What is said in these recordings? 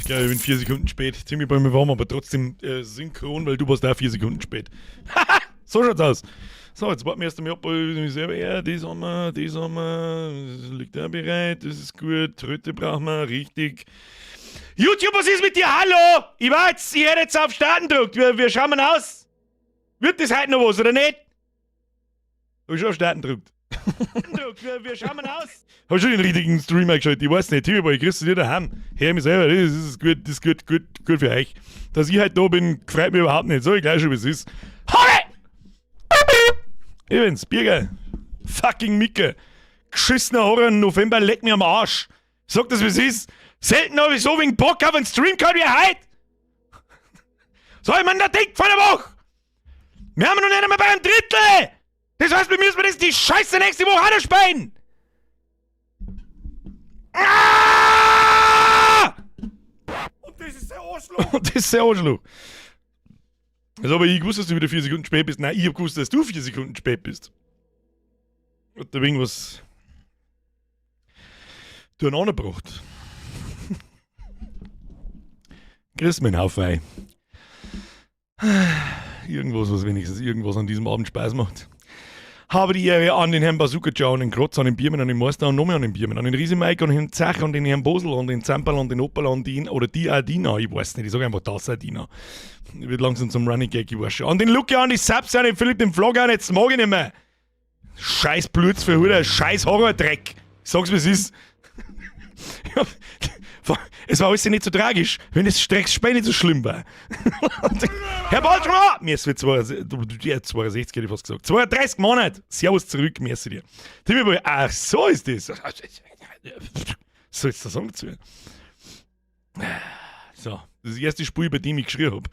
Ich glaube, ich bin 4 Sekunden spät. Ziemlich bei mir warm, aber trotzdem synchron, weil du warst auch 4 Sekunden spät. Haha, so schaut's aus. So, jetzt warten wir erst einmal ab, ich selber, ja, das haben wir, das liegt auch bereit, das ist gut, Tröte brauchen wir, richtig. YouTube, was ist mit dir? Hallo! Ich hätte jetzt auf Starten gedrückt, wir schauen mal aus. Wird das heute noch was, oder nicht? Hab ich schon auf Starten gedrückt. Wir schauen mal aus. Hab schon den richtigen Streamer geschaltet, ich weiß nicht, Timmy, grüß dich daheim. Hör mich selber, das ist gut für euch. Dass ich halt da bin, freut mich überhaupt nicht, sag ich gleich schon, wie es ist. Hoi! Übrigens, Birger, fucking Micke, geschissener Horror im November, leck mir am Arsch. Sag das, wie es ist. Selten habe ich so wegen Bock auf einen Stream gehabt wie heute. So, ich mein, da denkt von der Woche. Wir haben noch nicht einmal bei einem Drittel. Das heißt, wir müssen das die Scheiße nächste Woche auch noch spielen. Ah! Und das ist der Arschloch. Also, aber ich gewusst, dass du wieder 4 Sekunden spät bist. Nein, ich hab gewusst, dass du 4 Sekunden spät bist. Hat da irgendwas durcheinander gebracht. Grüß mein Haufen. Irgendwas an diesem Abend Spaß macht. Habe die Ehre an den Herrn Bazooka, an den Krotz, an den Biermann, an den Meister, und nochmal an den Biermann, an den Riesenmike, an den Zach, an den Herrn Bosel, an den Zamperl, an den Opel, an den, oder die Adina, ich weiß nicht, ich sage einfach das Adina. Wird langsam zum Running Gag, ich weiß schon. An den Lucky, an die Subs, an den Philipp, den Vlog, an jetzt mag ich nicht mehr. Scheiß Blutz für Huder, scheiß Horror-Dreck. Ich sag's, wie es ist. Es war alles nicht so tragisch, wenn das Strecksspiel nicht so schlimm war. Herr Baltramar! Mir ist für 62, hätte ich fast gesagt. 32 Monate! Servus zurück, merci dir. Timmy, ach, so ist das. So ist das sagen zu. So, das ist das erste Spiel, bei dem ich geschrien habe.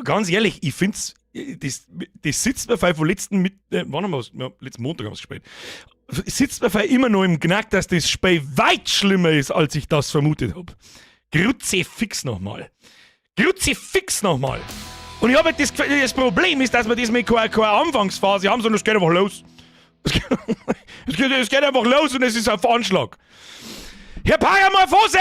Ganz ehrlich, ich find's, das sitzt mir von letzten wann haben wir es? Ja, letzten Montag haben wir es gespielt. Sitzt mir immer noch im Knack, dass das Spiel weit schlimmer ist, als ich das vermutet habe. Kruzifix nochmal. Und ich habe halt das Problem ist, dass wir das mit keine Anfangsphase haben, sondern es geht einfach los. Es geht einfach los und es ist auf Anschlag. Herr Paramorphose!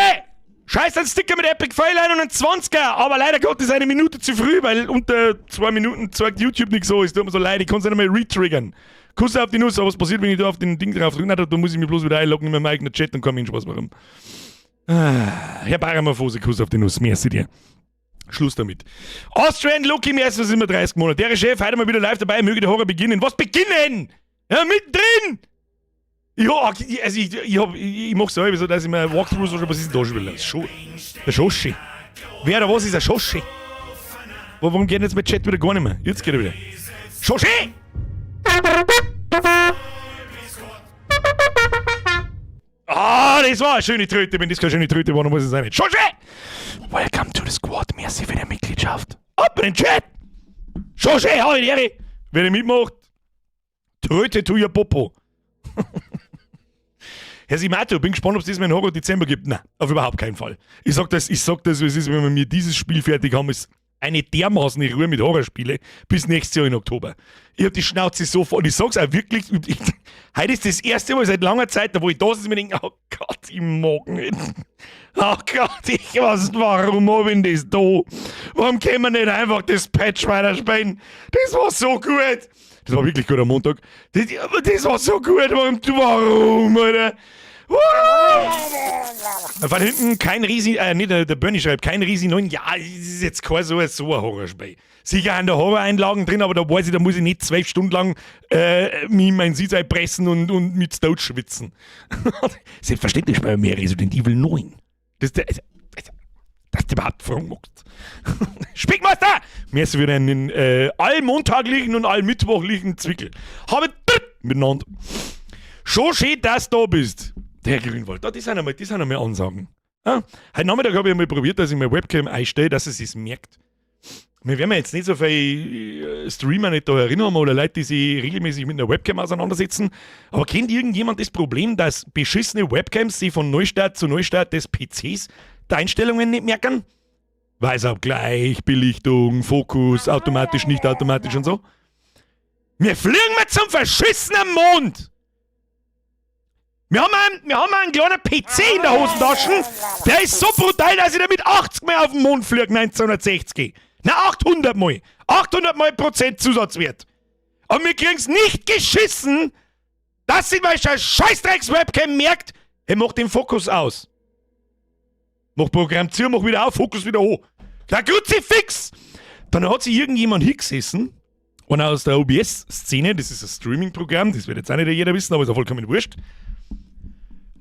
Scheiß ein Sticker mit Epic Fail ein und ein 20er, aber leider Gottes eine Minute zu früh, weil unter 2 Minuten zeigt YouTube nicht so, ist tut mir so leid, ich kann es nicht mehr retriggern. Kuss auf die Nuss, aber was passiert, wenn ich da auf den Ding drauf drücke? Da muss ich mich bloß wieder einloggen in meinem eigenen Chat und kann mir Spaß machen. Herr Paramorphose, Kuss auf die Nuss, merci dir. Schluss damit. Austrian Lucky, mir ist was immer 30 Monate. Der Chef, heute mal wieder live dabei, möge der Horror beginnen. Was beginnen? Ja, mittendrin! Ich mach's selber so, dass ich mir Walkthrough so, was ist denn da schon wieder? Der Schoshi. Wer oder was ist der Schoshi? Warum geht jetzt mein Chat wieder gar nicht mehr? Jetzt geht er wieder. Schoshi! Ah, das war eine schöne Tröte. Wenn das keine schöne Tröte war, dann muss es sein. Schoshi! Welcome to the Squad. Merci für die Mitgliedschaft. Ab in den Chat! Schoshi, hau in die Ehre! Wer nicht mitmacht, Tröte tu ihr Popo. Herr Simato, bin gespannt, ob es das mal in Horror Dezember gibt. Nein, auf überhaupt keinen Fall. Ich sag das, wie es ist, wenn wir mir dieses Spiel fertig haben, ist eine dermaßen Ruhe mit Horrorspiele bis nächstes Jahr in Oktober. Ich hab die Schnauze so voll. Und ich sag's auch wirklich, heute ist das erste Mal seit langer Zeit, da wo ich da sitze und mir denke, oh Gott, ich mag nicht. Oh Gott, warum hab ich das da? Warum können wir nicht einfach das Patch weiterspielen? Das war so gut. Das war wirklich gut am Montag. Das war so gut. Warum, Alter? Von hinten kein Riesi, der Bernie schreibt, kein Riesi 9. Ja, das ist jetzt kein so ein Horrorspiel. Sicher an der Horror-Einlagen drin, aber da weiß ich, da muss ich nicht 12 Stunden lang mich in mein Sitz pressen und mit Stout schwitzen. Selbstverständlich bei mir Resident Evil 9. Dass du überhaupt Fragen machst. Spickmaster! Merci für einen allmontaglichen und allmittwochlichen Zwickel. Habe miteinander. Schon schön, dass du da bist. Der Herr Grünwald, das sind einmal Ansagen. Ja? Heute Nachmittag habe ich einmal probiert, dass ich meine Webcam einstelle, dass es sich merkt. Wir werden jetzt nicht so viele Streamer nicht da erinnern oder Leute, die sich regelmäßig mit einer Webcam auseinandersetzen. Aber kennt irgendjemand das Problem, dass beschissene Webcams sich von Neustart zu Neustart des PCs die Einstellungen nicht merken? Weißabgleich, Belichtung, Fokus, automatisch, nicht automatisch und so. Wir fliegen mal zum verschissenen Mond! Wir haben einen kleinen PC in der Hosentasche, der ist so brutal, dass ich damit 80 Mal auf den Mond fliege, 1960. Na, 800 Mal. 800 Mal Prozent Zusatzwert. Und wir kriegen's nicht geschissen, dass sich mein Scheißdrecks-Webcam merkt, er macht den Fokus aus. Mach Programm zu, mach wieder auf, Fokus wieder hoch. Der Kruzifix! Dann hat sich irgendjemand hingesessen, und aus der OBS-Szene, das ist ein Streaming-Programm, das wird jetzt auch nicht jeder wissen, aber ist auch vollkommen wurscht,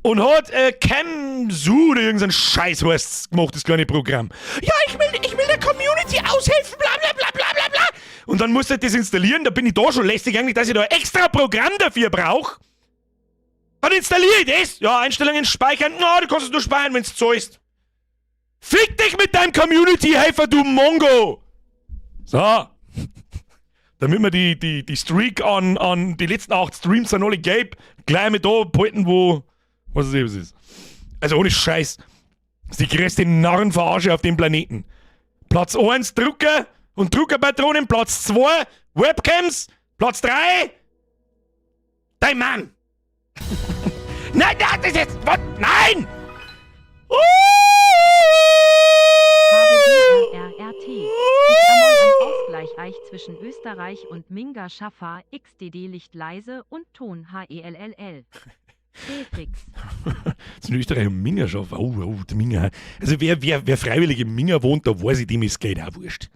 und hat Camzu oder irgendein Scheiß heißt's gemacht, das kleine Programm. Ja, ich will der Community aushelfen, bla bla bla bla bla bla. Und dann musste ich das installieren, da bin ich da schon lästig eigentlich, dass ich da ein extra Programm dafür brauche. Dann installiere ich das. Ja, Einstellungen speichern. Na, du kannst es nur speichern, wenn es zahlst. Fick dich mit deinem Community-Helfer, du Mongo! So. Damit wir die Streak an die letzten 8 Streams an alle gab, gleich mit da behalten, wo was es ist. Also ohne Scheiß. Das ist die größte Narrenverarsche auf dem Planeten. Platz 1 Drucker und Druckerpatronen, Platz 2 Webcams, Platz 3 dein Mann. Nein, das ist jetzt... Was? Nein! HBDRRT ist einmal ein Ausgleich zwischen Österreich und Minga Schaffer XDD Licht leise und Ton HELLL. Felix. Das ist in Österreich und Minga Schaffer. Oh, der Minga. Also wer freiwillig im Minga wohnt, da weiß ich, dem ist Geld auch wurscht.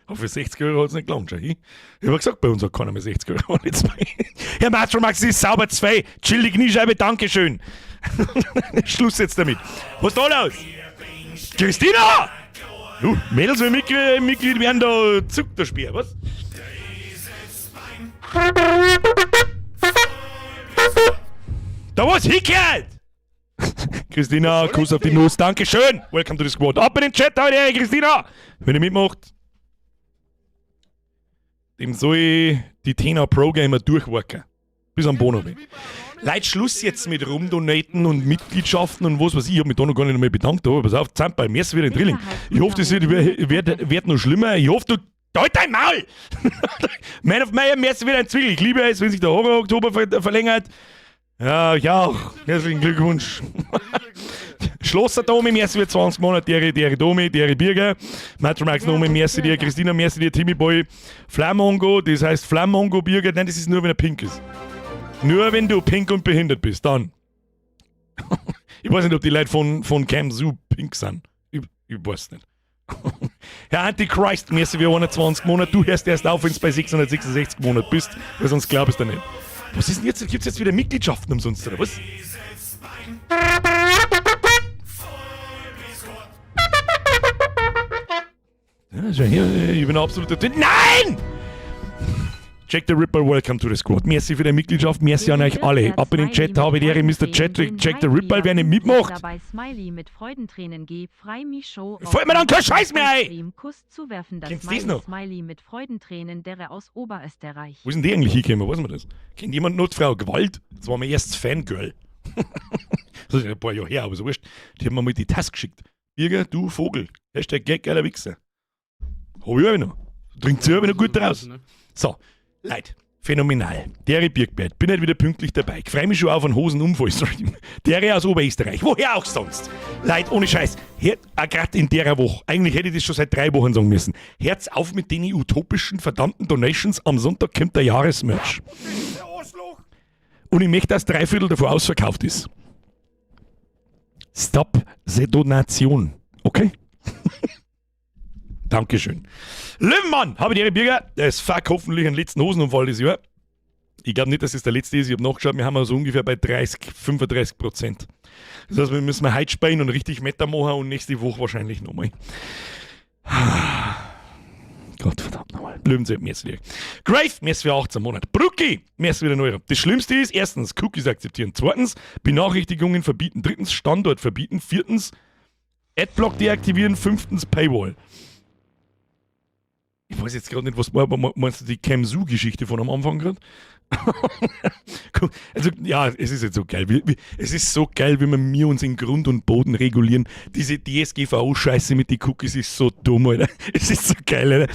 Aber für 60 Euro hat es nicht gelangt, schon. Ich habe gesagt, bei uns hat keiner mehr 60 Euro. Herr Matschel Max ist sauber 2. Chill die Kniescheibe, Dankeschön. Schluss jetzt damit. Was ist da los? Christina! Mädels, wenn Mitglied werden, da zuckt der Speer, was? Da was hingehört! Christina, Kuss auf die Nuss, Dankeschön! Welcome to the Squad. Ab in den Chat heute, Christina! Wenn ihr mitmacht, dem soll ich die Tena Pro Gamer durchworken. Bis am Bono bin. Leute, Schluss jetzt mit Rumdonaten und Mitgliedschaften und was weiß ich. Ich hab mich da noch gar nicht mehr bedankt. Aber pass auf, Zampa, merci wieder in Drilling. Ich hoffe, das wird noch schlimmer. Ich hoffe, du... Halt dein Maul! Man of Mayer, merci wieder ein Zwickel. Ich liebe es, wenn sich der Horror-Oktober verlängert. Ja, ich auch. Herzlichen Glückwunsch. Schlosser Domi, merci für 20 Monate, der Domi, der Birger. Matromax Domi, merci dir. Christina, merci dir. Timmy Boy. Flamongo, das heißt Flamongo Birger. Nein, das ist nur, wenn er pink ist. Nur wenn du pink und behindert bist, dann. Ich weiß nicht, ob die Leute von Camzu pink sind. Ich weiß nicht. Herr Antichrist, merci für 21 Monate. Du hörst erst auf, wenn du bei 666 Monaten bist, weil sonst glaubst du nicht. Was ist denn jetzt? Gibt es jetzt wieder Mitgliedschaften umsonst, oder was? Ja, hier, ich bin ein absoluter... Nein! Jack the Ripper, welcome to the Squad. Merci für die Mitgliedschaft, merci an euch alle. Ab in den Chat, habe ich Mr. Jack the Ripper, wer nicht mitmacht. Dabei Smiley mit Freudentränen frei Micho. Fällt mir dann kein Scheiß mehr ein! Kuss zuwerfen, das Kennst du das noch? Smiley mit Freudentränen, der aus Oberösterreich. Wo ist denn die eigentlich hingekommen? Weiß man das? Kennt jemand noch die Frau Gewalt? Das war mein erstes Fangirl. Das ist ein paar Jahre her, aber so wurscht. Die haben mir mal die Tasse geschickt. Birger, du Vogel. Hashtag Gag, geiler Wichser. Hab ich auch noch. Trinkt sie aber noch gut raus. So. Leute, phänomenal. Dere Birkbert, bin halt wieder pünktlich dabei. Ich freue mich schon auf einen Hosenunfallstream. Dere aus Oberösterreich, woher auch sonst. Leute, ohne Scheiß, gerade in der Woche, eigentlich hätte ich das schon seit 3 Wochen sagen müssen. Hört's auf mit den utopischen, verdammten Donations. Am Sonntag kommt der Jahresmerch. Und ich möchte, dass 3/4 davon ausverkauft ist. Stop the Donation. Okay? Dankeschön. Löwenmann, habe ich die Bürger. Das fuck hoffentlich einen letzten Hosenunfall dieses Jahr. Ich glaube nicht, dass es der letzte ist. Ich habe nachgeschaut, wir haben so ungefähr bei 35%. Das heißt, wir müssen heute spielen und richtig Meta machen und nächste Woche wahrscheinlich nochmal. Gott verdammt nochmal. Löwenzeit, merci dir. Grave, merci für 18 Monate. Brucki, merci wieder Euro. Das Schlimmste ist, erstens, Cookies akzeptieren. Zweitens, Benachrichtigungen verbieten. Drittens, Standort verbieten. Viertens, Adblock deaktivieren. Fünftens, Paywall. Ich weiß jetzt gerade nicht, was war, aber meinst du die Camzu-Geschichte von am Anfang gerade? Also, ja, es ist jetzt so geil. Es ist so geil, wie wir uns in Grund und Boden regulieren. Diese DSGVO-Scheiße mit den Cookies ist so dumm, Alter. Es ist so geil, Alter.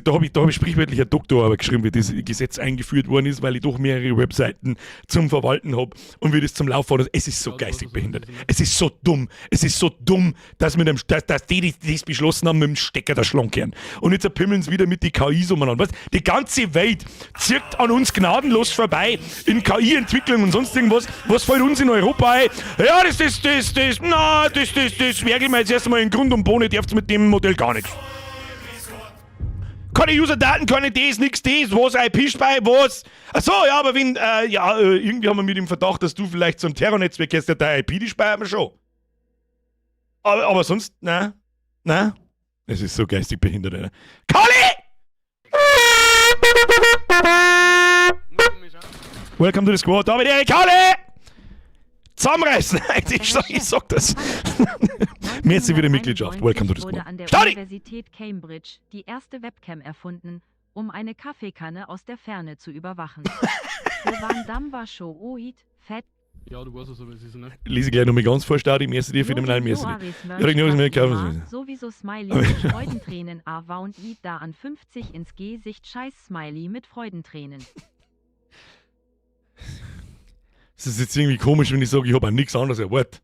Da hab ich sprichwörtlich eine Doktorarbeit geschrieben, wie das Gesetz eingeführt worden ist, weil ich doch mehrere Webseiten zum Verwalten habe und wie das zum Laufen hat. Es ist so geistig behindert. Es ist so dumm. Es ist so dumm, dass die das beschlossen haben, mit dem Stecker der Schlankerren. Und jetzt pimmeln sie wieder mit die KIs umeinander. Was? Die ganze Welt zirkt an uns gnadenlos vorbei in KI-Entwicklung und sonst irgendwas. Was fällt uns in Europa ein? Ja, das merken wir jetzt erstmal in Grund und Boden, darfst mit dem Modell gar nichts. Keine User-Daten, keine das, nix das, was, IP-Spei, was. Achso, ja, aber wenn, irgendwie haben wir mit dem Verdacht, dass du vielleicht zum Terrornetzwerk hast, der IP, die speichern wir schon. Aber sonst, nein. Es ist so geistig behindert, Alter. Kali! Welcome to the squad. Da bin ich, Kali! Zusammenreißen! Ich sag das. Merci für die Mitgliedschaft. Welcome to the wurde squad. an der Stadi! Universität Cambridge die erste Webcam erfunden, um eine Kaffeekanne aus der Ferne zu überwachen. Wir waren Damba Show Oid, Fett. Ja, du weißt es, aber es ist nicht. Lese gleich nochmal ganz vor, Stadi. Merci dir für den Namen. Merci dir. Sowieso Smiley mit Freudentränen Ava und Id da an 50 ins Gesicht Scheiß Smiley mit Freudentränen. Es ist jetzt irgendwie komisch, wenn ich sage, ich habe an nichts anderes erwartet.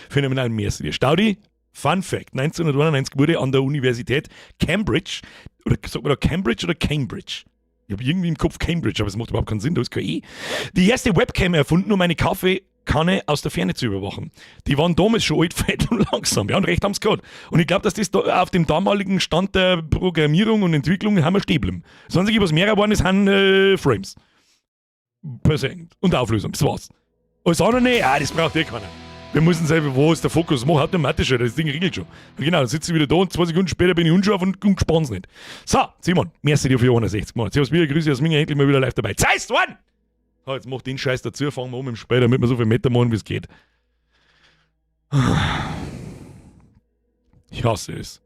Phänomenal, merci dir. Staudi, Fun Fact: 1991 wurde an der Universität Cambridge, oder sagt man da Cambridge oder Cambridge? Ich habe irgendwie im Kopf Cambridge, aber es macht überhaupt keinen Sinn, da ist kein E. Die erste Webcam erfunden, um eine Kaffeekanne aus der Ferne zu überwachen. Die waren damals schon alt, fett und langsam. Ja, und recht haben sie gehabt. Und ich glaube, dass das da auf dem damaligen Stand der Programmierung und Entwicklung haben wir stehen bleiben. Das Einzige, was mehr geworden ist, sind Frames. Per Second. Und Auflösung, das war's. Alles andere nicht, das braucht keiner. Wir müssen selber, wo ist der Fokus? Mach automatisch, das Ding regelt schon. Und genau, dann sitze ich wieder da und 2 Sekunden später bin ich unscharf und spann's nicht. So, Simon, merci dir für 61 Mal. Servus, wieder Grüße aus Minga, endlich mal wieder live dabei. Zeigst one! So, jetzt mach den Scheiß dazu, fangen wir um im Spiel, damit wir so viel Meter machen, wie es geht. Ich hasse es.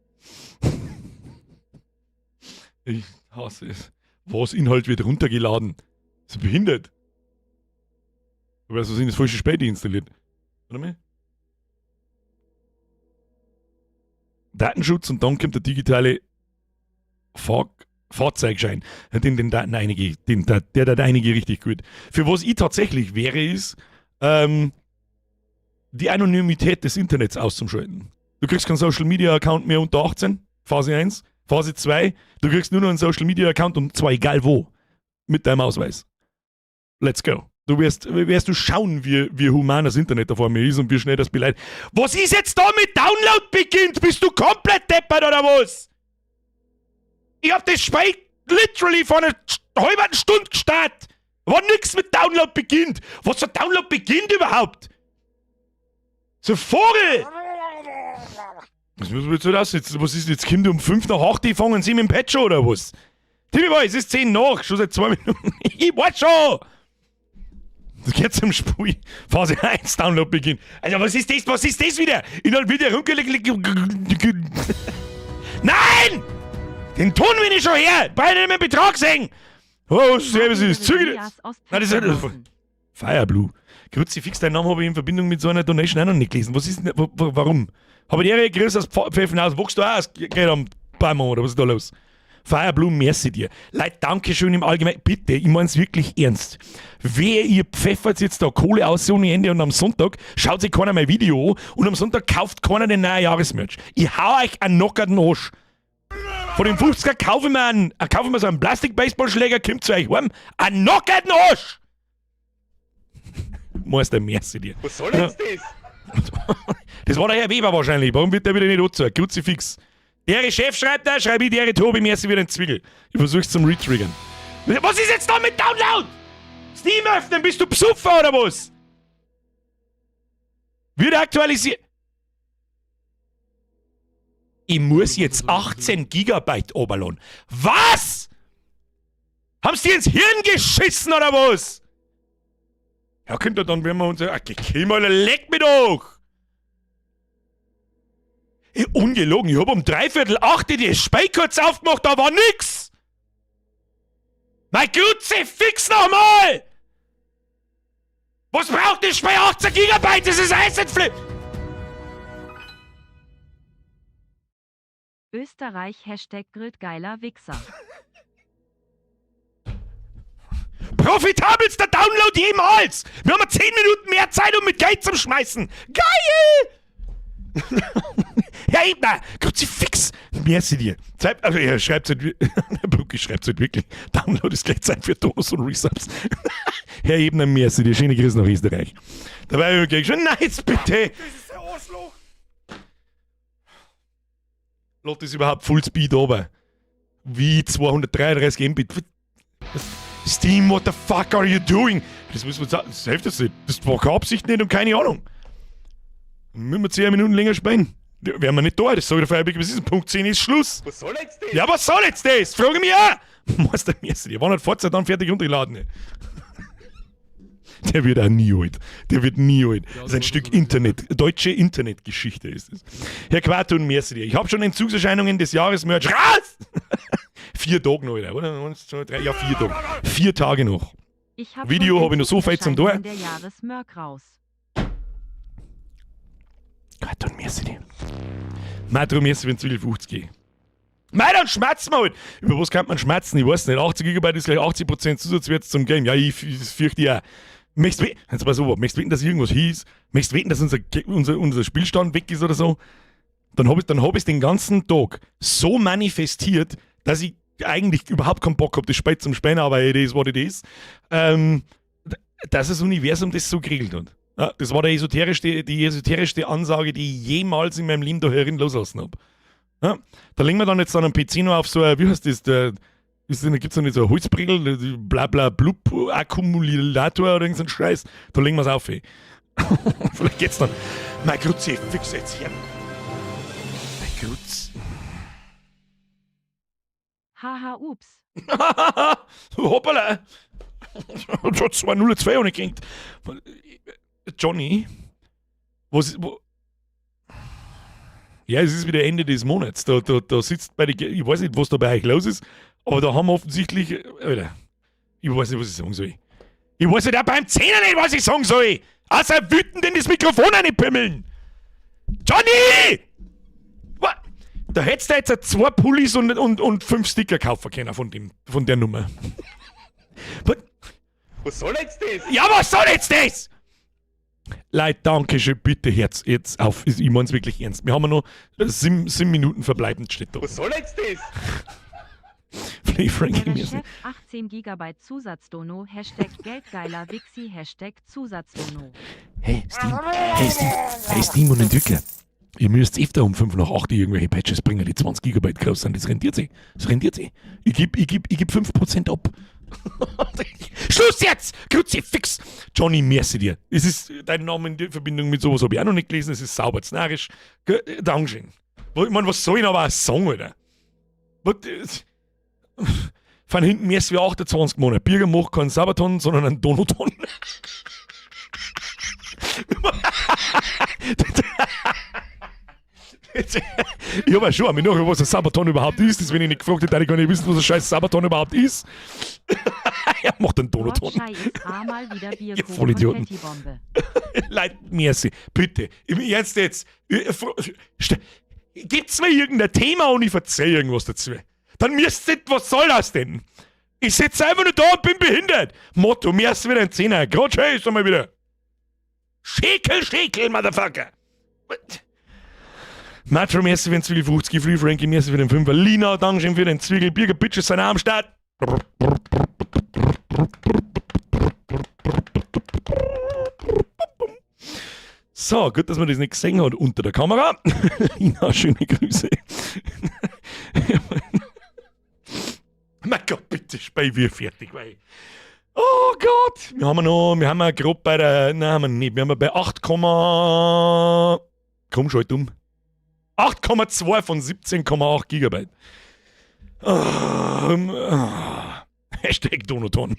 Ich hasse es. Was Inhalt wird runtergeladen? Das ist behindert. Du weißt, was in das falsche Spiel installiert. Warte mal. Datenschutz und dann kommt der digitale Fahrzeugschein. Der Daten einige richtig gut. Für was ich tatsächlich wäre, ist, die Anonymität des Internets auszuschalten. Du kriegst keinen Social Media Account mehr unter 18, Phase 1. Phase 2, du kriegst nur noch einen Social Media Account und zwar egal wo. Mit deinem Ausweis. Let's go. Du wirst du schauen, wie human das Internet da vor mir ist und wie schnell das beleidigt. Was ist jetzt da mit Download beginnt? Bist du komplett deppert oder was? Ich hab das Spiel literally vor einer halben Stunde gestartet. War nix mit Download beginnt. Was für Download beginnt überhaupt? So Vogel! Was müssen wir jetzt so aussitzen? Was ist jetzt? Kommt um 5 nach 8, die fangen sie mit dem Patch oder was? Timmy Boy, es ist 10 nach, schon seit 2 Minuten. Ich weiß schon! Das geht zum Spiel. Phase 1, Download-Beginn. Alter, was ist das? Was ist das wieder? Inhalt wieder rumgelegt. Nein! Den tun wir nicht schon her! Beide nicht mehr Betrag sehen! Oh, servus, ist zügig. Nein, das ist Fireblue. Kruzifix, dein Name habe ich in Verbindung mit so einer Donation auch noch nicht gelesen. Was ist denn, warum? Habe ich die Ehre größer als Pfeffenhaus? Wuchst du auch aus? Geht am Bäumen oder was ist da los? Fireblue, merci dir. Leute, Dankeschön im Allgemeinen. Bitte, ich mein's wirklich ernst. Wer ihr pfeffert jetzt da Kohle aus ohne Ende und am Sonntag schaut sich keiner mein Video an und am Sonntag kauft keiner den neuen Jahresmerch. Ich hau euch einen knockerten Arsch. Von dem 50er kaufe ich mir so einen Plastik-Baseballschläger, kommt zu euch heim. Einen knockerten Arsch! Meister, merci dir. Was soll jetzt das? Das war der Herr Weber wahrscheinlich. Warum wird der wieder nicht angezeigt? Kruzifix. Der Chef schreibt da, schreibe ich der Tobi, merci wieder ein Zwickel. Ich versuch's zum Retriggern. Was ist jetzt da mit Download? Steam öffnen, bist du Psuffer oder was? Wird aktualisiert. Ich muss jetzt 18 Gigabyte runterladen. Was? Haben's dir ins Hirn geschissen oder was? Ja, könnt ihr dann, wenn wir uns... Okay, mal, leck mich doch! Ungelogen, ich hab um 7:45 das Spiel kurz aufgemacht, da war nix! Mein Grütze, fix nochmal! Was braucht ich bei 18 GB? Das ist Eisenflip! Österreich Hashtag Grilltgeiler Wichser. Profitabelster Download jemals! Wir haben 10 Minuten mehr Zeit, um mit Geld zu schmeißen! Geil! Herr Ebner, Kruzifix! Merci dir. Also, er schreibt es halt, der Brucki schreibt es halt wirklich. Download ist gleich Zeit für Donos und Resubs. Herr Ebner, merci dir. Schöne Grüße nach Österreich. Da war ich wirklich schon, nein, jetzt bitte! Das ist der Arschloch! Lot ist überhaupt Fullspeed runter. Wie 233 Mbit. Steam, what the fuck are you doing? Das muss man sagen, das hilft das nicht. Das war keine Absicht nicht und keine Ahnung. Müssen wir 10 Minuten länger spielen? Wären wir nicht da, das sage ich dir bis ist Punkt 10 ist Schluss. Was soll jetzt das? Ja, was soll jetzt das? Frage mich auch! Meister Messer, die waren halt Vorzeit dann fertig runtergeladen. Der wird auch nie alt. Der wird nie alt. Das ist ein Stück Internet. Deutsche Internetgeschichte ist es. Herr Quato und Merci dir. Ich habe schon Entzugserscheinungen des Jahres Merch. Raus! 4 Tage noch, oder? 1, 2, 3, ja, 4 Tage. 4 Tage noch. Video habe ich noch so fett zum Tor. Der Jahresmerk raus. Quato und Merci dir. Matro Merci, wenn es 50 geht. Mei, dann schmerzen wir halt. Über was kann man schmerzen? Ich weiß nicht. 80 GB ist gleich 80% Zusatzwert zum Game. Ja, ich fürchte ja. Möchtest du wetten, jetzt mal so, möchtest du wetten, dass irgendwas hieß? Möchtest du wetten, dass unser Spielstand weg ist oder so? Dann hab ich den ganzen Tag so manifestiert, dass ich eigentlich überhaupt keinen Bock habe, das Spiel zum Spielen, aber it is what it is, dass das Universum das so geregelt hat. Ja, das war die esoterischste Ansage, die ich jemals in meinem Leben da herin loslassen habe. Ja, da legen wir dann jetzt an einem PC noch auf so ein, wie heißt das, da gibt es noch nicht so ein Holzpregel, blabla blub Akkumulator oder irgendein Scheiß. Da legen wir es auf, ey. Vielleicht geht's dann. Mein Grutzi, fix jetzt hier. Mein Grutz. Haha, ups. Hoppala. Ich hab 202 ohne gekriegt. Johnny, ja, es ist wieder Ende des Monats. Da sitzt ich weiß nicht, was da bei euch los ist, aber da haben wir offensichtlich, Alter, ich weiß nicht, was ich sagen soll. Ich weiß nicht auch beim Zehner nicht, was ich sagen soll. Außer wütend in das Mikrofon reinpimmeln. Johnny! Was? Da hättest du jetzt 2 Pullis und 5 Sticker kaufen können von der Nummer. Was soll jetzt das? Ja, was soll jetzt das? Leute, danke schön, bitte jetzt auf. Ich meine es wirklich ernst. Wir haben noch 7 Minuten verbleibend, steht da. Was soll jetzt das? Ihre Chef 18 GB Zusatzdono, Hashtag Geldgeiler Wixi, Hashtag Zusatzdono. Hey Steam und Entwickler. Ihr müsst öfter um 5 nach 8 irgendwelche Patches bringen, die 20 GB groß sind. Das rendiert sich. Ich geb 5% ab. Schluss jetzt! Kruzifix! Johnny, merci dir. Es ist dein Name in Verbindung mit sowas habe ich auch noch nicht gelesen. Es ist sauber znarisch. Dankeschön. Ich meine, was soll ich aber auch sagen, Alter? Von hinten merci wie 28 Monate. Birger macht keinen Sabaton, sondern einen Donoton. Ich habe ja schon einmal nachher, was ein Sabaton überhaupt ist. Das, wenn ich nicht gefragt hätte, ich gar nicht wissen, was ein scheiß Sabaton überhaupt ist. Er macht einen Donoton. Ihr Vollidioten. Leute, merci. Bitte. Jetzt. Gibt's mir irgendein Thema und ich erzähle irgendwas dazu? Dann müsst ihr, was soll das denn? Ich sitze einfach nur da und bin behindert. Motto, merci wieder ein 10er. Gerade schön ist einmal wieder. Schäkel, Motherfucker. Matro, merci für den Zwiegel 50, Free Frankie, merci für den 5er. Lina, Dankeschön für den Zwiegel. Birger, Bitches, seine am Start. So, gut, dass man das nicht gesehen hat unter der Kamera. Lina, schöne Grüße. Mein Gott, bitte, Spei, wir fertig, weil. Oh Gott! Wir haben grob bei der. Nein, haben wir nicht. Wir haben bei 8, komm, schalt um. 8,2 von 17,8 GB. Hashtag Donoton.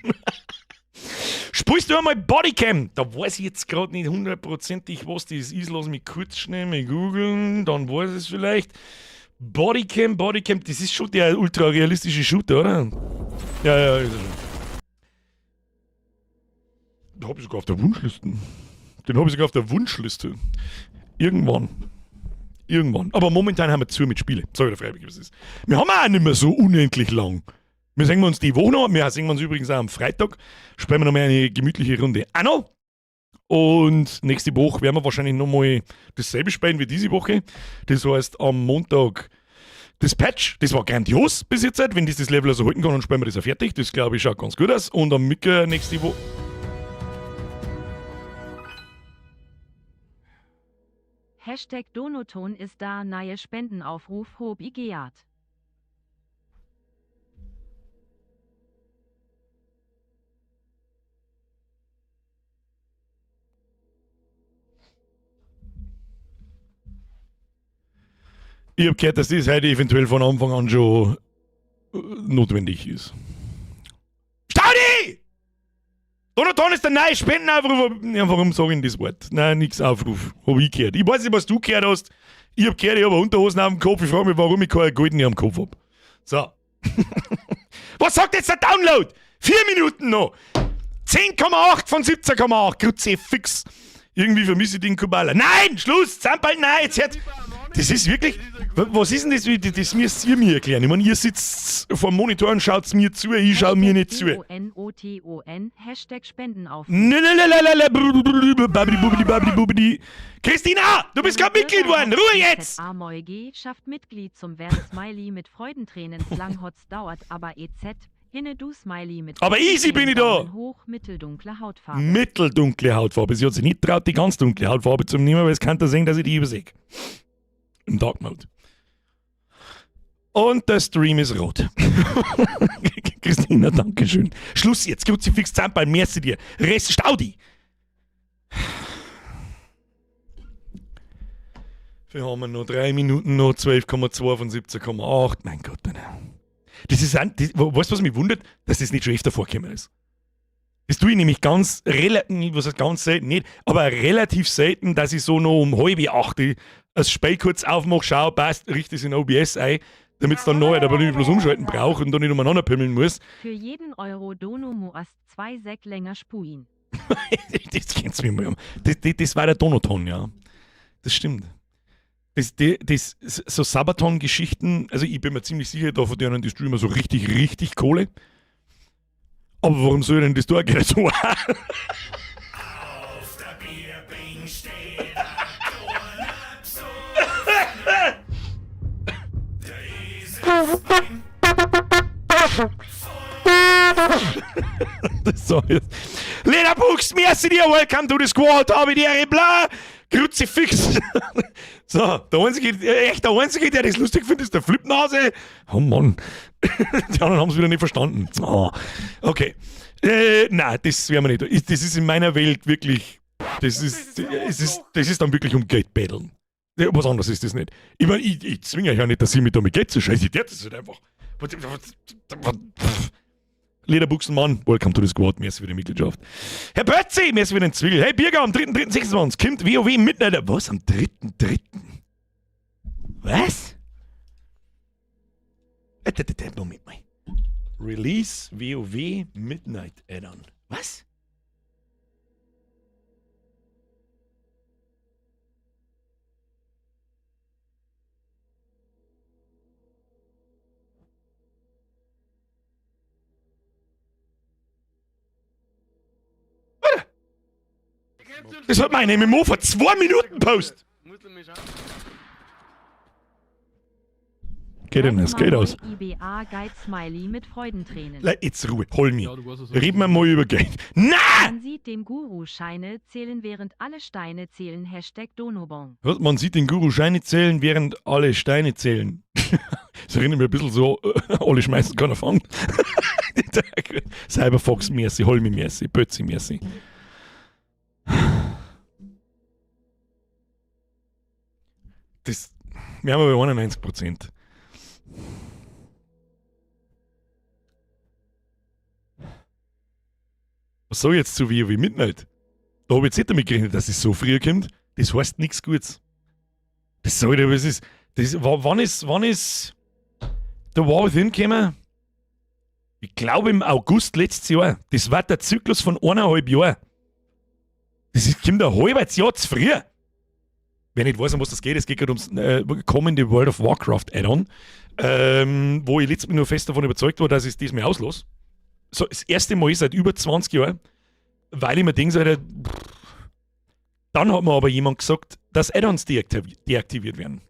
Spielst du einmal Bodycam? Da weiß ich jetzt gerade nicht hundertprozentig, was das ist. Lass mich kurz schnell mal googeln, dann weiß ich es vielleicht. Bodycam, das ist schon der ultra realistische Shooter, oder? Ja, ist er schon. Den habe ich sogar auf der Wunschliste. Irgendwann. Aber momentan haben wir zu mit Spielen. Sag ich dir freiwillig, was ist. Wir haben auch nicht mehr so unendlich lang. Wir sehen uns die Woche noch. Wir sehen uns übrigens auch am Freitag. Spielen wir noch mal eine gemütliche Runde auch noch. Und nächste Woche werden wir wahrscheinlich nochmal dasselbe spielen wie diese Woche. Das heißt, am Montag das Patch. Das war grandios bis jetzt. Wenn das Level also halten kann, dann spielen wir das auch fertig. Das glaube ich schaut ganz gut aus. Und am Mittwoch nächste Woche. Hashtag Donoton ist da, neue Spendenaufruf hob Igeat. Ich habe gehört, dass das heute eventuell von Anfang an schon notwendig ist. Staudi! Donaton ist der neue Spendenaufruf. Ja, warum sage ich das Wort? Nein, nix Aufruf. Hab ich gehört. Ich weiß nicht, was du gehört hast. Ich hab gehört, ich habe Unterhosen auf dem Kopf. Ich frage mich, warum ich keine goldene am Kopf hab. So. Was sagt jetzt der Download? 4 Minuten noch. 10,8 von 17,8. Grütze fix. Irgendwie vermisse ich den Kubala. Nein, Schluss. Zampel, nein, jetzt hört. Das ist wirklich. Was ist denn das? Das müsst ihr mir erklären. Ich meine, ihr sitzt vor dem Monitor und schaut mir zu, ich schaue mir nicht zu. Donoton, Hashtag Spendenaufruf. Christina, du bist gerade Mitglied geworden. Ruhe jetzt! AMOG schafft Mitglied zum Wert Smiley mit Freudentränen. Langhotz dauert aber EZ. Hinne du Smiley mit. Aber easy bin ich da! Hoch, mitteldunkle Hautfarbe. Mitteldunkle Hautfarbe. Sie hat sich nicht traut, die ganz dunkle Hautfarbe zu nehmen, weil es kann da sehen, dass ich die übersehe. Im Dark Mode. Und der Stream ist rot. Christina, danke schön. Schluss jetzt. Kruzifix Zampal, merci dir. Rest Staudi. Wir haben noch 3 Minuten, noch 12,2 von 17,8. Mein Gott, nein. Das ist weißt du, was mich wundert? Dass das nicht schon öfter vorgekommen ist. Das tue ich nämlich ganz selten nicht, aber relativ selten, dass ich so noch um 7:30 das Spiel kurz aufmache, schaue, passt, richte es in OBS ein, damit es dann neu, aber nicht bloß umschalten brauche und dann nicht umeinander pimmeln muss. Für jeden Euro Dono muast 2 Sek länger spuien. Das kennt's mir mal. Das war der Donoton, ja. Das stimmt. So Sabaton-Geschichten, also ich bin mir ziemlich sicher, da verdienen die Streamer so richtig Kohle. Aber warum soll ich denn das da gehen? So? Auf der Bierbing steht das so jetzt. Lederbuchs, merci dir, welcome to the squad, habe die bla, Kruzifix. So, der Einzige, der das lustig findet, ist der Flipnase. Oh Mann. Die anderen haben es wieder nicht verstanden. Oh. Okay. Nein, das werden wir nicht. Das ist in meiner Welt wirklich, das ist dann wirklich um Geld betteln. Was anderes ist das nicht. Ich meine, ich zwinge euch ja nicht, dass ihr mich da mit Geld zu scheiße. Das ist halt einfach. Lederbuchsenmann, welcome to the squad, merci für die Mitgliedschaft. Herr Bötzi, merci für den Zwiegel. Hey Birger, am 3.3.26 kommt WoW Midnight. Was? Am 3.3.? Was? Moment mal. Release WoW Midnight Add-on. Was? Das hat meine MMO vor 2 Minuten post. Geht denn das? Geht aus. IBA Guide Smiley mit Freudentränen. Jetzt Ruhe, hol mich. Ja, du weißt es. Reden wir mal über Geld. Nein! Man sieht dem Guru Scheine zählen, während alle Steine zählen. Hashtag Donobon. Man sieht den Guru Scheine zählen, während alle Steine zählen. Das erinnert mich ein bisschen so, alle schmeißen keiner fangen. Cyberfox, merci, Holmi, merci, Pötzi, merci. Wir haben aber 91%. Was soll ich jetzt zu WoW Midnight? Da habe ich jetzt nicht damit gerechnet, dass es so früh kommt. Das heißt nichts Gutes. Das soll ich, was ist. Wann ist der War Within gekommen? Ich glaube im August letztes Jahr. Das war der Zyklus von 1,5 Jahren. Kommt ein halbes Jahr zu früh. Wer nicht weiß, um was das geht, es geht gerade ums kommende World of Warcraft Add-on, wo ich letztes Mal nur fest davon überzeugt war, dass ich es diesmal auslose. So, das erste Mal seit über 20 Jahren, weil ich mir denke, Alter, dann hat mir aber jemand gesagt, dass Add-ons deaktiviert werden.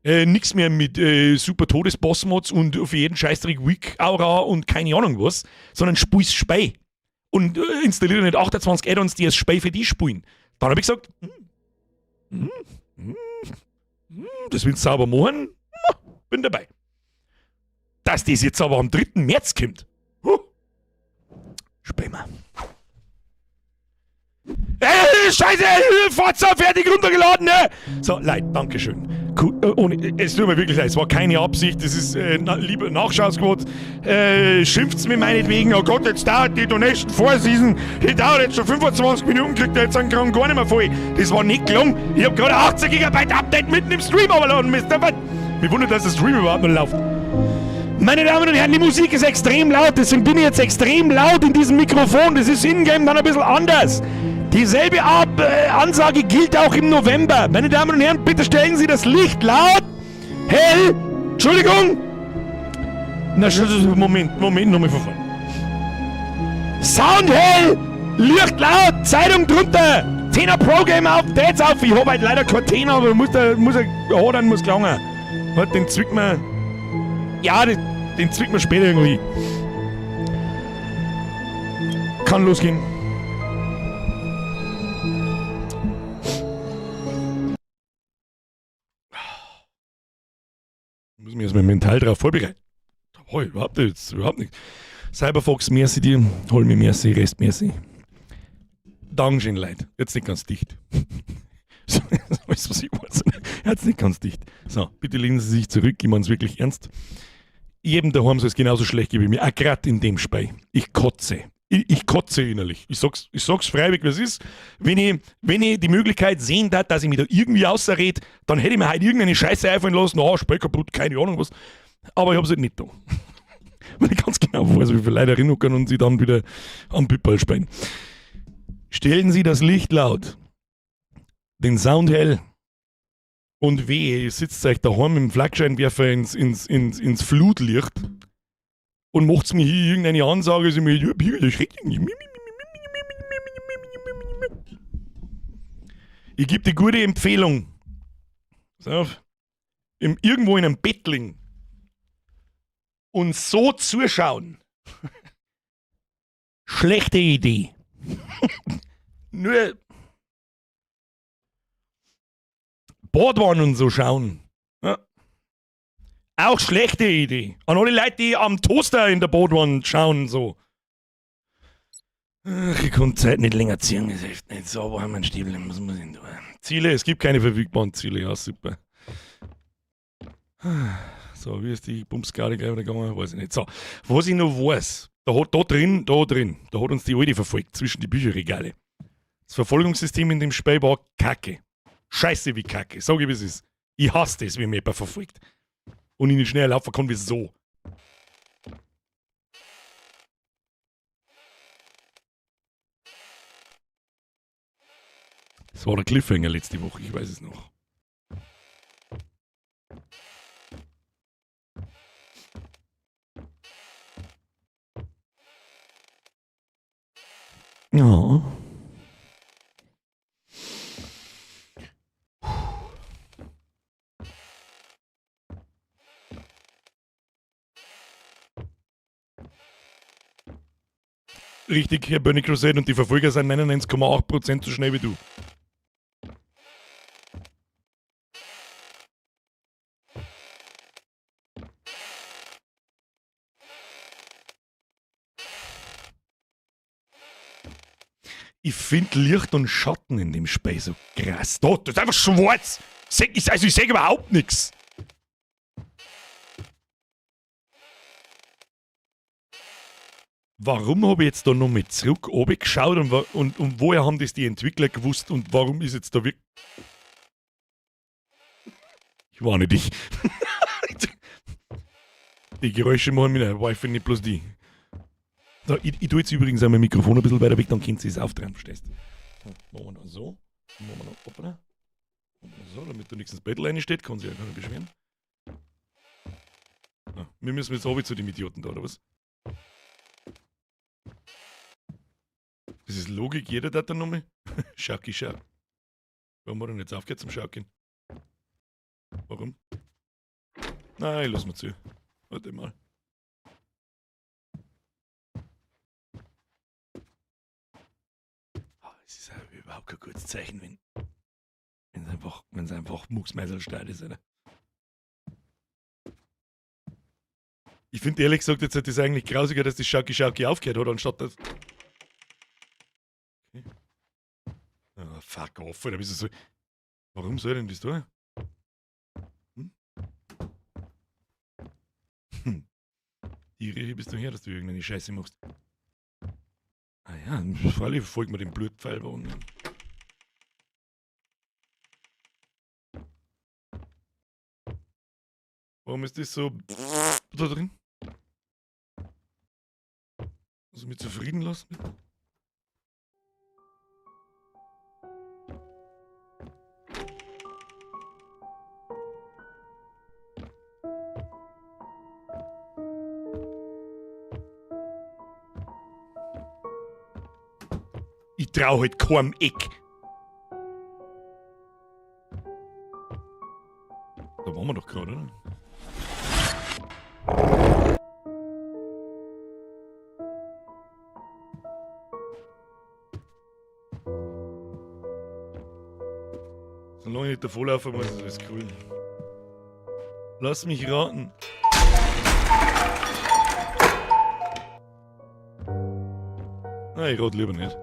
Nix mehr mit super Todesboss-Mods und für jeden Scheißdreck Weak-Aura und keine Ahnung was, sondern spielst Spei. Und installiere nicht 28 Add-ons, die als Spei für dich spielen. Dann habe ich gesagt, das willst du sauber machen? Bin dabei. Dass das jetzt aber am 3. März kommt. Spei mal. Scheiße! Forza, fertig runtergeladen! Ne? So, Leid, dankeschön. Cool, es tut mir wirklich leid, es war keine Absicht, das ist lieber Nachschauungsquote. Schimpft's mir meinetwegen, oh Gott, jetzt dauert die Donation Vorseason, die dauert jetzt schon 25 Minuten, kriegt er jetzt einen Kram gar nicht mehr voll. Das war nicht gelungen. Ich hab gerade 80 GB Update mitten im Stream runterladen müssen. Mich wundert, dass der Stream überhaupt noch läuft. Meine Damen und Herren, die Musik ist extrem laut, deswegen bin ich jetzt extrem laut in diesem Mikrofon. Das ist in-game dann ein bisschen anders. Dieselbe Ansage gilt auch im November. Meine Damen und Herren, bitte stellen Sie das Licht laut, hell, Entschuldigung. Na, Moment, nochmal von vorne. Sound hell, Licht laut, Zeitung drunter, 10er Pro Game auf, Dates auf. Ich habe halt leider kein 10er, aber muss gelangen. Warte, den zwickt man. Ja, den zwickt man später irgendwie. Kann losgehen. Muss mich erstmal mental darauf vorbereiten. Oh, überhaupt nicht. Cyberfox, merci dir. Hol mir merci, Rest merci. Dankeschön, Leute. Jetzt nicht ganz dicht. So, alles, was ich weiß. Jetzt nicht ganz dicht. So, bitte lehnen Sie sich zurück. Ich meine es wirklich ernst. Jedem daheim soll es genauso schlecht gehen wie mir. Auch gerade in dem Spiel. Ich kotze. Ich kotze innerlich. Ich sag's freiwillig, was ist. Wenn ich die Möglichkeit sehen darf, dass ich mich da irgendwie außerrede, dann hätte ich mir halt irgendeine Scheiße einfallen lassen. Spiel kaputt, keine Ahnung was. Aber ich hab's halt nicht da. Weil ich ganz genau weiß, wie viele Leute reinhuckern und sie dann wieder am Pippal spielen. Stellen Sie das Licht laut. Den Sound hell. Und wehe, ihr sitzt euch daheim mit dem Flakscheinwerfer ins Flutlicht und macht's mir hier irgendeine Ansage, so mir, das schreckt nicht. Ich gebe dir gute Empfehlung. Pass auf. Irgendwo in einem Bett liegen und so zuschauen. Schlechte Idee. Nur Badwanne und so schauen. Ja. Auch schlechte Idee. An alle Leute, die am Toaster in der Badwanne schauen, so. Ach, ich kann Zeit nicht länger ziehen, ist echt nicht so, aber haben wir einen Stiefel, was muss ich denn tun? Ziele, es gibt keine verfügbaren Ziele, ja, super. So, wie ist die Bumskarte gleich wieder gegangen? Weiß ich nicht. So, was ich noch weiß, da hat uns die Alte verfolgt, zwischen die Bücherregale. Das Verfolgungssystem in dem Spiel war Kacke. Scheiße wie Kacke. Sag ich, wie es ist. Ich hasse das, wenn mich jemand verfolgt. Und ich nicht schnell laufen kann wie so. Das war der Cliffhanger letzte Woche, ich weiß es noch. Ja. Richtig, Herr Burning Crusade, und die Verfolger sind 99,8% so schnell wie du. Ich finde Licht und Schatten in dem Spiel so krass. Das ist einfach schwarz. Ich sehe überhaupt nichts. Warum habe ich jetzt da noch mit zurück oben geschaut und woher haben das die Entwickler gewusst und warum ist jetzt da wirklich... Ich warne dich. Die Geräusche machen mit der Wi-Fi nicht bloß die. So, ich tue jetzt übrigens auch mein Mikrofon ein bisschen weiter weg, dann könnt ihr es auftreiben, verstehst du? So, machen wir dann so. Dann machen wir noch hoppala. So, damit da nichts ins Bett reinsteht, kann sich ja keiner beschweren. Ja, wir müssen jetzt auch zu den Idioten da, oder was? Das ist Logik, jeder hat da nochmal. Schauki, schau. Warum hat er jetzt aufgehört zum Schaukeln? Warum? Nein, lass mal zu. Warte mal. Es ist ja überhaupt kein gutes Zeichen, wenn es einfach Mucksmeißelstein ist, oder? Ich finde ehrlich gesagt, jetzt ist es eigentlich grausiger, dass das Schauki aufgehört hat, anstatt das. Okay. Ah, fuck off, oder bist du so. Warum soll denn das da? Die Rede bist du her, dass du irgendeine Scheiße machst. Ah ja, freilich folgt mir den Blutpfeil bei unten. Warum ist das so da drin? Also mich zufrieden lassen? Ich trau halt keinem Eck. Da waren wir doch gerade, oder? Solange ich nicht davonlaufen muss, ist alles cool. Lass mich raten. Nein, ich rate lieber nicht.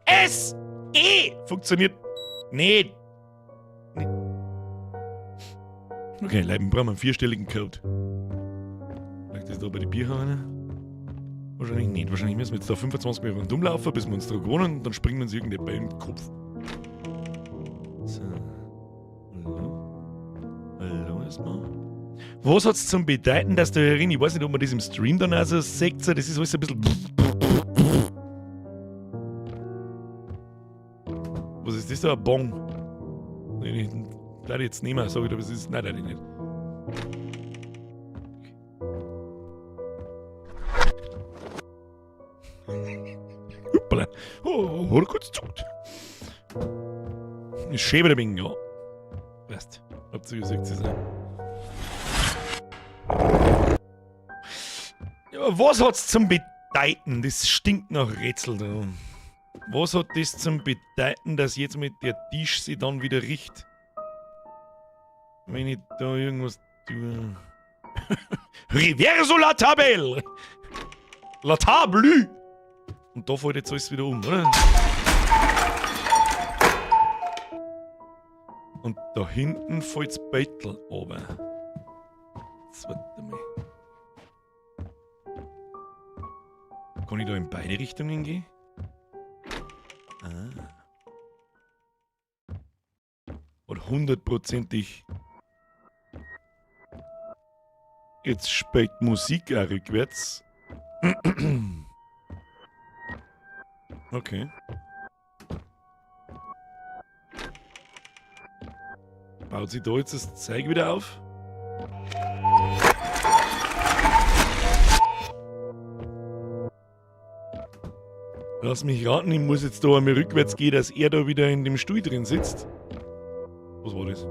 N-A-S-E funktioniert nicht. Okay, Leiben brauchen wir einen 4-stelligen Code. Vielleicht ist da bei den Bierhahnen. Wahrscheinlich nicht. Wahrscheinlich müssen wir jetzt da 25 Minuten rumlaufen, bis wir uns da gewohnen und dann springen wir uns irgendwie bei den Kopf. So. Hallo? Hallo erstmal. Was hat es zum Bedeuten, dass du herin, ich weiß nicht, ob man das im Stream dann also sieht, das ist alles ein bisschen. Was ist das da? Ein Bong? Ich darf jetzt nicht mehr sagen, aber es ist. Nein, darf ich nicht. Hoppala. Oh, hat er kurz tot. Ich schäbe ein wenig, ja. Weißt, habt ihr gesagt, sie sein. Ja, was hat's zum Bedeuten? Das stinkt nach Rätsel da. Was hat das zum Bedeuten, dass jetzt mit der Tisch sie dann wieder riecht? Wenn ich da irgendwas tue. Reverso la table! La table! Und da fällt jetzt alles wieder um, oder? Und da hinten fällt das Beutel runter. Jetzt warte mal. Kann ich da in beide Richtungen gehen? Ah. Und 100%ig. Jetzt spielt Musik auch rückwärts. Okay. Baut sich da jetzt das Zeug wieder auf? Lass mich raten, ich muss jetzt da einmal rückwärts gehen, dass er da wieder in dem Stuhl drin sitzt. Was war das?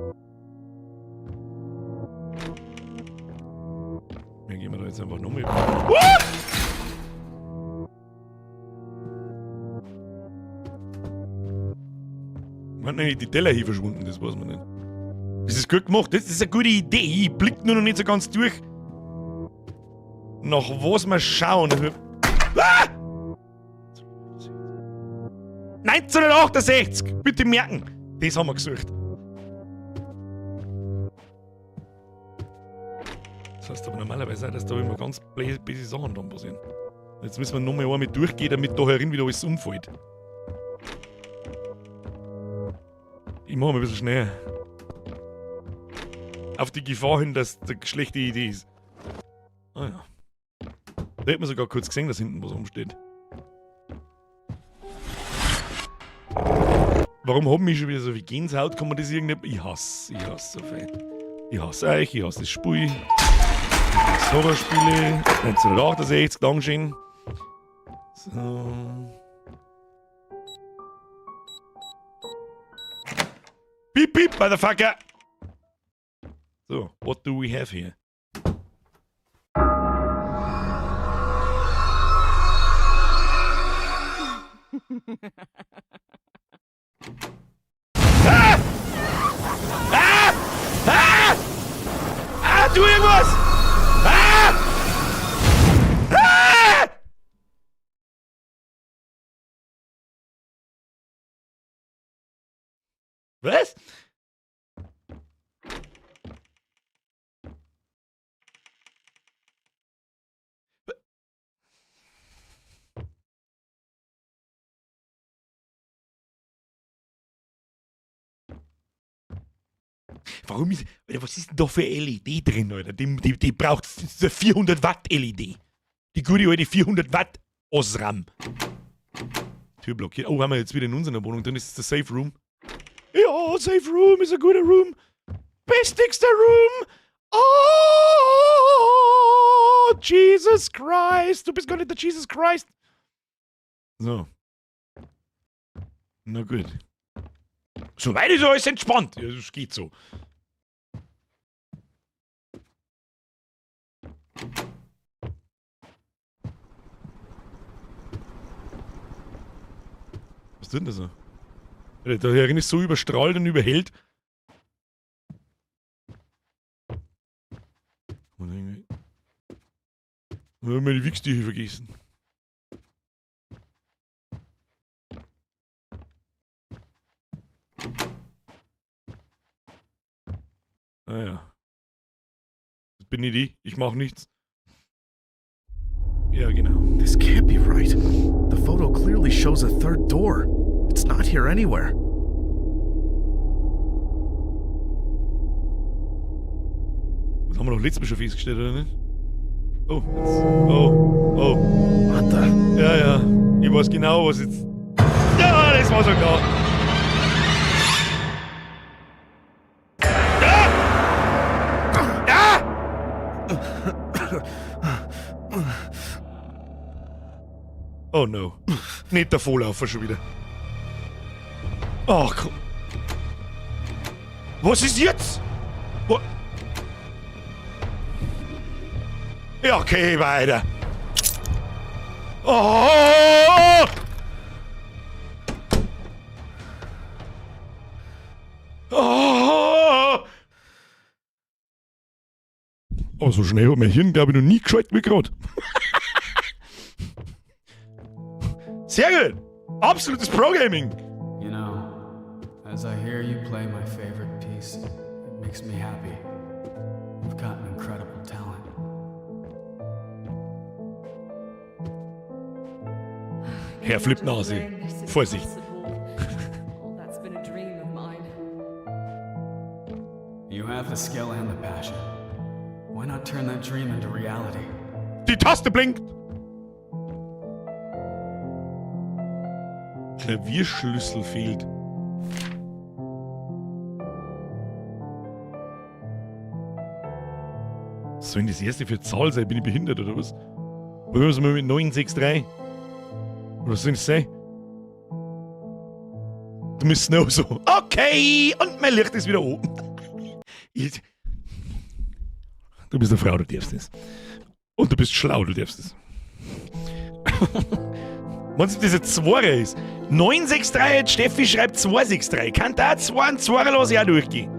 Dann gehen wir da jetzt einfach nochmal. Wann eigentlich die Teller hier verschwunden, das weiß man nicht. Das ist gut gemacht, das ist eine gute Idee. Ich blick nur noch nicht so ganz durch. Nach was wir schauen. Ah! 1968! Bitte merken! Das haben wir gesucht. Das heißt aber normalerweise auch, dass da immer ganz böse Sachen dran passieren. Jetzt müssen wir noch mal einmal durchgehen, damit da herin wieder alles umfällt. Ich mache mal ein bisschen schneller. Auf die Gefahr hin, dass das eine schlechte Idee ist. Ah ja. Da hat man sogar kurz gesehen, dass hinten was rumsteht. Warum haben wir schon wieder so viel Gänsehaut? Kann man das irgendwie... Ich hasse so viel. Ich hasse euch, ich hasse das Spiel. Ich hasse Horrorspiele. 1968, Dankeschön. So. Beep, beep, motherfucker! So, what do we have here? Ah! Ah! Ah! Ah, tu irgendwas! Ah! Ah! Was? Warum ist... Was ist denn da für LED drin, Alter? Die braucht 400 Watt LED. Die gute alte 400 Watt Osram. Tür blockiert. Oh, haben wir jetzt wieder in unserer Wohnung. Dann ist es der Safe Room. Ja, Safe Room ist ein guter Room. Bestigster Room. Oh, Jesus Christ. Du bist gar nicht der Jesus Christ. So. Na gut. Soweit ist alles entspannt. Ja, das geht so. Was ist denn das so? Der Herrin ist so überstrahlt und überhält. Und meine Wichstücher vergessen. Ah ja. Das bin ich die. Ich mach nichts. Ja, genau. This can't be right. The photo clearly shows a third door. It's not here anywhere. Das haben wir doch letztes Mal schon festgestellt, oder nicht? Oh, jetzt. Oh. What the? Ja. Ich weiß genau, was jetzt... Ja, das war schon klar. Oh no. Nicht der Volllaufer schon wieder. Ach komm. Was ist jetzt? Ja, okay, weiter. Oh! Oh! Oh, so schnell hat mein Hirn, glaube ich, noch nie geschaltet wie gerade. Sehr gut! Absolutes Pro-Gaming! You know, as I hear you play my favorite piece, it makes me happy. You've got an incredible talent. Herr Flipnase, Vorsicht. That's been a dream of mine. You have the skill and the passion. Why not turn that dream into reality? Die Taste blinkt! Klavierschlüssel fehlt. Was soll denn das erste für Zahl sein? Bin ich behindert oder was? Probieren wir es mal mit 963. Oder was soll das sein? Du musst noch so. Okay! Und mein Licht ist wieder oben. Du bist eine Frau, du darfst es. Und du bist schlau, du darfst es. Wenn es diese 2 ist. 963, jetzt Steffi schreibt 263. Kann da 2 und 2 lasse ich auch durchgehen.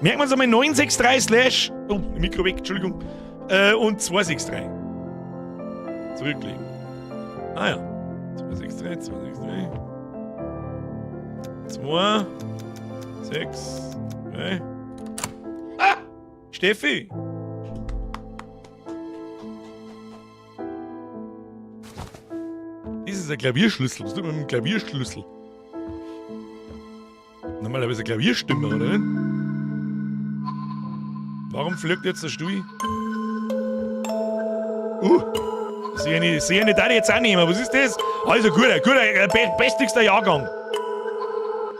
Merkt man es einmal 963 / oh, Mikro weg, Entschuldigung. Und 263. Zurücklegen. Ah ja. 263, 2, 6, 3. Ah! Steffi! ist ein Klavierschlüssel. Was tut man mit dem Klavierschlüssel? Normalerweise eine Klavierstimme, oder? Warum fliegt jetzt der Stuhl? Sehe ich da jetzt annehmen. Was ist das? Also guter, bestigster Jahrgang.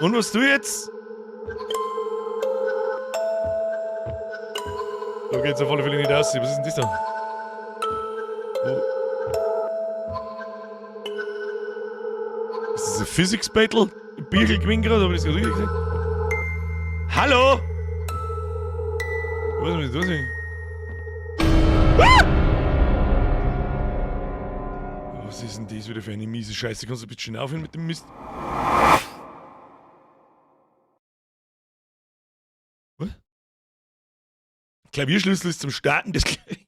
Und was tue ich jetzt? Da geht's auf alle Fälle nicht aus. Was ist denn das da? Oh. Ist das ein Physics-Battle? Ein Bierchen gewinnt gerade, aber das gerade richtig gesehen? Hallo? Was ist das denn? Was ist denn das wieder für eine miese Scheiße? Kannst du bitte schnell aufhören mit dem Mist? Was? Klavierschlüssel ist zum Starten des Klavier.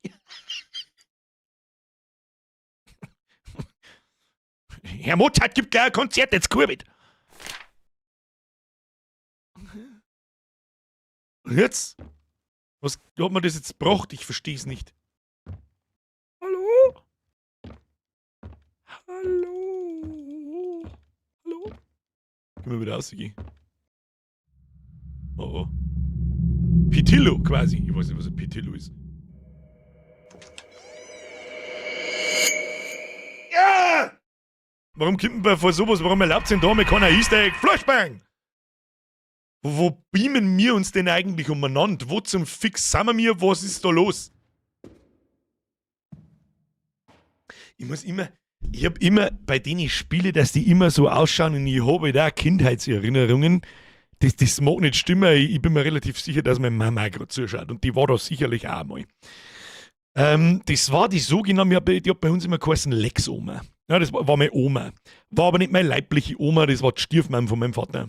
Herr Mozart gibt gleich ein Konzert, jetzt Kurbit. Und jetzt? Was hat man das jetzt gebracht? Ich verstehe es nicht. Hallo? Hallo? Hallo? Können wir wieder rausgehen? Oh. Pitillo quasi. Ich weiß nicht, was ein Pitillo ist. Ja! Warum kommt man vor sowas? Warum erlaubt denn da mal keiner Easter Egg? Flashbang! Wo beamen wir uns denn eigentlich umeinander? Wo zum Fix sind wir? Was ist da los? Ich hab immer bei denen ich spiele, dass die immer so ausschauen und ich habe da Kindheitserinnerungen. Das mag nicht stimmen. Ich bin mir relativ sicher, dass meine Mama gerade zuschaut und die war da sicherlich auch einmal. Das war die sogenannte, die hat bei uns immer geheißen Lex-Oma. Ja, das war meine Oma. War aber nicht meine leibliche Oma, das war die Stiefmama von meinem Vater.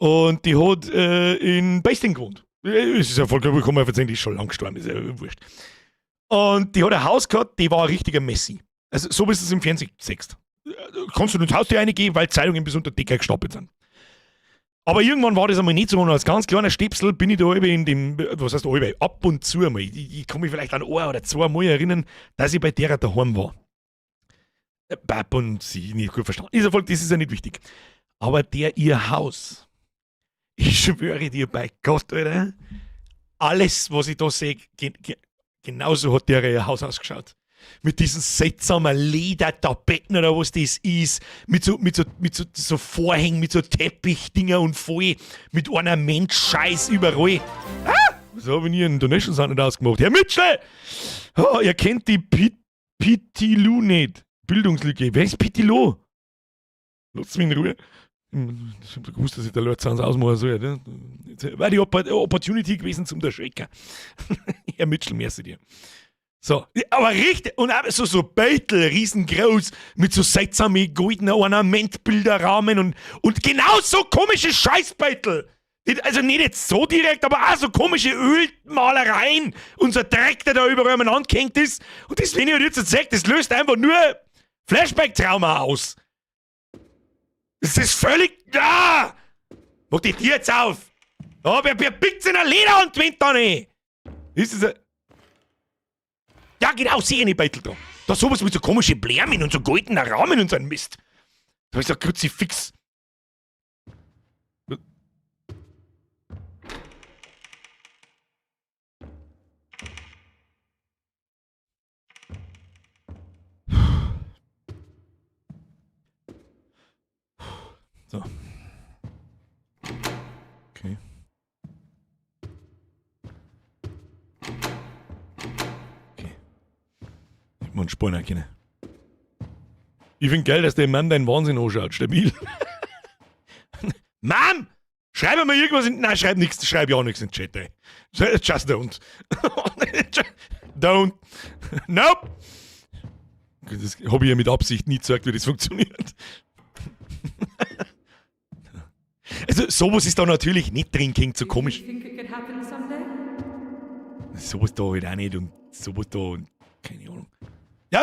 Und die hat in Beisting gewohnt. Es ist ja vollkommen, kann man verzeihen, die ist schon lang gestorben, ist ja wurscht. Und die hat ein Haus gehabt, die war ein richtiger Messi. Also so wie du es im Fernsehen siehst. Kannst du ins Haus dir reingehen, weil Zeitungen bis unter die Decke gestapelt sind. Aber irgendwann war das einmal nicht so, und als ganz kleiner Stepsel bin ich da in dem, was heißt ab und zu einmal, ich kann mich vielleicht an ein oder zwei Mal erinnern, dass ich bei der daheim war. Bab und sie nicht gut verstanden. Das ist ja nicht wichtig. Aber ihr Haus, ich schwöre dir bei Gott, Alter, alles, was ich da sehe, genauso hat ihr Haus ausgeschaut. Mit diesen seltsamen Ledertapetten oder was das ist, mit so Vorhängen, mit so Teppichdinger und voll mit Ornamentscheiß überall. Was habe ich nie in der National Sound nicht ausgemacht? Herr Mitchell! Oh, ihr kennt die Pitillo nicht. Bildungslücke. Wer ist Pitillo? Lasst mich in Ruhe. Ich hab gewusst, dass ich der Leute Sounds ausmachen soll. Ne? War die Opportunity gewesen zum der Schrecker. Herr Mitchell, merci dir. So, aber richtig, und auch so Beutel, riesengroß, mit so seltsamen goldenen Ornamentbilderrahmen und genau so komische Scheißbeutel. Also nicht jetzt so direkt, aber auch so komische Ölmalereien und so Dreck, der da überall umeinander gehängt ist. Und das, wenn ich jetzt sage, das löst einfach nur Flashback-Trauma aus. Das ist völlig... Ah! Mach die Tür jetzt auf! Oh, wer biegt in eine Lederhandwind da nicht? Ist das ein... Ja, genau, sehe ich nicht, Beitel da. Da sowas mit so komischen Blärmen und so goldenen Rahmen und so ein Mist. Da ist ein Kruzifix. So. Okay. Man Spoiler kennen. Ich finde geil, dass der Mann deinen Wahnsinn anschaut. Stabil. Mom! Schreib mir irgendwas in... Nein, schreib nichts. Schreib ja auch nichts in den Chat, ey. Just don't. Don't. Nope! Das habe ich ja mit Absicht nie gesagt, wie das funktioniert. Also, sowas ist da natürlich nicht drin, klingt so komisch. Sowas da halt auch nicht und sowas da und keine Ahnung. Ja,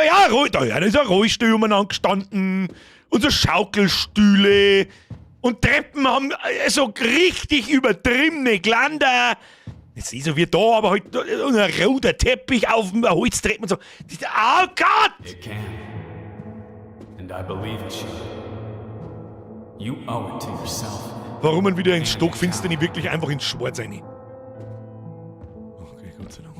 da ist ein Rollstuhl umeinander gestanden und so Schaukelstühle und Treppen haben so richtig übertriebene Geländer. Jetzt ist so wie da, aber halt ein roter Teppich auf dem Holztreppen und so. Oh Gott! It can. And I believe it should. You owe it to yourself. Warum man wieder ins Stockfinster nicht wirklich einfach ins Schwarz rein? Okay, Gott sei Dank.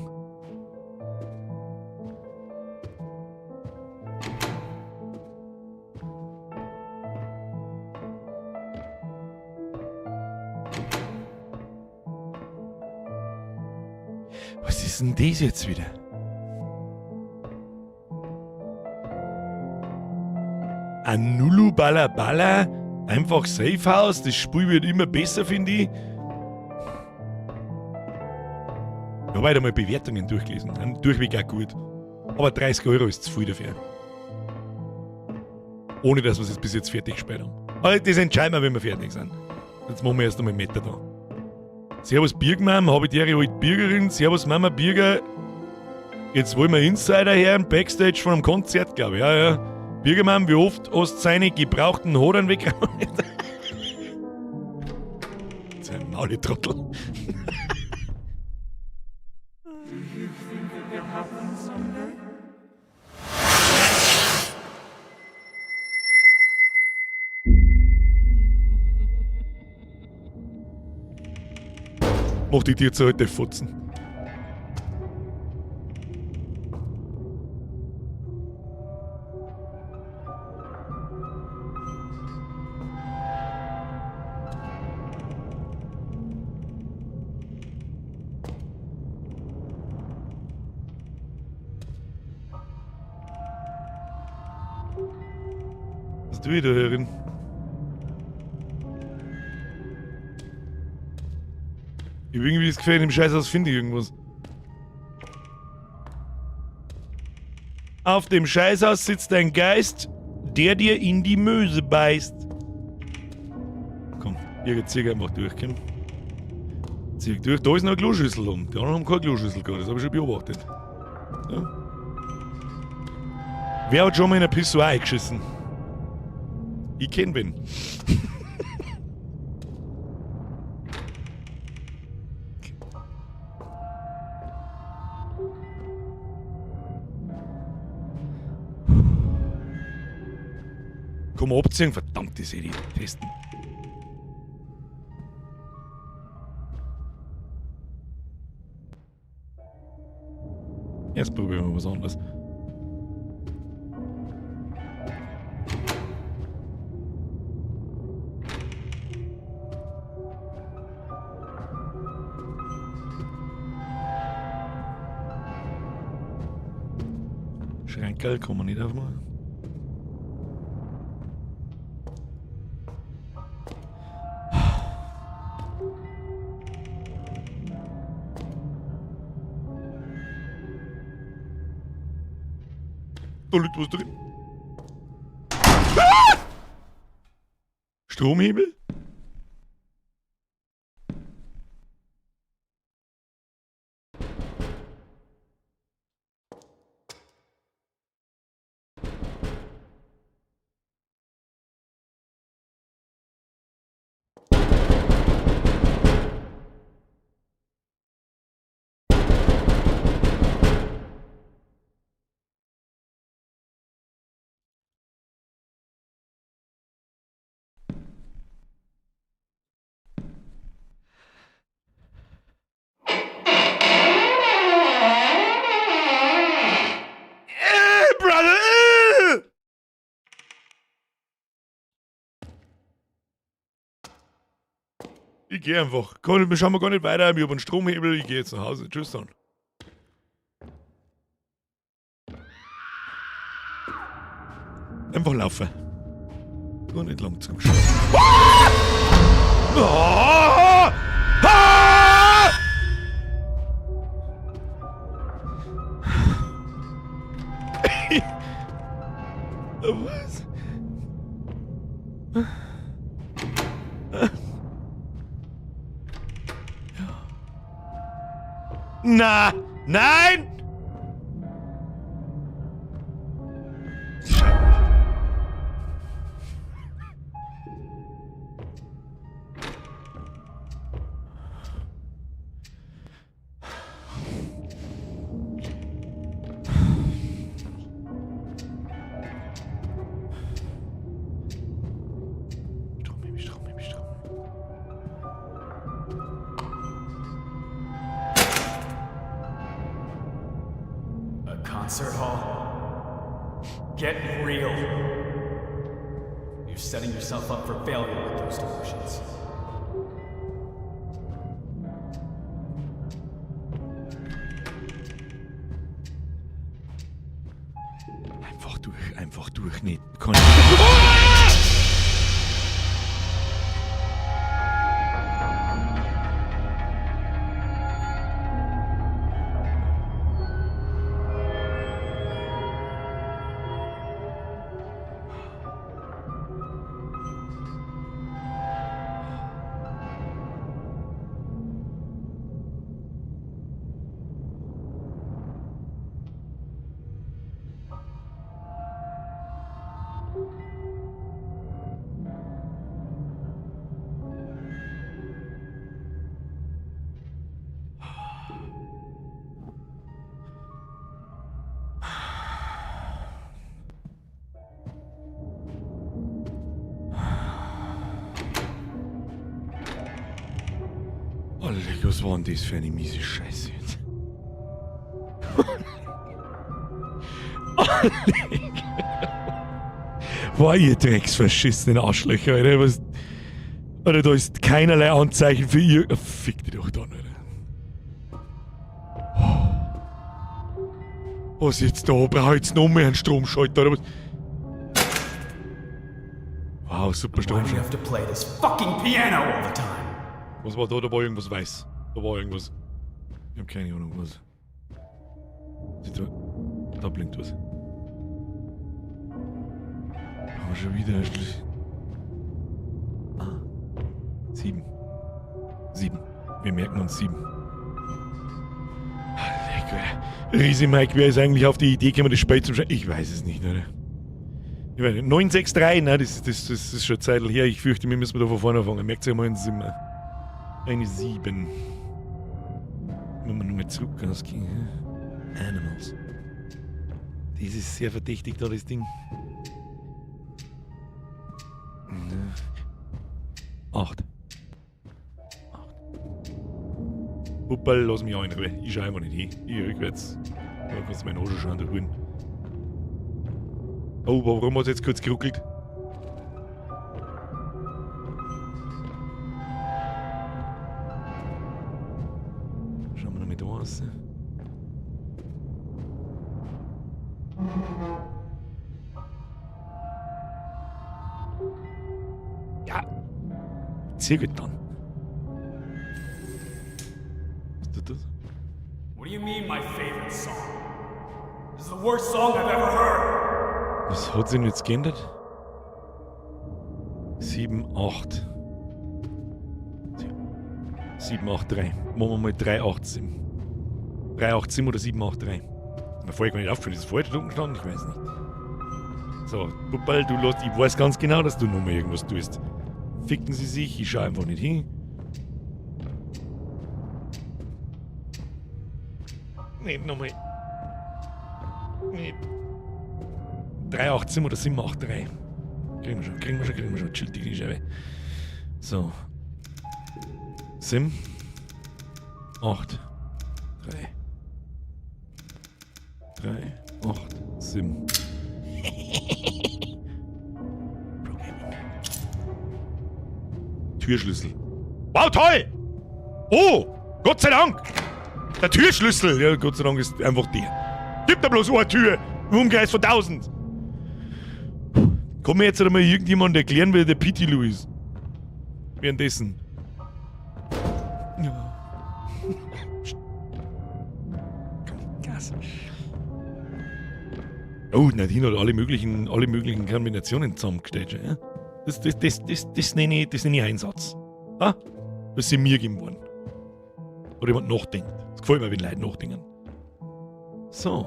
Was ist denn das jetzt wieder? Anulu Balla Balla? Einfach Safe House, das Spiel wird immer besser, finde ich. Ich habe heute mal Bewertungen durchgelesen, durchweg auch gut. Aber 30 € ist zu viel dafür. Ohne dass wir es bis jetzt fertig gespielt haben. Aber das entscheiden wir, wenn wir fertig sind. Jetzt machen wir erst einmal Meter da. Servus Birgmam, habe ich die alte Bürgerin. Servus Mama Birger. Jetzt wollen wir Insider her im Backstage von einem Konzert, glaube ich. Ja, ja. Birgermann, wie oft hast du seine gebrauchten Hodern weggeräumt? Sein Mauletrottel. Mach die dir zu heute Futzen. Was tue ich da herin? Ich habe irgendwie das Gefühl, in dem Scheißhaus finde ich irgendwas. Auf dem Scheißhaus sitzt ein Geist, der dir in die Möse beißt. Komm, Birger, zieh einfach durch, komm. Zieh durch. Da ist noch eine Kloschüssel um. Die anderen haben keine Kloschüssel gehabt, das habe ich schon beobachtet. Ja. Wer hat schon mal in ein Pissoir eingeschissen? Ich kenn wen. Komm mal abziehen, verdammt, das hätte ich testen. Erst probieren wir was anderes. Schränkerl kann man nicht aufmachen. Da liegt was drin. Ah! Stromhebel? Ich geh einfach. Wir schauen gar nicht weiter. Ich habe einen Stromhebel. Ich gehe jetzt nach Hause. Tschüss dann. Einfach laufen. Gar nicht lang zuschauen. Ah! Ah! Was? Na, nein! Insert Hall. Get real. You're setting yourself up for failure with those delusions. Einfach durch, nicht. Kann was war denn das für eine miese Scheiße jetzt? War ihr drecksverschissenen Arschlöcher, Alter. Was, Alter, da ist keinerlei Anzeichen für ihr. Fick dich doch da, Alter. Was jetzt da? Brauche ich jetzt noch mehr einen Stromschalter, oder was? Wow, super Why do you Stromschalter. have to play this fucking piano all the time? Was war da? Da war irgendwas weiß. Da war irgendwas. Ich hab keine Ahnung, was. Da blinkt was. Aber schon wieder ein Schlüssel. 7. 7. Wir merken uns 7. Riese Mike, wer ist eigentlich auf die Idee gekommen, das Spiel zu schreiben? Ich weiß es nicht, oder? Ich weiß nicht. 963, ne? Das ist schon eine Zeit her. Ich fürchte, wir müssen da von vorne anfangen. Merkt ihr mal einen Simmer. Eine 7. Wenn wir nochmal zurück ausgehen. Animals. Das ist sehr verdächtig da, das Ding. 8. Puppel, lass mich auch in Ruhe. Ich schau einfach nicht hin. Ich rückwärts. Da kannst du meinen Arsch schon holen. Oh, warum hat es jetzt kurz geruckelt? Schauen wir noch mit da raus. Ja. Sehr gut dann. Was tut das? What do you mean, my favorite song? This is the worst song I've ever heard. Was hat sich denn jetzt geändert? 7, 8. 7, 8, 3. Machen wir mal 3, 8, 7. 3, 8, 7 oder 7, 8, 3. Mir fällt gar nicht auf, ist das falsch da gestanden? Ich weiß nicht. So, Puppel, du lässt, ich weiß ganz genau, dass du nochmal irgendwas tust. Ficken sie sich, ich schau einfach nicht hin. Nicht nochmal. Nicht. 387 oder 783. Kriegen wir schon. Chill die Scheibe. So. 7. 8. 3. 3, 8, 7. Türschlüssel. Wow, toll! Oh! Gott sei Dank! Der Türschlüssel! Ja, Gott sei Dank ist einfach der. Gibt da bloß eine Tür! Im Umkreis von 1000! Kann mir jetzt einmal irgendjemand erklären, wer der Pity Lou ist? Währenddessen. Ja. Gas. Oh, Nadine hat alle möglichen Kombinationen zusammengestellt. Ja? Das nenne ich Einsatz. Ah? Das sind mir gegeben worden. Oder jemand nachdenkt. Das gefällt mir, wenn Leute nachdenken. So.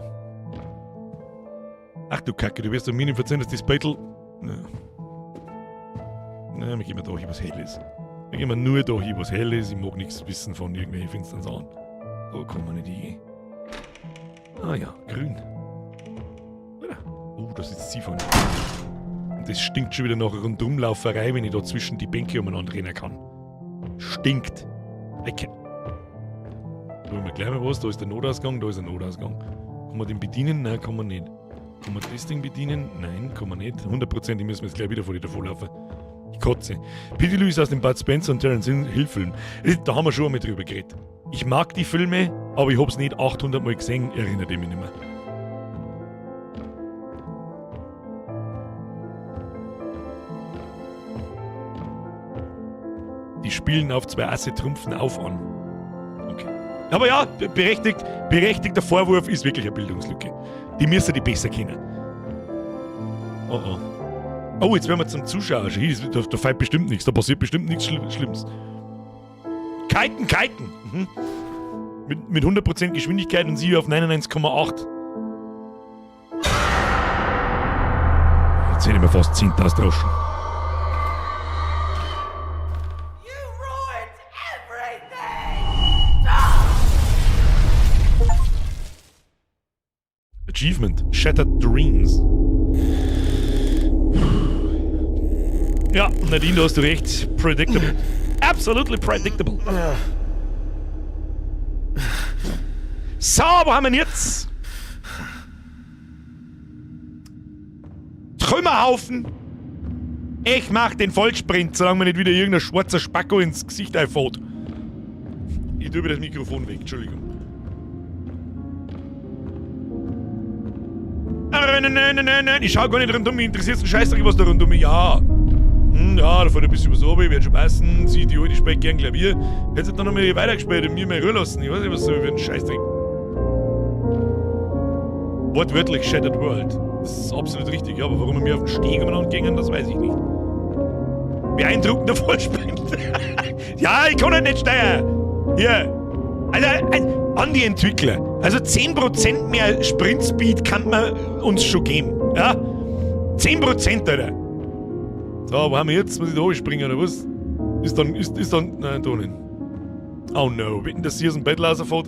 Ach du Kacke, du wirst doch mir nicht verzeihen, dass das Beutel... Na, wir gehen da hin, was hell ist. Wir gehen nur da hin, was hell ist. Ich mag nichts wissen von irgendwelchen finsteren Sachen. Da kann man nicht hin. Ah ja, grün. Oh, da sitzt sie vorne. Und das stinkt schon wieder nach Rundumlauferei, wenn ich da zwischen die Bänke umeinander rennen kann. Stinkt. Okay. Da haben wir gleich mal was. Da ist der Notausgang, da ist ein Notausgang. Kann man den bedienen? Nein, kann man nicht. Kann man das Ding bedienen? Nein, kann man nicht. 100%, müssen wir jetzt gleich wieder vor die davonlaufen. Ich kotze. Peter Lewis aus dem Bud Spencer und Terence Hill Film. Da haben wir schon einmal drüber geredet. Ich mag die Filme, aber ich hab's nicht 800 Mal gesehen, erinnert mich nicht mehr. Die spielen auf 2 Asse Trumpfen auf an. Okay. Aber ja, berechtigter Vorwurf ist wirklich eine Bildungslücke. Die müssen die besser kennen. Oh oh. Oh, jetzt werden wir zum Zuschauer. Da fällt bestimmt nichts. Da passiert bestimmt nichts Schlimmes. Kiten! Mhm. Mit 100% Geschwindigkeit und sie auf 99,8. Jetzt hätte ich mir fast 10.000 Groschen. Achievement. Shattered Dreams. Ja, Nadine, da hast du recht. Predictable. Absolutely predictable. So, wo haben wir ihn jetzt? Trümmerhaufen. Ich mach den Vollsprint, solange mir nicht wieder irgendein schwarzer Spacko ins Gesicht einfährt. Ich tue mir das Mikrofon weg, Entschuldigung. Nein. Ich schau gar nicht rundum, mich interessiert ein Scheißdreck, was da rundum ist. Ja. Ja, da fährt ein bisschen was runter, ich werde schon passen. Sie, die alte spielt gern Klavier. Hätte sie dann noch mal weitergespielt und mir mehr Ruhe lassen. Ich weiß nicht, was so für ein Scheißdreck. Wortwörtlich Shattered World. Das ist absolut richtig, ja, aber warum wir mir auf den Steg umeinander gingen, das weiß ich nicht. Beeindruckender Vollsprint. Ja, ich kann halt nicht steuern. Hier. Also, an die Entwickler. Also 10% mehr Sprintspeed kann man uns schon geben. Ja? 10%, Alter. So, wo haben wir jetzt? Muss ich da hochspringen, oder was? Ist dann, nein, da nicht. Oh no, wetten, dass hier so ein Battle rausfährt?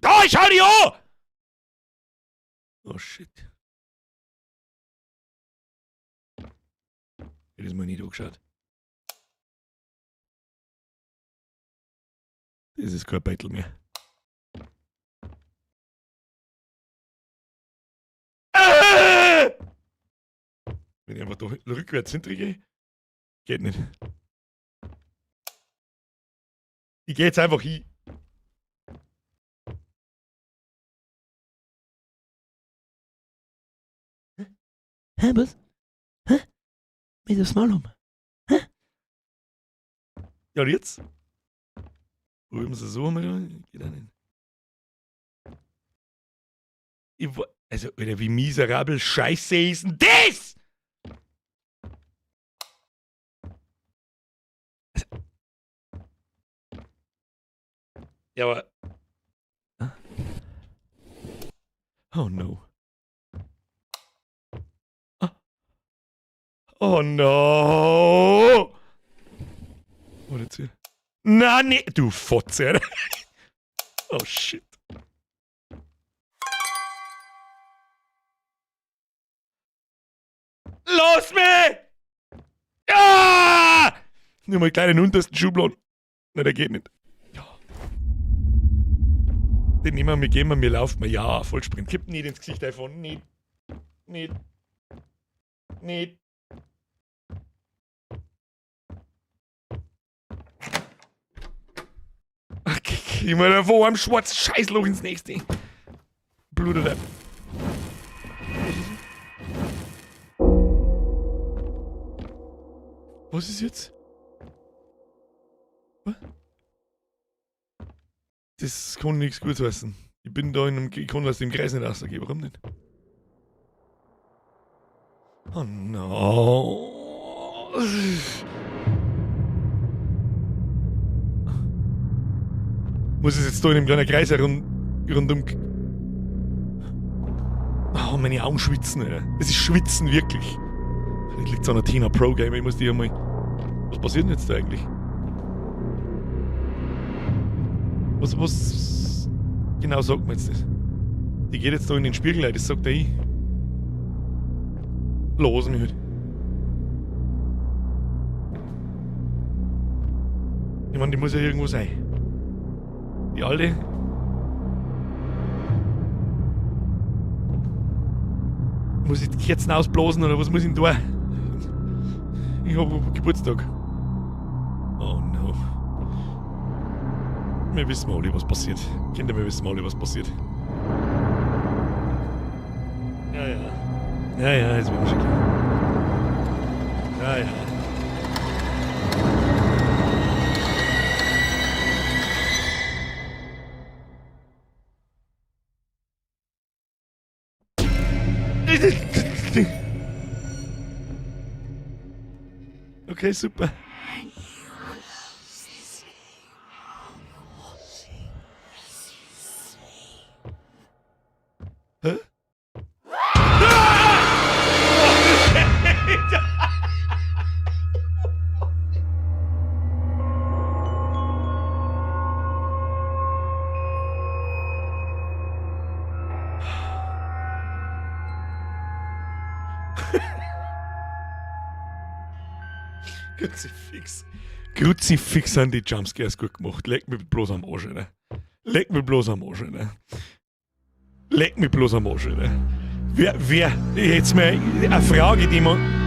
Da, ich hau die an! Oh shit. Ich hab das mal nicht angeschaut. Das ist kein Battle mehr. Wenn ich einfach da rückwärts hintergehe, geht nicht. Ich geh jetzt einfach hin. Hä, was? Hä? Mit dem Slalom? Hä? Ja, und jetzt? Probieren wir es so mal. Geht auch nicht. Also, Alter, wie miserabel Scheiße ist denn das? Ja, aber... Oh no. Oh no! Oh, jetzt hier. Na, nee, du Fotze. Oh shit. Los mich! Ja! Nur mal kleinen untersten Schubladen. Na, der geht nicht. Ja. Den nehmen wir, gehen wir laufen wir. Ja, Vollsprint. Kippt nicht ins Gesicht davon. Nicht. Nicht. Nicht. Okay, geh mal da wo am schwarzen Scheißloch ins nächste. Blutet ab. Was ist jetzt? Was? Das kann nichts Gutes heißen. Ich bin da in einem... Ich kann was dem Kreis nicht rausgehen. Warum nicht? Oh no. Muss es jetzt da in einem kleinen Kreis rundum... Oh, meine Augen schwitzen, Alter. Es ist Schwitzen, wirklich. Vielleicht liegt es an der Tina Pro Gamer, ich muss die einmal... Was passiert denn jetzt da eigentlich? Was genau sagt man jetzt das? Die geht jetzt da in den Spiegel rein, das sagt er ich. Los mich halt. Ich meine, die muss ja irgendwo sein. Die alte. Muss ich die Kerzen ausblasen oder was muss ich denn tun? Ich hab Geburtstag. Oh no. Wir wissen alle, was passiert. Kinder, wir wissen alle, was passiert. Ja, ja. Ja, ja, ist mir schon klar. Ja, ja. Okay, super. Hä? Kruzifix. Kruzifix haben die Jumpscares gut gemacht. Leck mich bloß am Arsch, ne? Leck mich bloß am Arsch, ne? Leck mich bloß am Arsch, ne? Wer, jetzt mal eine Frage, die man...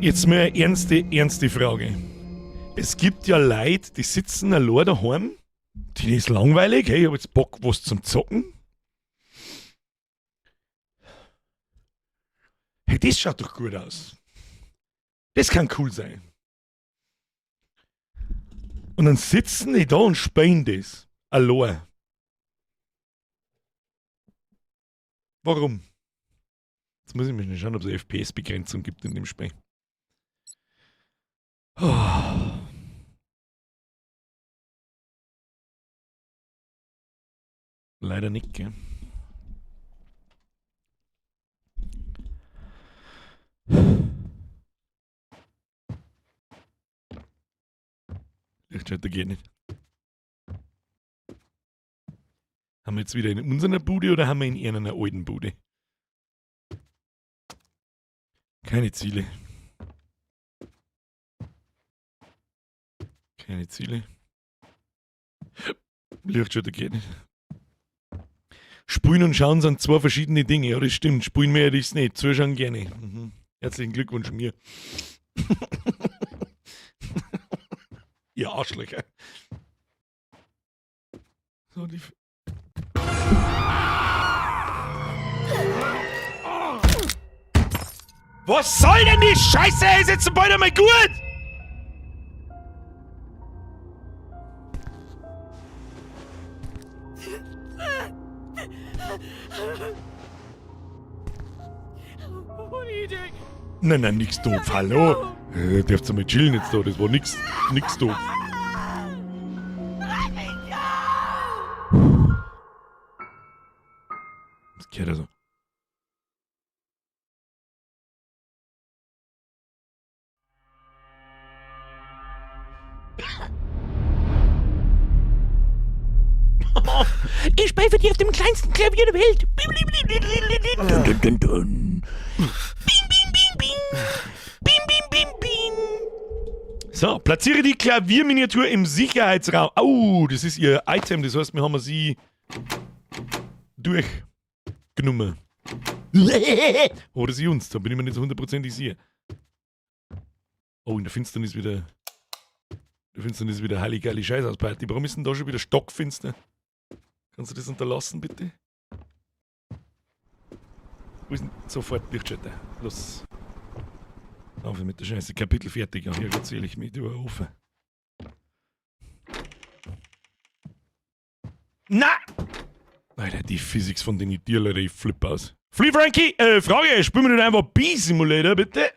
Jetzt mal eine ernste Frage. Es gibt ja Leute, die sitzen allein daheim, die ist langweilig, hey, ich hab jetzt Bock, was zum Zocken. Hey, das schaut doch gut aus. Das kann cool sein. Und dann sitzen die da und spielen das. Allein. Warum? Jetzt muss ich mich schauen, ob es eine FPS-Begrenzung gibt in dem Spiel. Oh. Leider nicht, gell? Lichtschalter geht nicht. Haben wir jetzt wieder in unserer Bude oder haben wir in einer alten Bude? Keine Ziele. Keine Ziele. Lichtschalter geht nicht. Spielen und schauen sind zwei verschiedene Dinge. Ja, das stimmt. Spielen wir das nicht. Zuschauen gerne. Mhm. Herzlichen Glückwunsch mir. Ihr Arschlöcher. So, die... Was soll denn die Scheiße? Ist jetzt bald einmal gut! What are you doing? Nein, nix doof. Hallo? Dürft ihr mal chillen jetzt da? Das war nix doof. Was geht da so? Ich spiele für dich auf dem kleinsten Klavier der Welt. Dun, dun, dun, dun. Bing, bing, bing, bing. Bing, bing, bing, bing. So, platziere die Klavierminiatur im Sicherheitsraum. Oh, das ist ihr Item, das heißt, wir haben sie durchgenommen. Oder sie uns, da bin ich mir nicht so hundertprozentig sicher. Oh, in der Finsternis wieder heilige Scheiß aus Party. Warum ist denn da schon wieder stockfinster? Kannst du das unterlassen, bitte? Wo ist denn sofort Lichtschalter? Los. Auf mit der Scheiße. Kapitel fertig. Ja, hier erzähle ich mich über Ofen. Na! Alter, die Physik von den Tieren, ich flippe aus. Flea Frankie, Frage, spielen wir nicht einfach B-Simulator, bitte?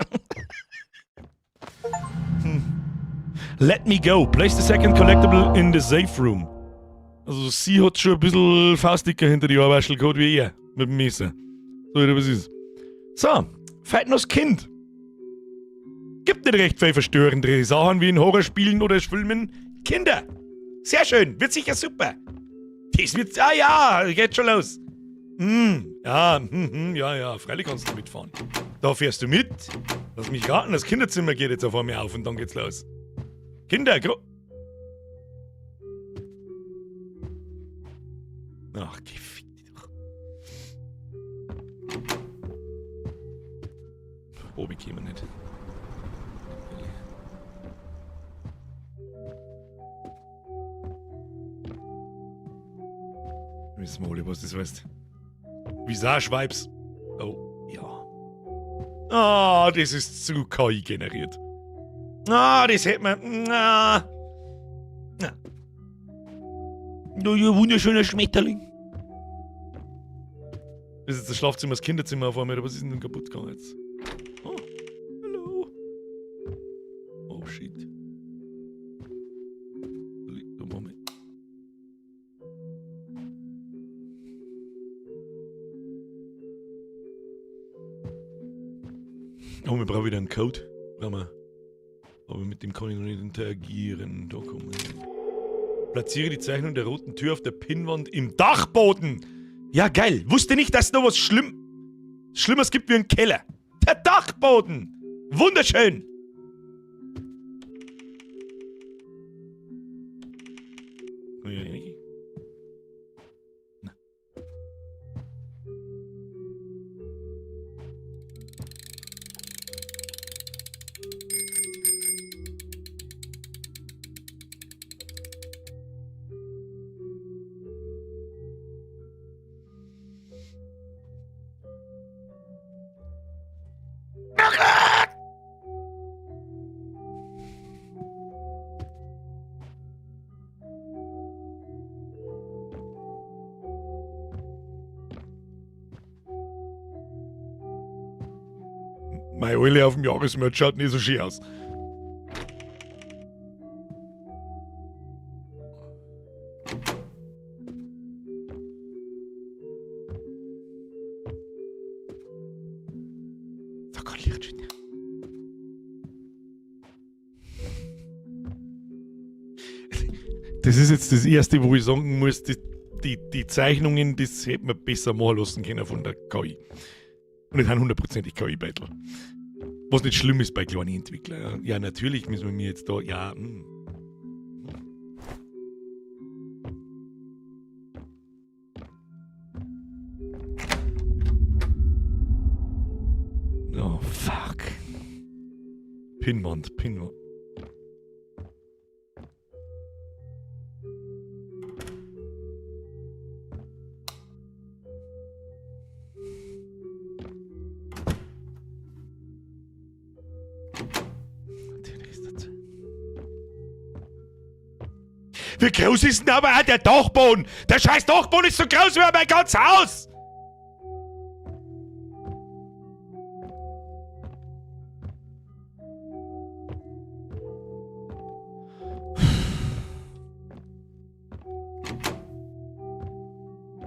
Let me go. Place the second collectible in the safe room. Also sie hat schon ein bisschen Faustdicker hinter die Arbeitsschel gehabt wie er. Mit dem Messer. So, oder was ist? So. Fällt noch das Kind. Gibt nicht recht viel verstörendere Sachen wie in Horrorspielen oder Filmen. Kinder. Sehr schön. Wird sicher super. Das wird... Ah ja, geht schon los. Ja, freilich kannst du mitfahren. Da fährst du mit. Lass mich raten, das Kinderzimmer geht jetzt auf einmal auf und dann geht's los. Kinder, Ach, gefickt dich doch. Obi kämen nicht. Wissen wir alle, was das heißt. Visage-Vibes. Oh, ja. Ah, das ist zu KI generiert. Ah, das hätte man... Du, ihr wunderschöner Schmetterling. Das ist jetzt das Schlafzimmer, das Kinderzimmer auf einmal, aber was ist denn kaputt gegangen jetzt? Oh, hallo. Oh, shit. Moment. Oh, wir brauchen wieder einen Code. Aber mit dem kann ich noch nicht interagieren. Da kommen wir. Platziere die Zeichnung der roten Tür auf der Pinnwand im Dachboden. Ja, geil. Wusste nicht, dass es noch was Schlimmes gibt wie ein Keller. Der Dachboden. Wunderschön. Na. Meine Eule auf dem Jahresmerch schaut nicht so schön aus. Da kann Licht schön. Das ist jetzt das Erste, wo ich sagen muss, die Zeichnungen, das hätte man besser machen lassen können von der KI. Und nicht 100%ig KI-Battle. Was nicht schlimm ist bei kleinen Entwicklern. Ja, natürlich müssen wir mir jetzt da... Ja, Oh, fuck. Pinnwand. Wie groß ist denn aber auch der Dachboden? Der scheiß Dachboden ist so groß wie mein ganzes Haus!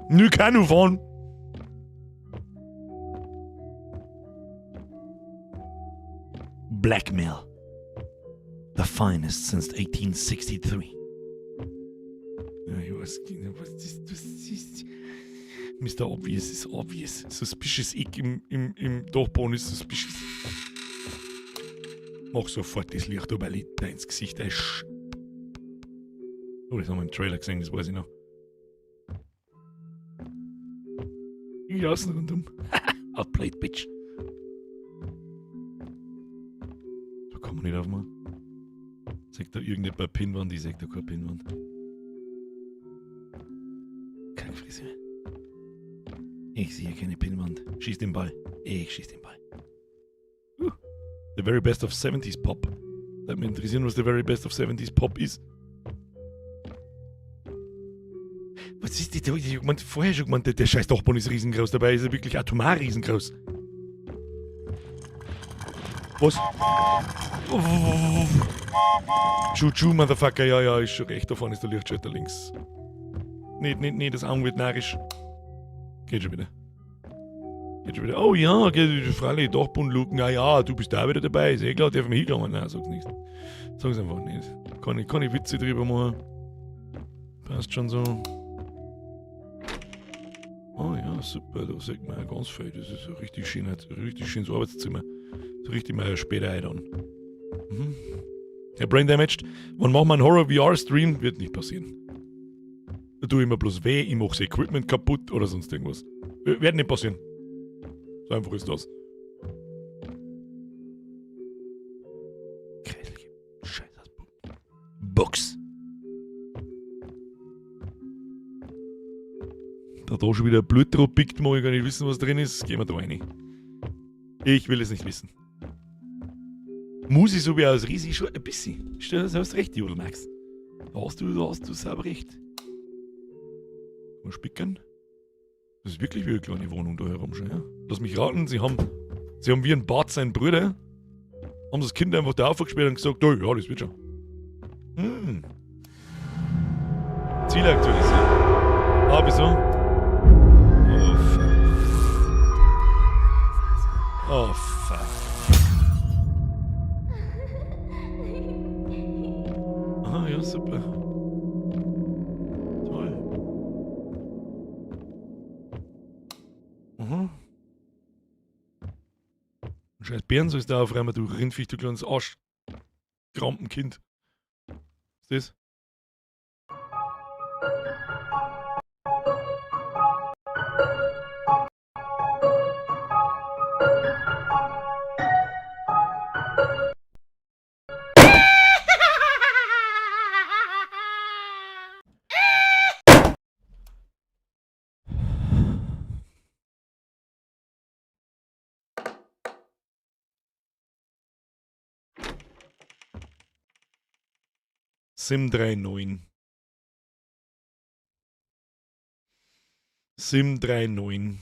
Nu kann du fahren. Blackmail. The finest since 1863. Mr. Obvious ist obvious. Suspicious Ick im Dachboden ist suspicious. Mach sofort das Licht aber da ins Gesicht. Oh, das haben wir im Trailer gesehen, das weiß ich noch. Ich außen rundum. Outplayed, bitch. Da kann man nicht aufmachen. Sagt da irgendjemand Pinnwand? Ich sag da keine Pinnwand. Keine Frisur. Ich sehe keine Pinnwand. Schieß den Ball. Ich schieß den Ball. The very best of 70s Pop. Würde mich interessieren, was the very best of 70s Pop ist. Was ist die? Ich hab vorher schon gemeint, der scheiß Dachboden ist riesengroß. Dabei ist er wirklich atomar riesengroß. Was? Choo-choo, Motherfucker. Ja, ist schon recht. Da vorne ist der Lichtschalter links. Nee, das Augen wird narrisch. Geht schon wieder. Jetzt schon wieder, oh ja, okay, freilich, Dachbodenluken, ja, du bist da wieder dabei, ist eh klar, darf ich mich hinkommen. Nein, sag's nicht. Sag's einfach nicht. Kann ich Witze drüber machen. Passt schon so. Oh ja, super, da sieht man ja ganz viel. Das ist ein richtig schönes Arbeitszimmer. So richtig mal später ein dann. Mhm. Ja, Brain Damaged. Wann machen wir einen Horror-VR-Stream? Wird nicht passieren. Da tue ich mir bloß weh, ich mache das Equipment kaputt oder sonst irgendwas. Wird nicht passieren. So einfach ist das. Grässliche Scheiße. Box. Da schon wieder Blut drauf pickt, mag ich gar nicht wissen, was drin ist. Gehen wir da rein. Ich will es nicht wissen. Muss ich so wie aus riesig schon ein bisschen. Du hast recht, Jodel Max. Da hast du selber recht. Mal spicken. Das ist wirklich wie eine kleine Wohnung da herum schon, ja. Lass mich raten, sie haben wie ein Bart seinen Bruder, haben das Kind einfach da aufgesperrt und gesagt, oh, ja, das wird schon. Ziel aktualisieren. Ah, wieso? Oh, fuck. Oh, fuck. Aha, ja, super. Toll. Aha. Scheiß Bären sollst du da aufräumen, du Rindviech, du kleines Arsch. Krampenkind. Was ist das? Sim 39. Sim 39.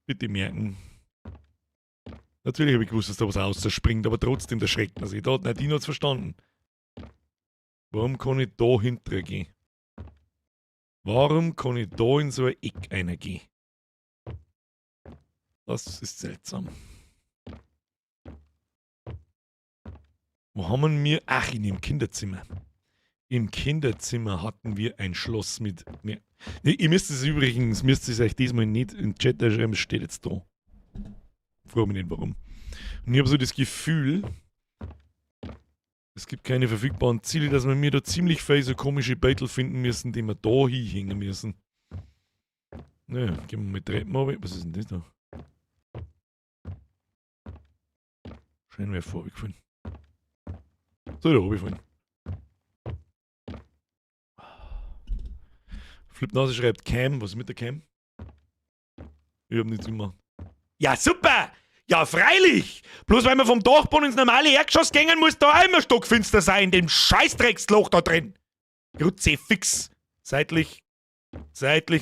Bitte merken. Natürlich habe ich gewusst, dass da was rausspringt, aber trotzdem, der schreckt man sich. Da hat Nadine hat's verstanden. Warum kann ich da hinterher gehen? Warum kann ich da in so ein Eck reingehen? Das ist seltsam. Wo haben wir? Ach, in dem Kinderzimmer. Im Kinderzimmer hatten wir ein Schloss mit mehr. Nee, ihr müsst es übrigens, euch diesmal nicht in den Chat schreiben, es steht jetzt da. Frage mich nicht warum. Und ich habe so das Gefühl, es gibt keine verfügbaren Ziele, dass wir mir da ziemlich viel so komische Beutel finden müssen, die wir da hinhängen müssen. Naja, gehen wir mal Treppen runter. Was ist denn das da? Scheinwerfer runtergefallen. So, da runtergefallen. Flipnase schreibt Cam. Was ist mit der Cam? Ich hab nichts gemacht. Ja, super! Ja, freilich! Bloß weil man vom Dachboden ins normale Erdgeschoss gehen muss, da auch immer stockfinster sein, in dem Scheißdrecksloch da drin. Grütze fix. Seitlich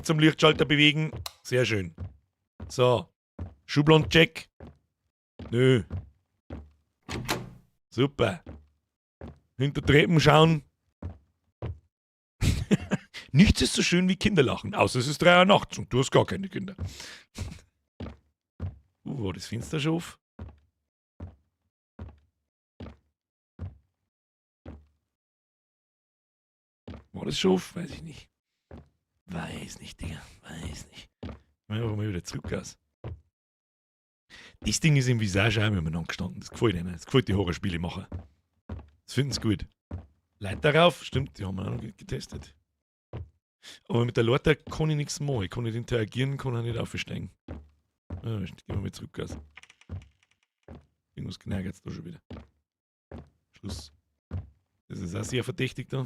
zum Lichtschalter bewegen. Sehr schön. So. Schubladencheck. Nö. Super. Hinter Treppen schauen. Nichts ist so schön wie Kinderlachen, außer es ist 3 Uhr nachts und du hast gar keine Kinder. War das Fenster schon auf? War das schon auf? Weiß ich nicht. Weiß nicht, Digga. Weiß nicht. Einfach mal wieder zurück aus. Das Ding ist im Visage auch miteinander gestanden. Das gefällt ihnen. Das gefällt die Horrorspiele machen. Das finden sie gut. Leute darauf, stimmt, die haben wir auch noch getestet. Aber mit der Leute kann ich nichts machen. Ich kann nicht interagieren, kann auch nicht aufsteigen. Gehen wir mal zurück aus. Irgendwas knarrt jetzt da schon wieder. Schluss. Das ist auch sehr verdächtig da.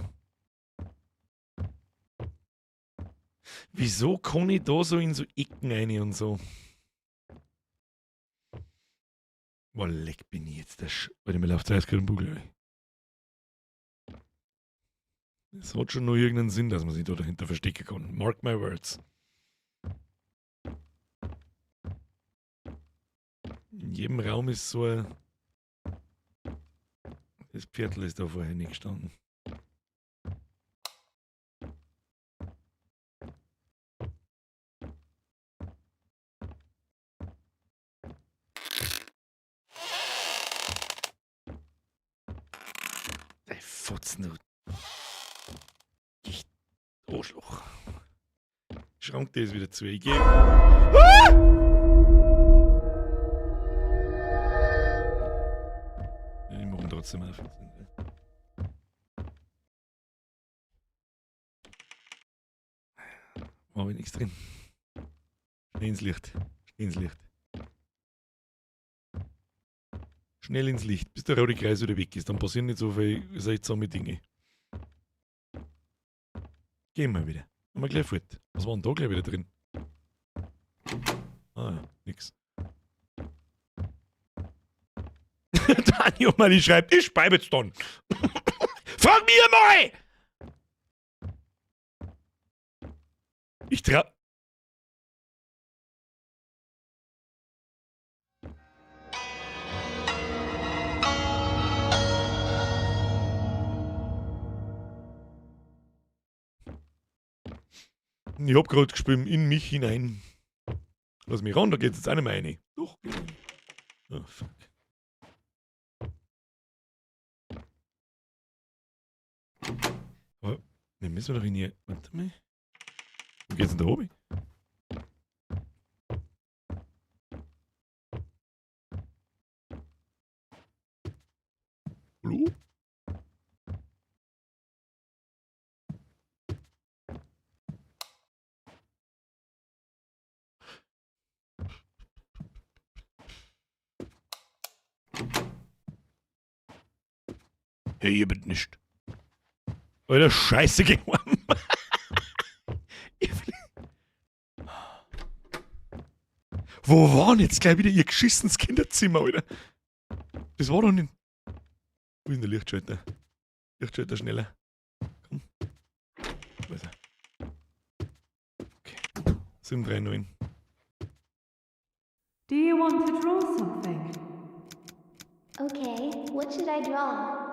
Wieso kann ich da so in so Ecken rein und so? Boah, leck bin ich jetzt der Warte, mir läuft zuerst gerade ein Bugel. Es hat schon noch irgendeinen Sinn, dass man sich da dahinter verstecken kann. Mark my words. In jedem Raum ist so ein... Das Viertel ist da vorher nicht gestanden. Fotzen. Ich Arschloch. Schrank das wieder zu. Ich geh. Die machen trotzdem auf. War ich nichts drin. Schnell ins Licht. Schnell ins Licht. Schnell ins Licht, bis der rote Kreis wieder weg ist. Dann passieren nicht so viele seltsame Dinge. Gehen wir wieder. Haben wir gleich fort. Was war denn da gleich wieder drin? Ah ja, nix. Dani mal die schreibt, ich bleibe jetzt dann. Frag mir mal! Ich trau. Ich hab grad gespielt in mich hinein. Lass mich ran, da geht's jetzt auch nicht mehr rein. Doch. Oh, fuck. Aber, ne, müssen wir doch in hier. Warte mal. Wo geht's denn da oben? Hallo? Hey, ihr bitte nicht. Alter, Scheiße geworden. Wo waren jetzt gleich wieder ihr geschissenes Kinderzimmer, Alter? Das war doch nicht. Wo ist denn der Lichtschalter? Lichtschalter schneller. Komm. Wo ist er? Okay. 739. Do you want to draw something? Okay, what should I draw?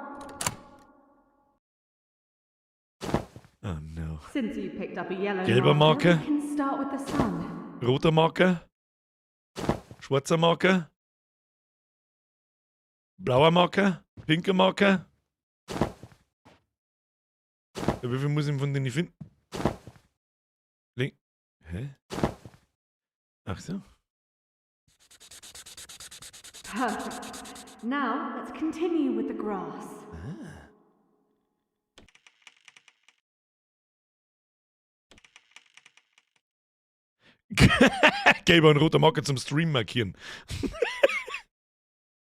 Oh no. Since you picked up a yellow Gelber Marker. we can start with the sun. Roter Marker. Schwarzer Marker. Blauer Marker. Pinker Marker. Ja, wie viel muss ich von denen finden? Hä? Ach so. Perfect. Now let's continue with the grass. Gelber und roter Marker zum Stream markieren.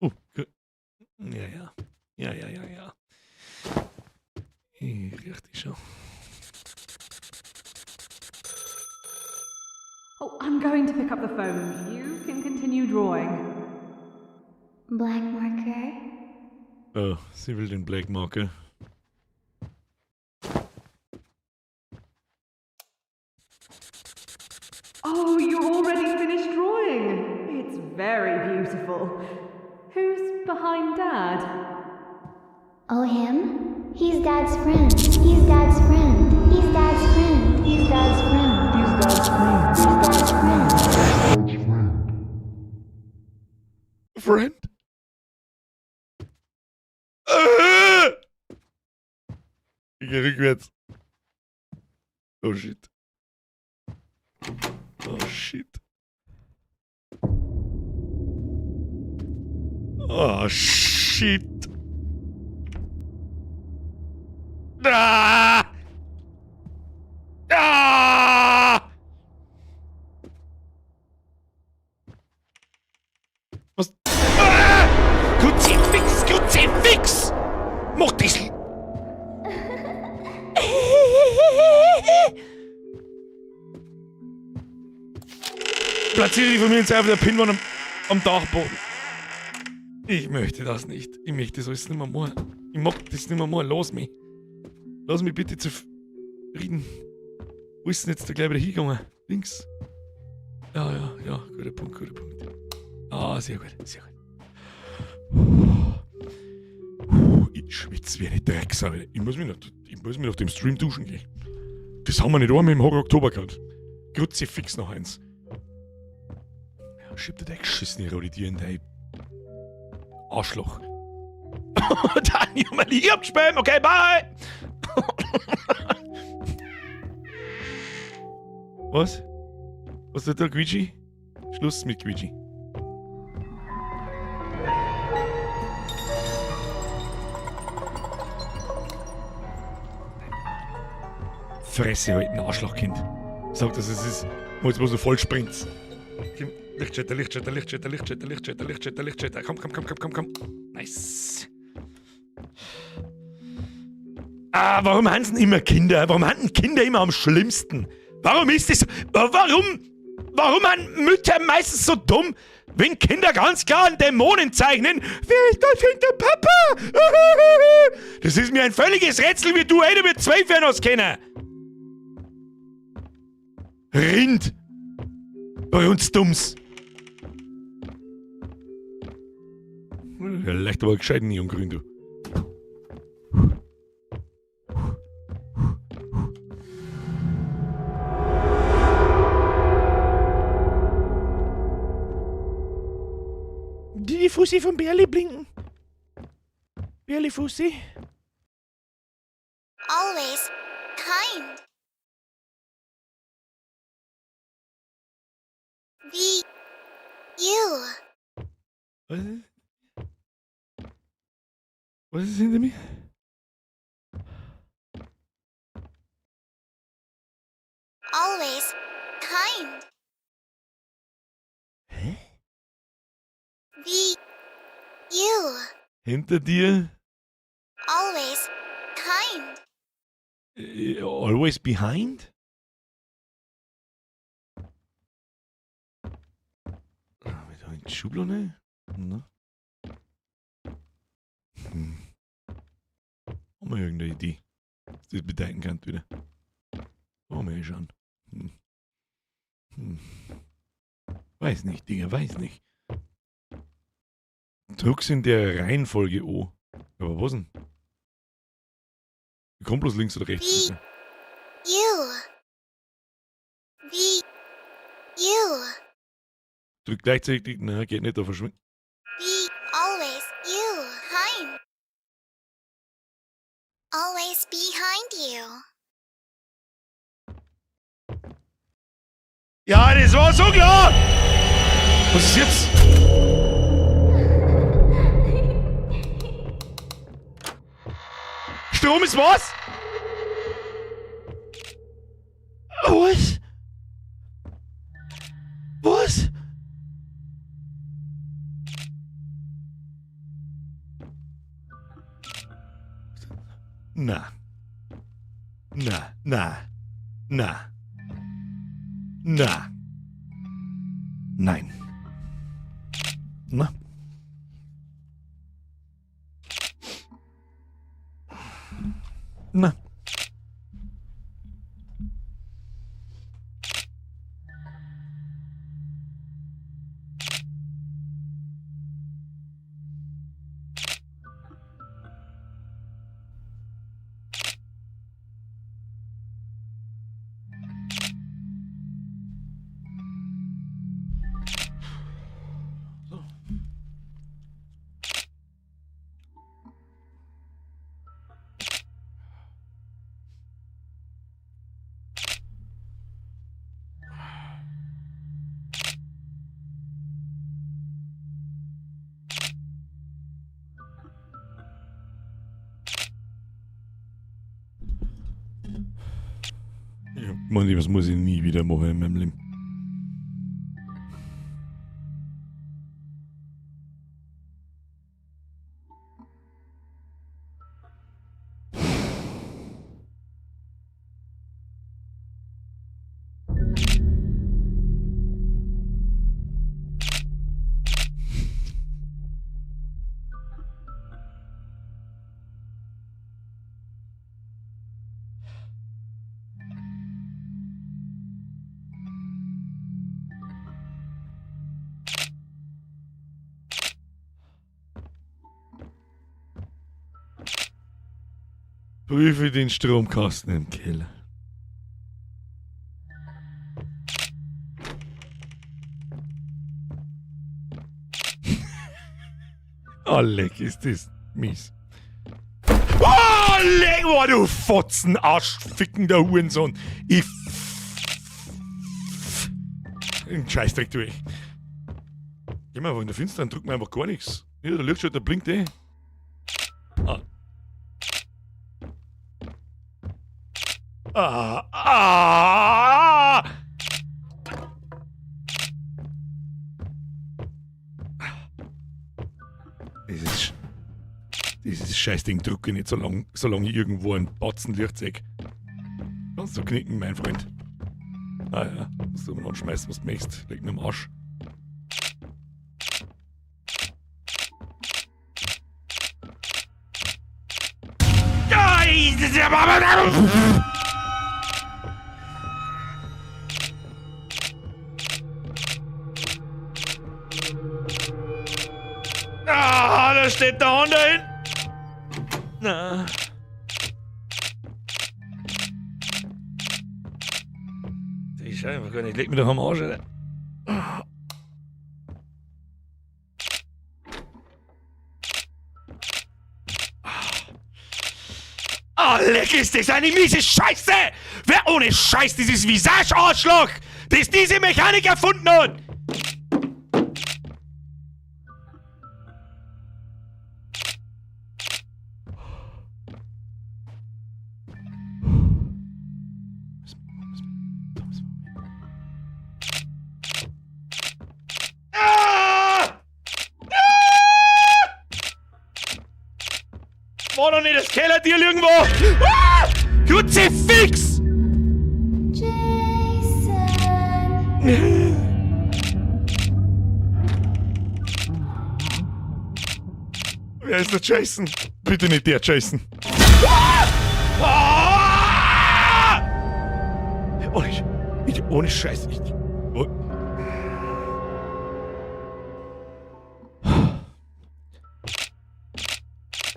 Oh, ja. Ja. Richtig schon. Oh, I'm going to pick up the phone. You can continue drawing. Black marker. Oh, sie will den Black Marker. Oh, you already finished drawing. It's very beautiful. Who's behind Dad? Oh, him? He's Dad's friend. He's Dad's friend. He's Dad's friend. He's Dad's friend. He's Dad's friend. He's Dad's friend. Friend? Ich geh rückwärts. Oh shit. Oh shit. Oh shit. Ah! Ah! Was? Ah! Kruzifix! Mach das! Platziere die Familienzeit auf der Pinwand am Dachboden. Ich möchte das nicht. Ich möchte das alles nicht mehr machen. Ich mag das nicht mehr machen. Lass mich. Lass mich bitte zufrieden. Wo ist denn jetzt da gleich wieder hingegangen? Links. Ja. Guter Punkt. Ah, sehr gut. Ich schwitze wie eine Drecksau. Ich muss mich nach dem Stream duschen gehen. Das haben wir nicht einmal im Horror Oktober gehabt. Kruzifix noch eins. Ja, schiebt der geschissene rote Tier in dein Arschloch. Daniel, ihr habt Spam. Okay, bye. Was? Was ist da, Luigi? Schluss mit Luigi. Fresse heute ein Arschlochkind. Sag, dass es ist. Jetzt muss er voll sprinten. Lichtschalter, Lichtschalter, Lichtschalter, Lichtschalter, Lichtschalter, Lichtschalter, Lichtschalter. Komm. Nice. Ah, warum haben sie immer Kinder? Warum haben Kinder immer am schlimmsten? Warum ist das? Warum haben Mütter meistens so dumm, wenn Kinder ganz klar einen Dämonen zeichnen? Wer ist das hinter Papa? Das ist mir ein völliges Rätsel, wie du eine mit 12 Jahren hast kennen. Rind. Bei uns Dumms. Ja, leicht aber gescheit nie und grün, du. Die Fussi von Bärli blinken. Bärli Fussi. Always kind. Be you. Was ist? Was ist hinter mir? Always kind. Hä? Be you. Hinter dir? Always kind. Always behind? Mit einer Schublade? Na? Haben wir irgendeine Idee, was das bedeuten kann wieder? Wollen wir schauen. Weiß nicht, Digga, weiß nicht. Druck's in der Reihenfolge O. Aber was denn? Kommt bloß links oder rechts. Be you. Be you. Drück gleichzeitig, na, geht nicht, da verschwindet. Be always you. Kind. Always behind you. Ja, das war so klar! Was ist jetzt? Strom ist was? Was? Was? Na. Na, na. Na. Na. Nein. Na. Na. Ja, Mann, was muss ich nie wieder machen in meinem Leben? Prüfe den Stromkasten im Keller. Oh, leck ist das. Mies. Oh, leg mal, du Fotzen, arschfickender Hurensohn. Scheißdreck, du. Geh mal einfach in der Finstern, drück mir einfach gar nichts. Ja, der Lichtschalter blinkt eh. Ah. Dieses Scheißding drücke nicht, solange ich irgendwo einen Batzen Licht sehe. Kannst du knicken, mein Freund. Ah ja, musst du mal anschmeißen, was du möchtest. Leg mir am Arsch. Ah, da steht der Hund dahin. Na. Die Scheibe gar nicht. Leg mir doch am Arsch, Alter. Ah, leck, ist das eine miese Scheiße! Wer ohne Scheiß dieses Visage-Arschloch, das diese Mechanik erfunden hat! War doch nicht das Kellertier irgendwo! Ah! Kruzifix! Jason. Wer ist der Jason? Bitte nicht der Jason. Ah! Ah! Ohne Scheiß.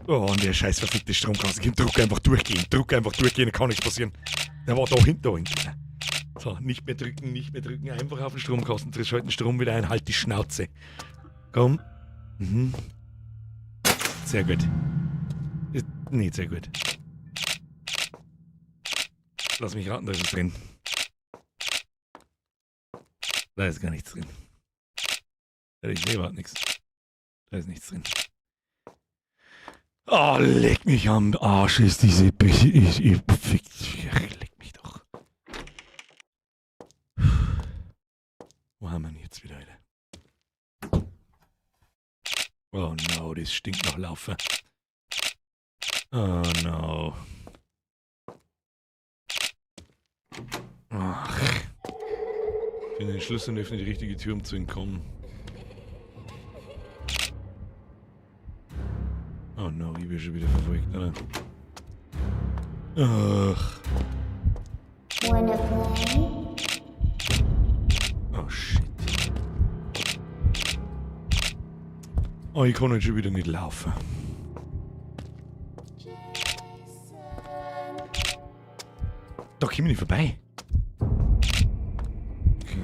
Oh, und der scheiß verfickte Stromkasten. Druck einfach durchgehen, da kann nichts passieren. Der war da hinten. So, nicht mehr drücken, einfach auf den Stromkasten, schalten den Strom wieder ein, halt die Schnauze. Komm. Mhm. Sehr gut. Ist nicht sehr gut. Lass mich raten, da ist es drin. Da ist gar nichts drin. Ich sehe überhaupt nichts. Da ist nichts drin. Oh, leck mich am Arsch, ist diese leck mich doch. Wo haben wir ihn jetzt wieder, Alter? Oh no, das stinkt nach Laufe. Oh no. Ach. Ich finde den Schlüssel und öffne die richtige Tür, um zu entkommen. Oh no, ich bin schon wieder verfolgt, oder? Ach. Wanna play? Oh shit. Oh, ich kann jetzt schon wieder nicht laufen. Da kommen wir nicht vorbei. Okay.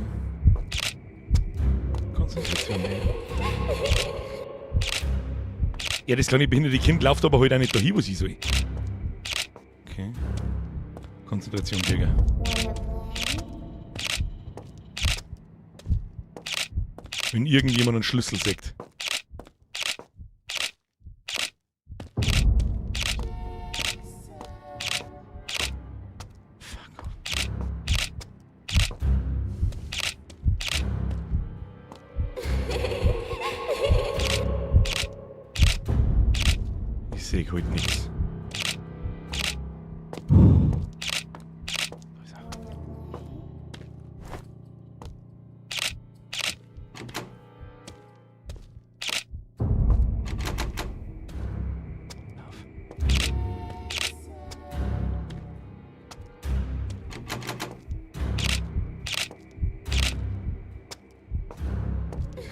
Konzentration. Ja, das kleine behinderte Kind läuft aber heute auch nicht dahin, wo sie soll. Okay. Konzentration, Bürger. Wenn irgendjemand einen Schlüssel sagt. Ich sehe heute nichts.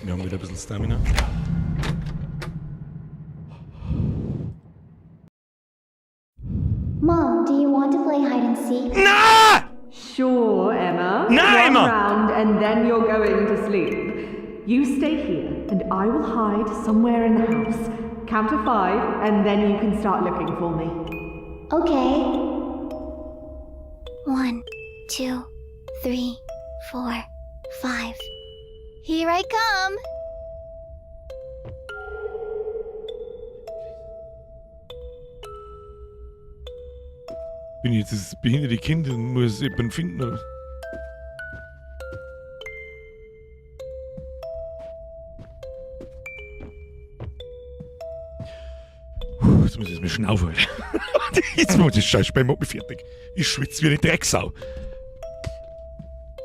Wir haben wieder ein bisschen Stamina. Mom, do you want to play hide and seek? Na! Sure, Emma. No, One Emma! round and then you're going to sleep. You stay here and I will hide somewhere in the house. count to 5, and then you can start looking for me. Okay. 1, 2, 3, 4, 5. Here I come. Bin jetzt das behinderte Kind und muss jemanden finden. Oder? Jetzt muss ich mir schnaufen. Jetzt muss ich scheiß Sperma mich fertig. Ich schwitze wie eine Drecksau.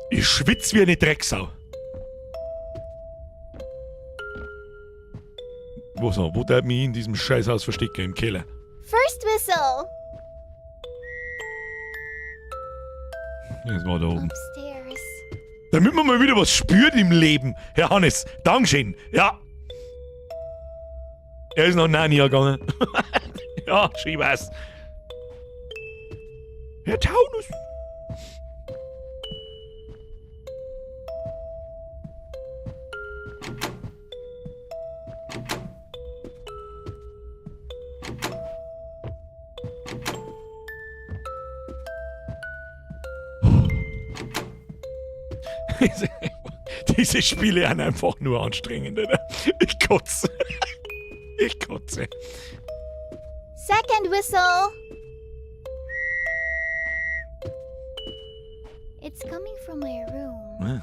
Ich schwitze wie eine Drecksau. Wo darf ich mich in diesem Scheißhaus verstecken? Im Keller? First whistle. Das war da oben. Upstairs. Damit man mal wieder was spürt im Leben. Herr Hannes, Dankeschön. Ja. Er ist noch Narnia gegangen. Ja, ich weiß. Herr Taunus. Diese Spiele sind einfach nur anstrengend, oder? Ich kotze. Ich kotze. Second whistle. It's coming from my room.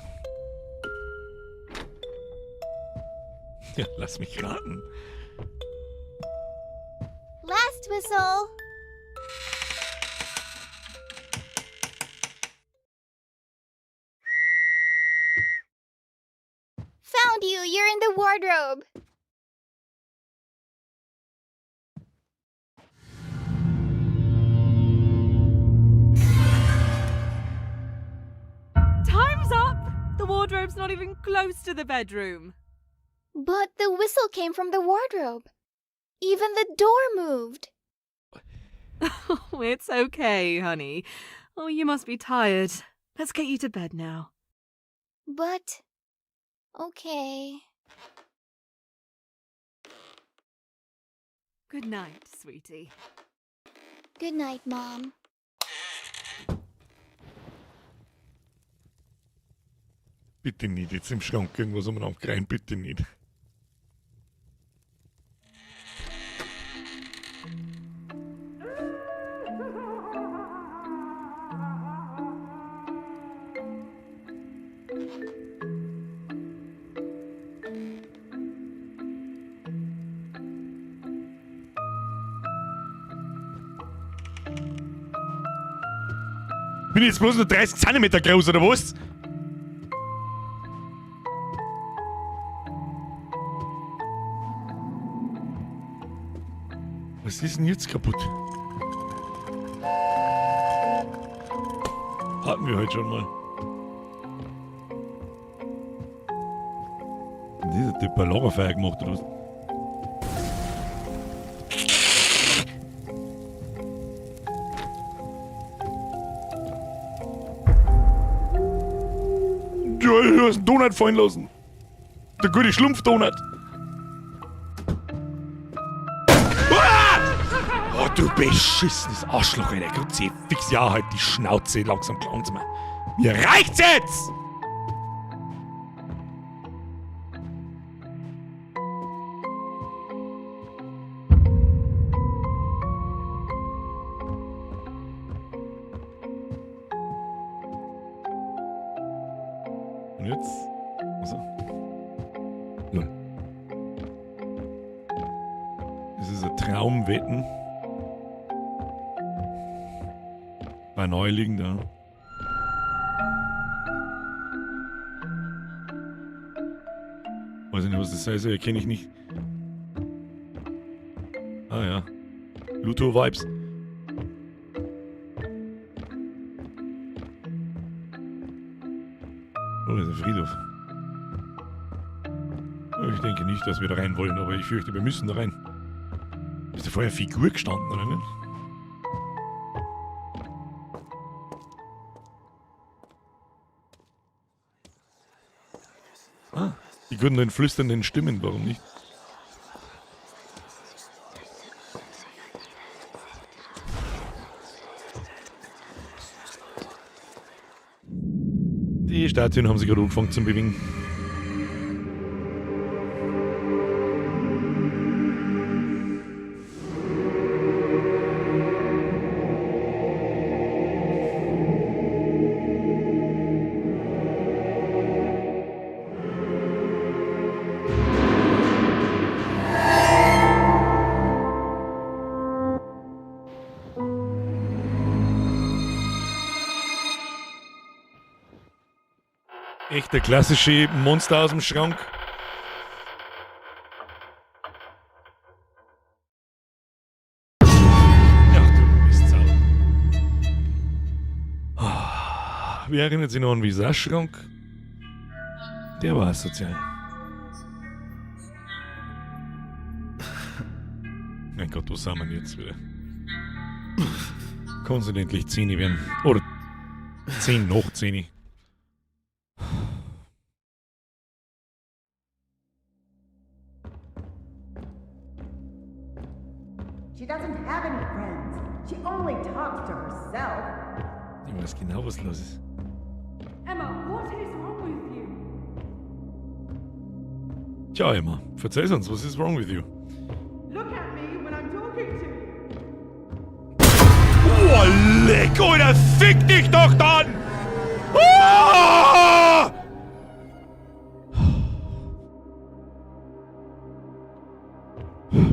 Ja, lass mich raten. Last whistle. Found you. You're in the wardrobe. Time's up! The wardrobe's not even close to the bedroom. But the whistle came from the wardrobe. Even the door moved. Oh, it's okay, honey. Oh, you must be tired. Let's get you to bed now. But... okay. Good night, sweetie. Good night, Mom. Bitte nicht, jetzt im Schrank irgendwas umeinander rein, bitte nicht. Bin ich jetzt bloß nur 30 cm groß, oder was? Was ist denn jetzt kaputt? Hatten wir heute schon mal. Dieser Typ hat Lagerfeuer gemacht, oder was? Du hast einen Donut fallen lassen. Der gute Schlumpf-Donut. Oh, du beschissenes Arschloch, Alter. Gott, fix ja halt die Schnauze langsam klar zu machen. Mir reicht's jetzt! Und jetzt? Also. Lol. Das ist ein Traumwetten. Bei Neuliegender. Weiß ich nicht, was das heißt, erkenne ich nicht. Ah ja. Luthor-Vibes. Oh, das ist ein Friedhof. Ich denke nicht, dass wir da rein wollen, aber ich fürchte, wir müssen da rein. Ist da vorher eine Figur gestanden, oder nicht? Ah, die guten den flüsternden Stimmen, warum nicht? Die Statuen haben sich gerade angefangen zu bewegen. Echt der klassische Monster aus dem Schrank. Ach du Mistsau. Wer erinnert sich noch an den Visage-Schrank? Der war asozial. Mein Gott, wo sind wir jetzt wieder? Kann es endlich 10 werden? Oder 10 nach 10. She doesn't have any friends. She only talks to herself. Ich weiß genau, was los ist. Emma, what is wrong with you? Tja, Emma, verzeih's uns, was ist wrong with you? Look at me when I'm talking to you. Oh, leck, oder fick dich doch dann! Ah!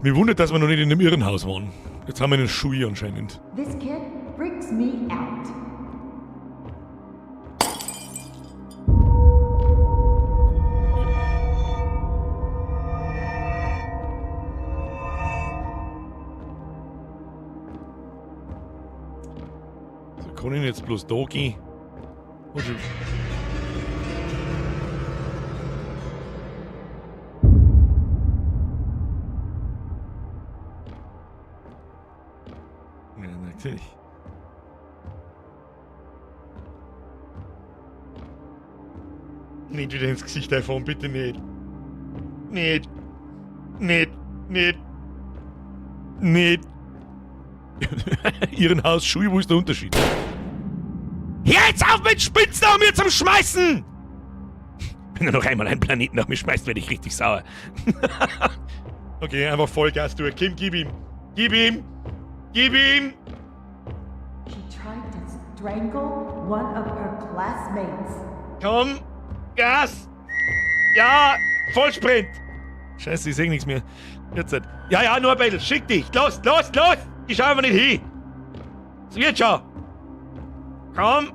Mir wundert, dass wir noch nicht in dem Irrenhaus waren. Jetzt haben wir einen Schui anscheinend. This kid freaks me out. So, kann ich jetzt bloß da gehen? Und ja, natürlich. Nicht wieder ins Gesicht davon, bitte nicht. Nicht. Nicht. Nicht. Nicht. Irrenhaus, Schuhe, wo ist der Unterschied? Hör jetzt auf mit Spitzen um mir zum Schmeißen! Wenn du noch einmal einen Planeten nach mir schmeißt, werde ich richtig sauer. Okay, einfach Vollgas durch. Kim, gib ihm. Gib ihm. Gib ihm. She tried to strangle one of her classmates. Komm. Gas. Ja. Vollsprint. Scheiße, ich seh nichts mehr. Jetzt halt. Ja, ja, nur ein bisschen. Schick dich. Los, los, los. Ich schau einfach nicht hin. Es wird schon. Komm.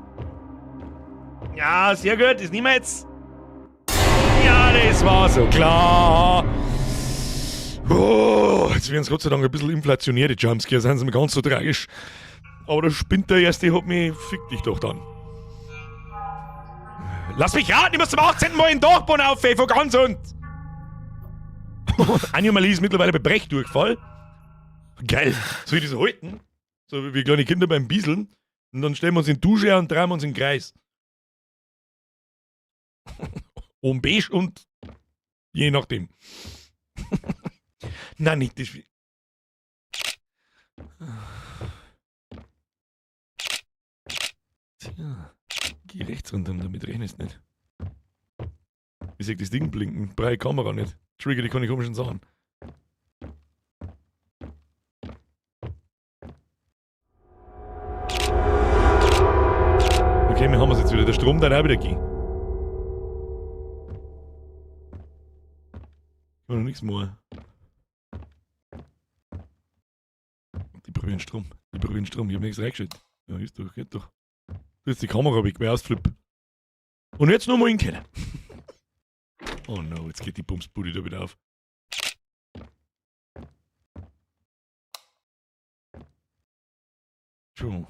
Ja, sehr gut. Das nehmen wir jetzt. Ja, das war so klar. Oh, jetzt werden es Gott sei Dank ein bisschen inflationär, die Jumpscares, sind sie mir ganz so tragisch. Aber der Spinnt der Erste hat mich, fick dich doch dann. Lass mich raten, ich muss zum 18. Mal in den Dachboden auf, von ganz und. Anomalie ist mittlerweile bei Brechdurchfall. Geil. Soll ich das halten? So wie kleine Kinder beim Bieseln. Und dann stellen wir uns in die Dusche und drehen wir uns in den Kreis. Um beige und je nachdem. Nein, nicht das. Tja, geh rechts runter, damit rechnest nicht. Ich sehe das Ding blinken, brauche ich Kamera nicht. Trigger die kann ich komischen Sachen. Okay, wir haben es jetzt wieder. Der Strom darf auch wieder gehen. Ich kann noch nichts machen. Die probieren Strom. Die probieren Strom. Ich hab nichts reingeschüttet. Ja, ist doch, geht doch. Du hast die Kamera weg, wer ausflippt. Und jetzt nochmal in den Keller. Oh no, jetzt geht die Bumsbude da wieder auf. So.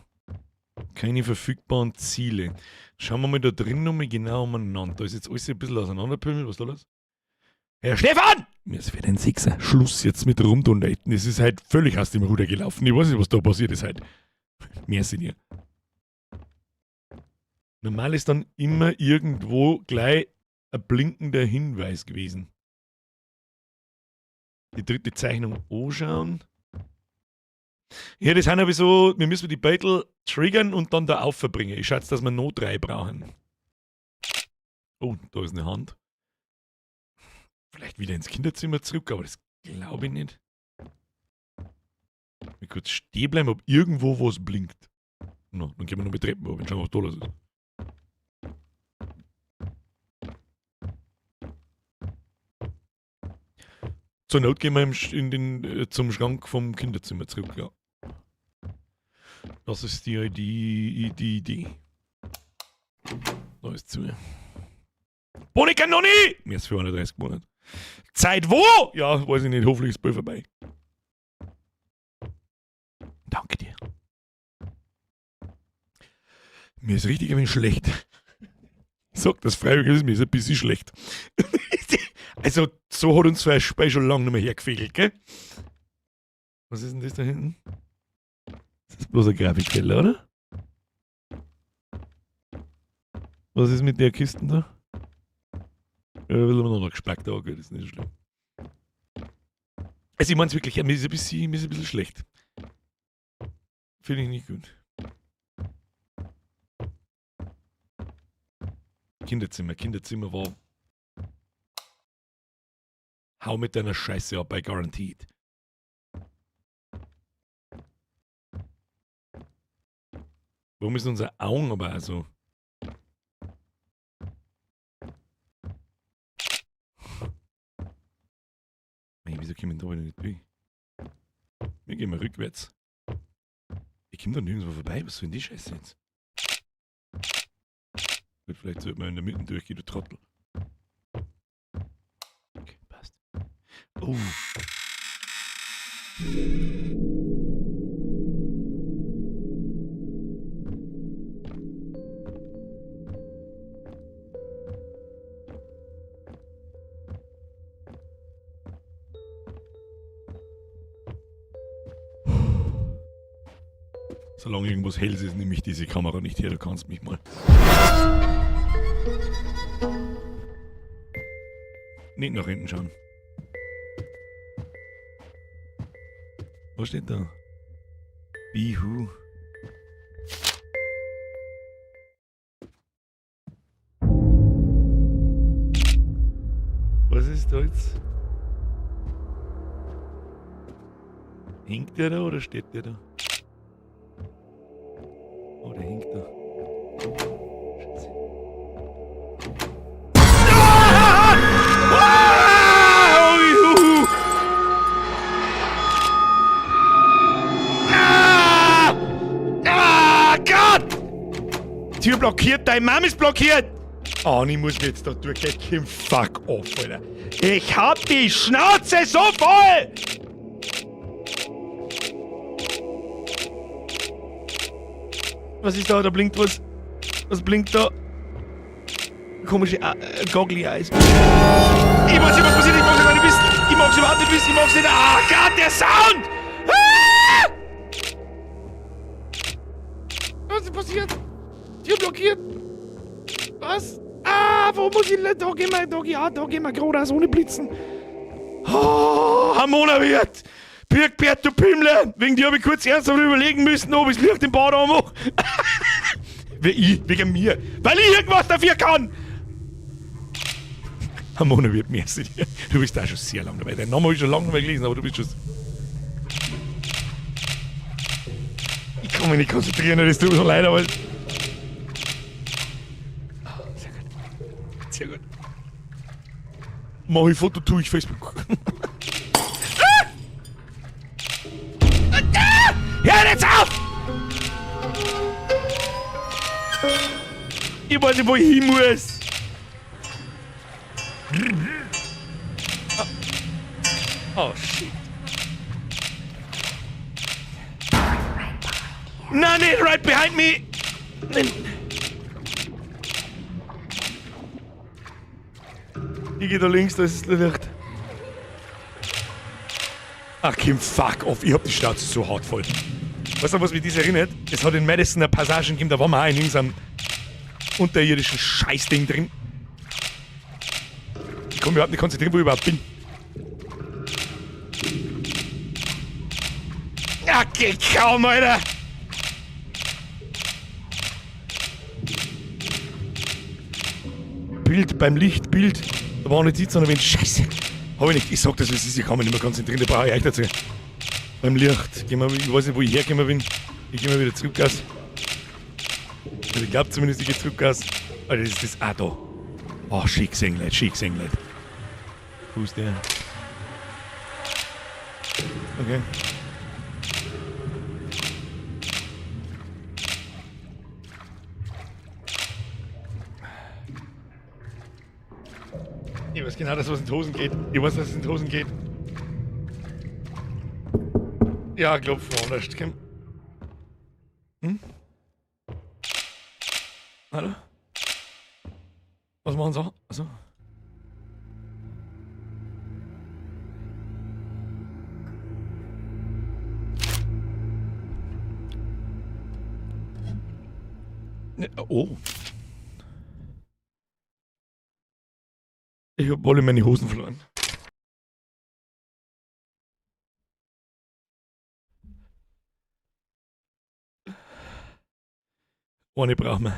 Keine verfügbaren Ziele. Schauen wir mal da drin nochmal genau umeinander. Da ist jetzt alles ein bisschen auseinanderpümmelt. Was ist da los? Herr Stefan! Mir ist wieder ein Sechser. Schluss jetzt mit Rumdonaten. Es ist halt völlig aus dem Ruder gelaufen. Ich weiß nicht, was da passiert ist halt. Mehr sind ihr. Normal ist dann immer irgendwo gleich ein blinkender Hinweis gewesen. Die dritte Zeichnung anschauen. Ja, das sind aber so, wir müssen die Beutel triggern und dann da aufverbringen. Ich schätze, dass wir Not 3 brauchen. Oh, da ist eine Hand. Vielleicht wieder ins Kinderzimmer zurück, aber das glaube ich nicht. Mal kurz stehen bleiben, ob irgendwo was blinkt. Na, dann gehen wir noch mit Treppen runter, schauen, was da los ist. Zur Not gehen wir zum Schrank vom Kinderzimmer zurück, ja. Das ist die Idee. Da ist zu. Bonika noch nie! Mir ist 430 Monate. Zeit wo? Ja, weiß ich nicht, hoffentlich ist bald vorbei. Danke dir. Mir ist richtig ein wenig schlecht. Ich sag das freiwillig, mir ist ein bisschen schlecht. Also, so hat uns für Speil schon lange nicht mehr hergefegelt, gell? Was ist denn das da hinten? Das ist bloß ein Grafikfehler, oder? Was ist mit der Kiste da? Ja, will man noch gespackt, aber okay, das ist nicht schlimm. Also ich meine es wirklich, mir ist ein bisschen schlecht. Finde ich nicht gut. Kinderzimmer war... Hau mit deiner Scheiße ab bei Guaranteed. Warum ist unser Augen aber also... Wieso kommen wir da wieder nicht durch? Wir gehen mal rückwärts. Ich komme da nirgendwo vorbei, was soll denn die Scheiße jetzt? Gut, vielleicht sollte man in der Mitte durchgehen, du Trottel. Okay, passt. Oh. Solange irgendwas hell ist, nehme ich diese Kamera nicht her, du kannst mich mal. Nicht nach hinten schauen. Was steht da? Bihu. Was ist da jetzt? Hinkt der da oder steht der da? Oh, der hinkt da. Scheiße. Gott! Tür blockiert, dein Mom ist blockiert! Oh, ich muss mir jetzt da durchgehen. Fuck off, Alter. Ich hab die Schnauze so voll! Was ist da? Da blinkt was. Was blinkt da? Komische Goggly Eyes. Ich weiß nicht, was passiert. Ich mag's nicht wissen. Ich mag's überhaupt nicht wissen. Ich mag's nicht. Ah, Gott, der Sound! Ah! Was ist passiert? Tür blockiert. Was? Ah, wo muss ich denn? Da gehen wir geradeaus ohne Blitzen. Oh, Hamona wird. Birgbert, du Pimmler! Wegen dir habe ich kurz ernsthaft überlegen müssen, ob ich das Licht im Bad anmache. Wegen mir. Weil ich irgendwas dafür kann! Hamona wird merci dir. Du bist da schon sehr lange dabei. Deinen Namen habe ich schon lange nicht mehr gelesen, aber du bist schon... Ich kann mich nicht konzentrieren, das tut mir so leid, aber... Sehr gut. Sehr gut. Mach ich Foto, tue ich Facebook. Hör jetzt auf! Ich weiß nicht, wo ich hin muss. Oh, shit. Nein, nicht right behind me! Nein. Ich geh da links, da ist das Licht. Ach, Kim, fuck off. Ich hab die Schnauze so hart voll. Weißt du, was mich das erinnert? Es hat in Madison eine Passage gegeben, da waren wir auch in irgendeinem unterirdischen Scheißding drin. Ich kann mich überhaupt nicht konzentrieren, wo ich überhaupt bin. Ja, geht kaum, Alter! Bild, beim Licht, Bild. Da war nicht Sitz, sondern wenn Scheiße. Hab ich nicht. Ich sag das, was es ist. Ich kann mich nicht mehr konzentrieren. Da brauche ich euch dazu. Beim Licht. Gehen wir, ich weiß nicht, wo ich hergekommen bin. Ich gehe mal wieder zurück aus. Also ich glaube zumindest, ich gehe zurück aus. Alter, das ist das. Ah, da. Oh, schick gesehen, Leute. Schick gesehen, Leute. Wo ist der? Okay. Ich weiß genau, dass was in die Hosen geht. Ich weiß, dass es in die Hosen geht. Ja, ich glaub, woanders. Hm? Hallo? Was machen sie? Achso. Ne, oh. Ich hab alle meine Hosen verloren. Eine brauchen wir.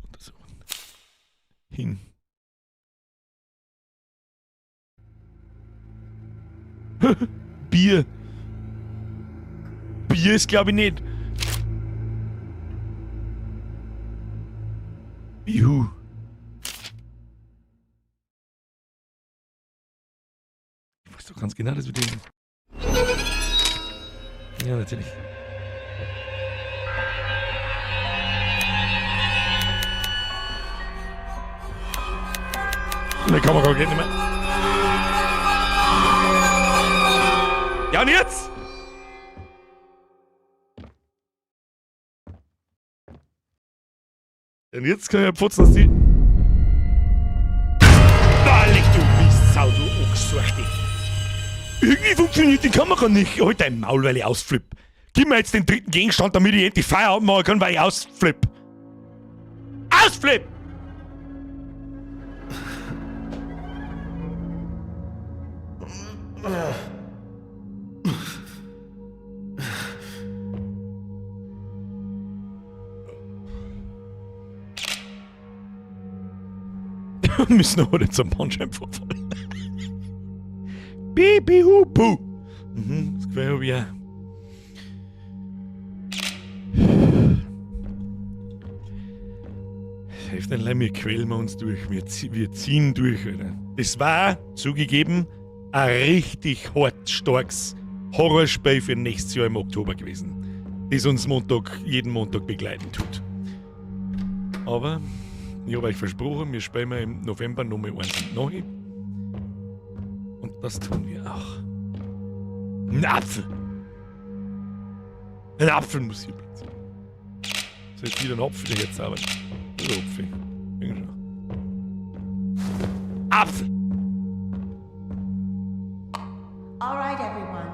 Untersuchen. Hin. Bier. Bier ist glaube ich nicht. Juhu. Ich weiß doch ganz genau, dass wir den... Ja, natürlich. Die Kamera geht nicht mehr. Ja, und jetzt? Und jetzt kann ich ja putzen, dass die... Da leg du Mistsau, du Ochssorte. Irgendwie funktioniert die Kamera nicht. Halt dein Maul, weil ich ausflipp. Gib mir jetzt den dritten Gegenstand, damit ich endlich Feierabend machen kann, weil ich ausflipp. Ausflipp! Wir müssen aber nicht zum Bandscheibenvorfall. Bibi Hupu. Das gefällt mir. Hilft nicht, wir quälen uns durch. Wir ziehen durch, Alter. Das war, zugegeben, ein richtig hart starkes Horrorspiel für nächstes Jahr im Oktober gewesen. Das uns jeden Montag begleiten tut. Aber ich habe euch versprochen, wir spielen im November nochmal eins und noch. Und das tun wir auch. Ein Apfel! Ein Apfel muss hier bleiben. So, jetzt wieder ein Apfel jetzt aber. Also Apfel. Apfel! Alright, everyone.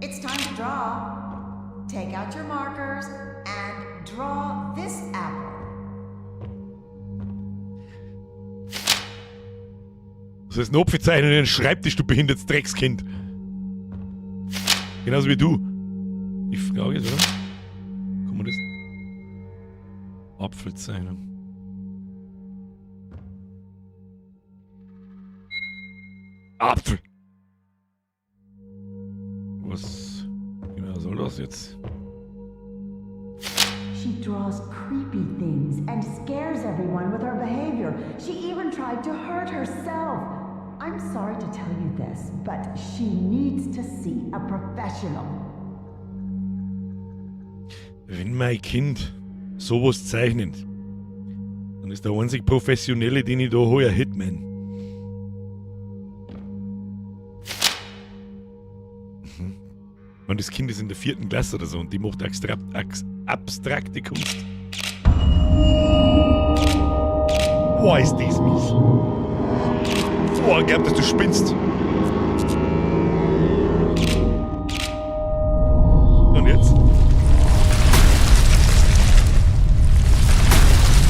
It's time to draw. Take out your markers and draw this apple. Das heißt, ein Apfel zeichnen in den Schreibtisch, du behindertes Dreckskind. Genauso wie du. Die Frage ist, oder? Kann man das... Apfel zeichnen. Apfel! Was genau soll das jetzt? She draws creepy things and scares everyone with her behavior. She even tried to hurt herself. I'm sorry to tell you this, but she needs to see a professional. Wenn mein Kind sowas zeichnet, dann ist der einzig Professionelle, den ich da hole, ein Hitman. Und das Kind ist in der 4. Klasse oder so und die macht abstrakte Kunst. Boah, ist das mies. Boah, ich glaub, dass du spinnst. Und jetzt?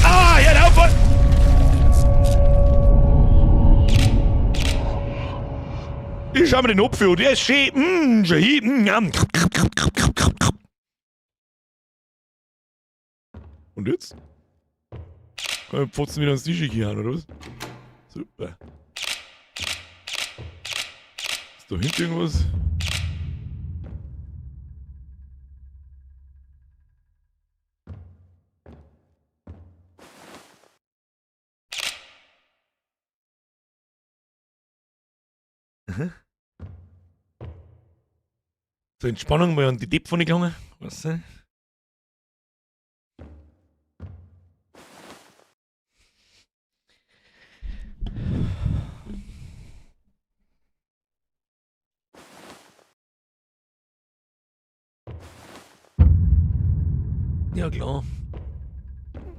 Ah, ja, der Aufwand! Ich schau mir den Apfel an, der ist schön. Und jetzt? Kann ich Pfotzen wieder ans Tisch gehen, oder was? Super. Ist da hinten irgendwas? Zur Entspannung mal an die Depppfanne gegangen. Was? Ja klar.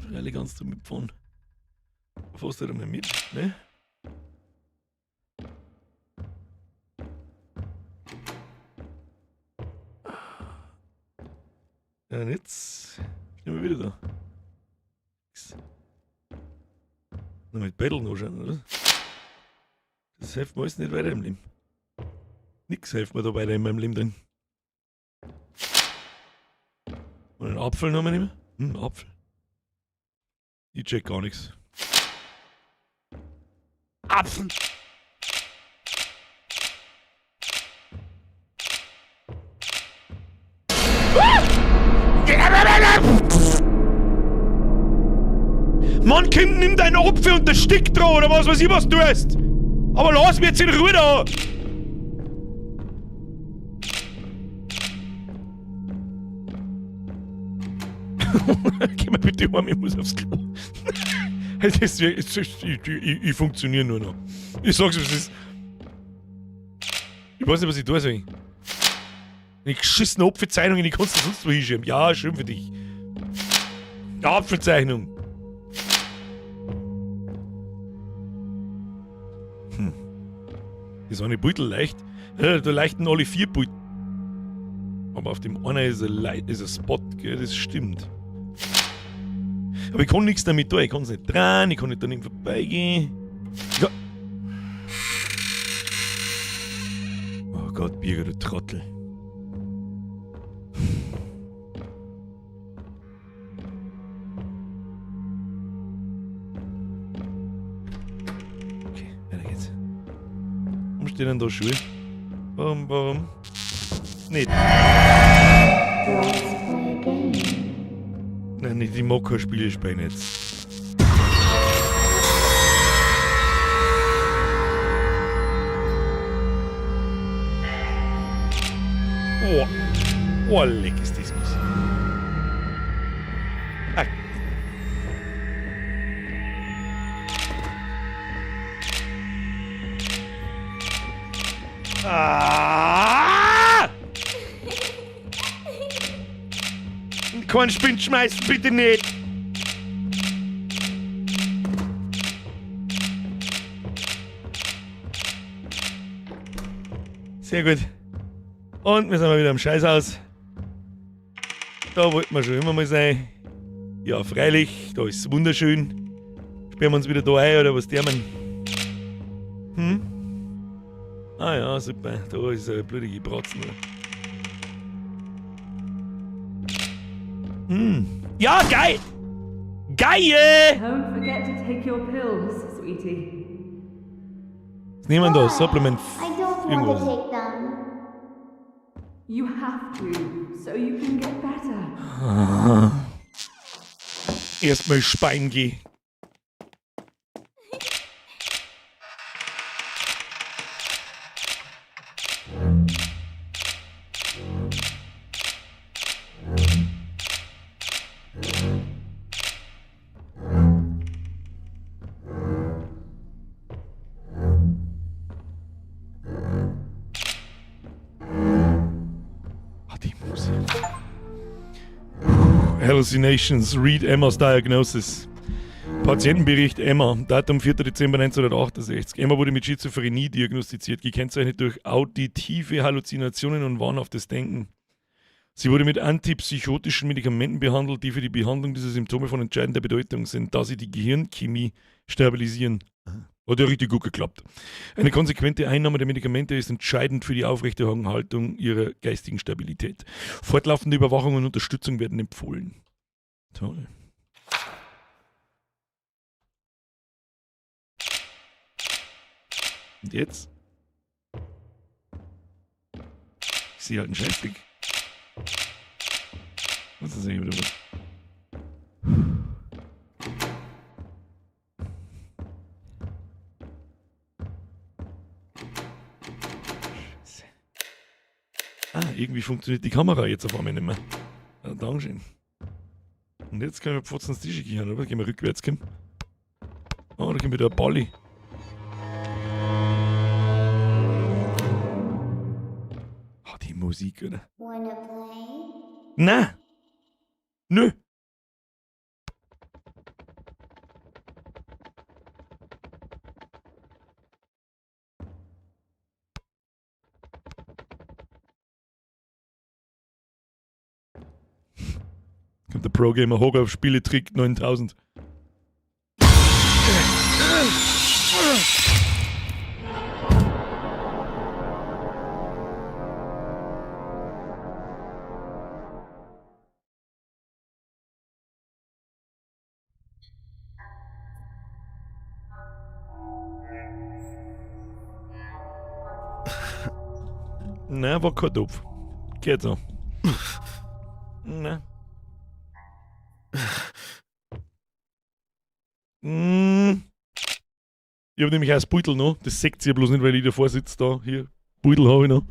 Freilich kannst du mitfahren. Fährst du da mal mit, ne? Ja, und jetzt sind wir wieder da. Noch mit Betteln anschauen, oder? Das hilft mir alles nicht weiter im Leben. Nix hilft mir da weiter in meinem Leben drin. Und einen Apfel noch mal nehmen? Apfel. Ich check gar nichts. Apfel! Mann, Kind, nimm deinen Apfel und das Stick dran, oder was weiß ich, was du tust. Aber lass mich jetzt in Ruhe da. Geh mal bitte heim, ich muss aufs Klo. Ich funktioniere nur noch. Ich sag's, was ist. Ich weiß nicht, was ich tun soll. Eine geschissene Apfelzeichnung, die kannst du sonst wo hinschieben. Ja, schön für dich. Eine Apfelzeichnung. Das eine Beutel leicht. Da leichten alle 4 Beutel. Aber auf dem einen ist ein Spot, gell, das stimmt. Aber ich kann nichts damit tun, ich kann es nicht dran, ich kann nicht an ihm vorbeigehen. Ja. Oh Gott, Birger, du Trottel. Okay, weiter geht's. Warum stehen denn da Schuhe? Warum? Nicht. Nein, nicht, ich mag kein Spiel, ich spiele nicht. Oh, leck ist das Musik. Kein Spind schmeißen, bitte nicht! Sehr gut. Und wir sind mal wieder am Scheißhaus. Da wollten wir schon immer mal sein. Ja, freilich, da ist es wunderschön. Sperren wir uns wieder da ein, oder was der man? Ah ja, super. Da ist eine blutige Bratzen. Ja, geil! Geil! Don't forget to take your pills, sweetie. Was nehmen wir da? Supplement. I don't want Irgendwas. to take them. You have to, so you can get better. Erstmal Spein gehen. Hallucinations, read Emmas Diagnosis. Patientenbericht Emma, Datum 4. Dezember 1968. Emma wurde mit Schizophrenie diagnostiziert, gekennzeichnet durch auditive Halluzinationen und wahnhaftes Denken. Sie wurde mit antipsychotischen Medikamenten behandelt, die für die Behandlung dieser Symptome von entscheidender Bedeutung sind, da sie die Gehirnchemie stabilisieren. Hat ja richtig gut geklappt. Eine konsequente Einnahme der Medikamente ist entscheidend für die Aufrechterhaltung ihrer geistigen Stabilität. Fortlaufende Überwachung und Unterstützung werden empfohlen. Toll. Und jetzt? Ich sehe halt einen Scheißdreck. Was ist das hier wieder was? Scheiße. Irgendwie funktioniert die Kamera jetzt auf einmal nicht mehr. Ja, Dankeschön. Und jetzt können wir Pfotz ins Tisch gehen, oder? Gehen wir rückwärts, Kim. Oh, da gehen wir da Balli. Oh, die Musik, oder? Wanna play? Nein! Nö! Kommt der Pro-Gamer Horror Spieletrick 9000. Nein, war kein Topf. Geht so. Nein. Ich habe nämlich auch das Beutel noch. Das seht ihr bloß nicht, weil ich davor sitze da. Hier, Beutel habe ich noch.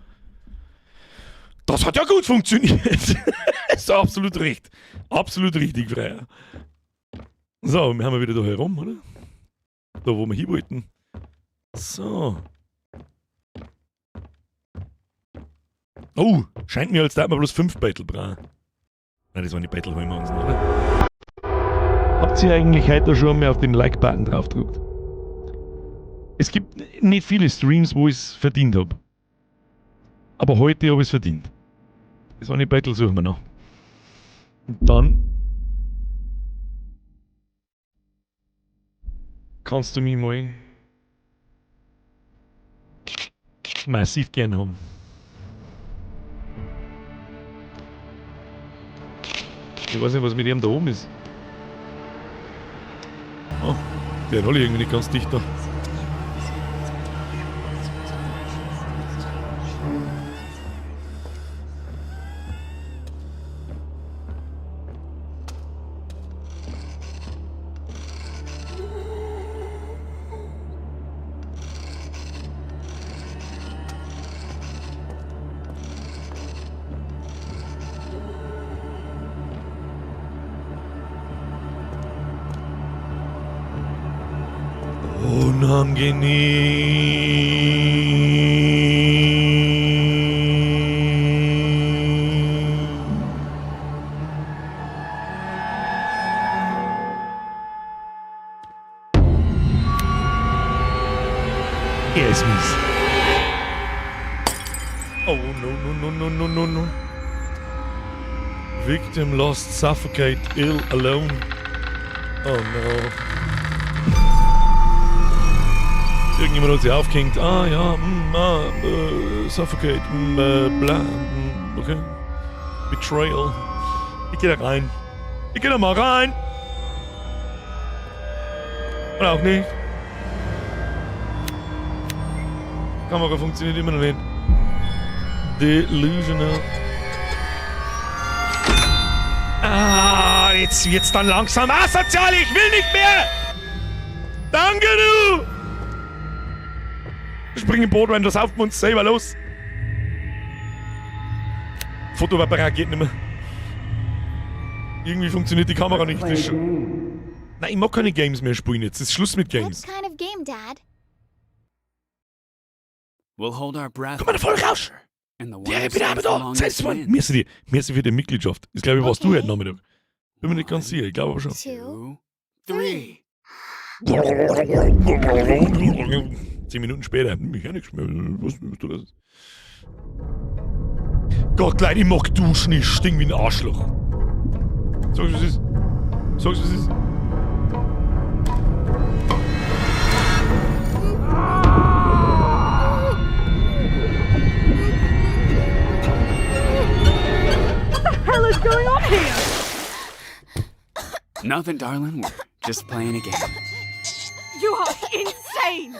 Das hat ja gut funktioniert. Ist absolut recht. Absolut richtig, Freier. So, wir haben wieder da herum, oder? Da, wo wir hin wollten. So. Oh, scheint mir, als da wir bloß 5 Beutel brauchen. Nein, das waren die Beutel, holen wir uns noch, oder? Habt ihr eigentlich heute schon mal auf den Like-Button draufgedrückt? Es gibt nicht viele Streams, wo ich es verdient habe. Aber heute habe ich es verdient. Das waren die Beutel, suchen wir noch. Und dann kannst du mich mal massiv gern haben. Ich weiß nicht, was mit ihm da oben ist. Oh, der hat alle irgendwie nicht ganz dicht da. Unangenehm. Er ist mies. Oh, no. Victim lost, suffocate, ill, alone. Oh no. Irgendjemand hat sich aufgehängt. Ah ja, suffocate, bla, okay. Betrayal. Ich geh da rein. Ich geh da mal rein. Oder auch nicht. Kamera funktioniert immer noch nicht. Delusional. Ah, jetzt wird's dann langsam asozial. Ich will nicht mehr. Danke, du. Spring im Boot rein, das saufen wir uns selber los. Fotoapparat geht nicht mehr. Irgendwie funktioniert die Kamera nicht. Das ist schon... Nein, ich mag keine Games mehr spielen jetzt. Es ist Schluss mit Games. What kind of game, Dad? We'll hold our breath. Komm mal, voll raus! And the Ja, one ich bin aber da! longest Zeig's mal! wins. Merci für die Mitgliedschaft. Ich glaube, warst du Okay. heute Nachmittag. Bin mir nicht ganz sicher, ich glaube aber schon. 2, 3. 10 Minuten später. Ich hab nichts mehr. Was du das? Gott, gleich, ich mag duschen, ich stink wie ein Arschloch. Sag's, was ist. Sag's, was ist. hell is going on here? Nothing, darling. We're just playing a game. You are insane!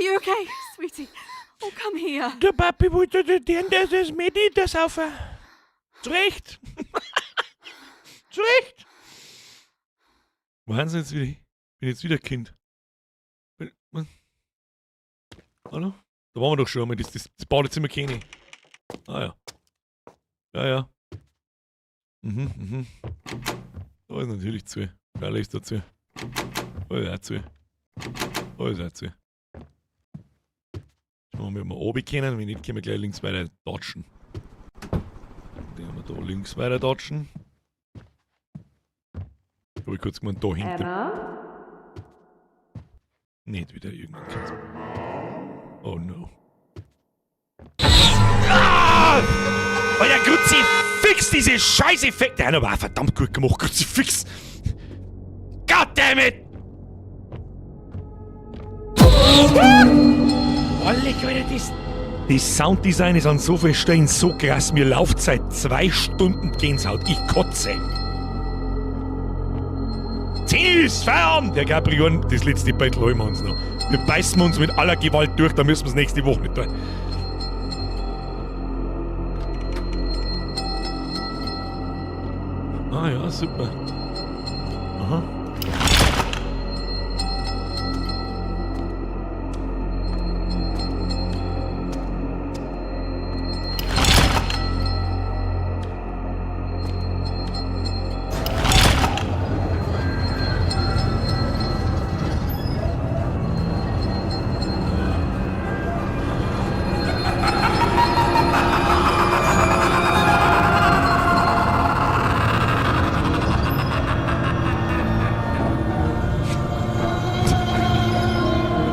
Are you okay, sweetie? Oh, come here. Der Papi wollte das Medi, das auf. Zurecht! Zurecht! Wohin sind jetzt wieder? Ich bin jetzt wieder Kind. Was? Hallo? Da waren wir doch schon einmal, das Badezimmer kenne ich. Ah ja. Ja. Da ist natürlich zu. Da ist dazu. Da ist auch zu. Da ist auch zu. Schauen wir mal oben können, wenn nicht, können wir gleich links weiter dodgen. Den haben wir da links weiter dodgen. Habe ich kurz gemeint, da hinten. Emma? Nicht wieder irgendein Kind. Oh no. Ah! Alter, Kruzifix, diese Scheißeffekte! Der hat aber auch verdammt gut gemacht, Kruzifix! Goddammit! Alter, das Sounddesign ist an so vielen Stellen so krass, mir läuft seit 2 Stunden Gänsehaut. Ich kotze. Tschüss, Feierabend! Der Gabriel, das letzte Battle holen wir uns noch. Wir beißen uns mit aller Gewalt durch, dann müssen wir es nächste Woche nicht tun. Ah ja, super. Aha.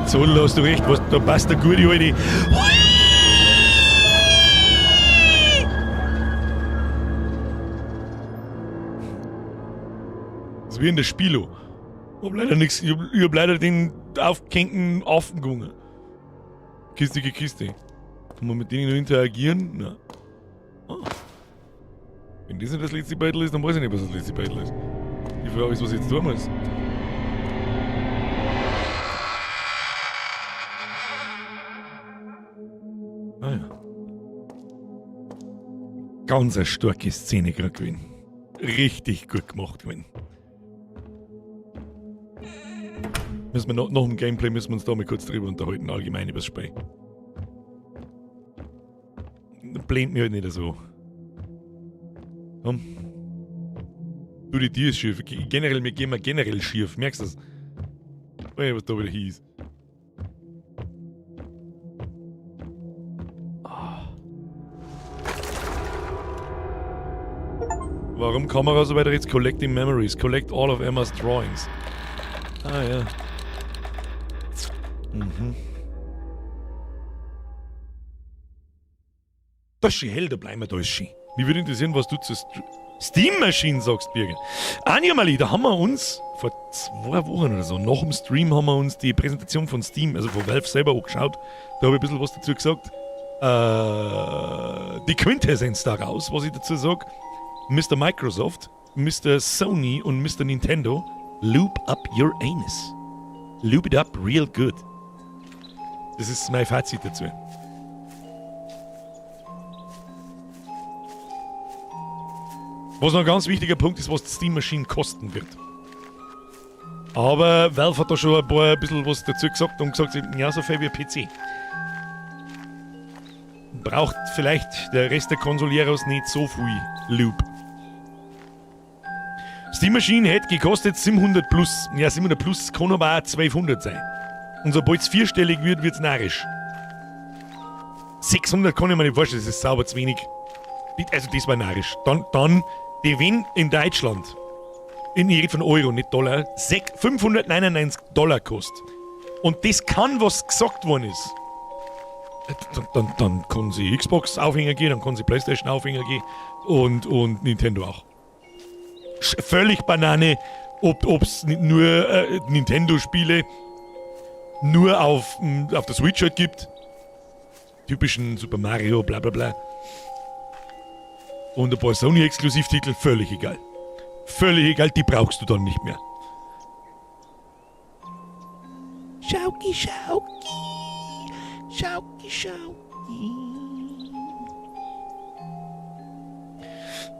So, hast du recht, da passt der gute alte. Das ist wie in der Spilo. Ich hab leider den aufgehängten Affen gegangen. Kistige Kiste. Kann man mit denen noch interagieren? Nein. Ah. Wenn das nicht das letzte Battle ist, dann weiß ich nicht, was das letzte Battle ist. Die Frage ist, was ich jetzt tun muss. Ah ja. Ganz eine starke Szene gerade gewesen. Richtig gut gemacht gewesen. Müssen wir nach dem Gameplay müssen wir uns da mal kurz drüber unterhalten, allgemein über das Spiel. Blendet mir halt nicht so. Komm. Du, die Tür ist schief. Generell, wir gehen mal generell schief. Merkst du das? Oh ja, was da wieder hieß. Warum Kamera so weiter jetzt? Collecting Memories. Collect all of Emma's drawings. Ah ja. Mhm. Das ist schon hell, da bleiben wir, da ist schon. Mich würde interessieren, was du zu Steam Machine sagst, Birgit. Animali, da haben wir uns vor 2 Wochen oder so, nach dem Stream haben wir uns die Präsentation von Steam, also von Valve selber angeschaut. Da habe ich ein bisschen was dazu gesagt. Die Quintessenz daraus, was ich dazu sage. Mr. Microsoft, Mr. Sony und Mr. Nintendo, loop up your anus. Loop it up real good. Das ist mein Fazit dazu. Was noch ein ganz wichtiger Punkt ist, was die Steam Machine kosten wird. Aber Valve hat da schon ein bisschen was dazu gesagt und gesagt, ja, so viel wie ein PC. Braucht vielleicht der Rest der Konsolieros nicht so viel Loop. Steam Machine hätte gekostet 700 plus. Ja, 700 plus kann aber auch 1200 sein. Und sobald es 4-stellig wird, wird es narrisch. 600 kann ich mir nicht vorstellen, das ist sauber zu wenig. Also das war narrisch. Dann die wenn in Deutschland, ich rede von Euro, nicht Dollar, 599 $599 kostet. Und das kann, was gesagt worden ist. Dann kann sie Xbox Aufhänger gehen, dann kann sie PlayStation Aufhänger gehen und Nintendo auch. Völlig Banane, ob es nur Nintendo-Spiele nur auf der Switch halt gibt. Typischen Super Mario, bla bla bla. Und ein paar Sony-Exklusivtitel, völlig egal. Völlig egal, die brauchst du dann nicht mehr. Schauki, Schauki. Schauki, Schauki.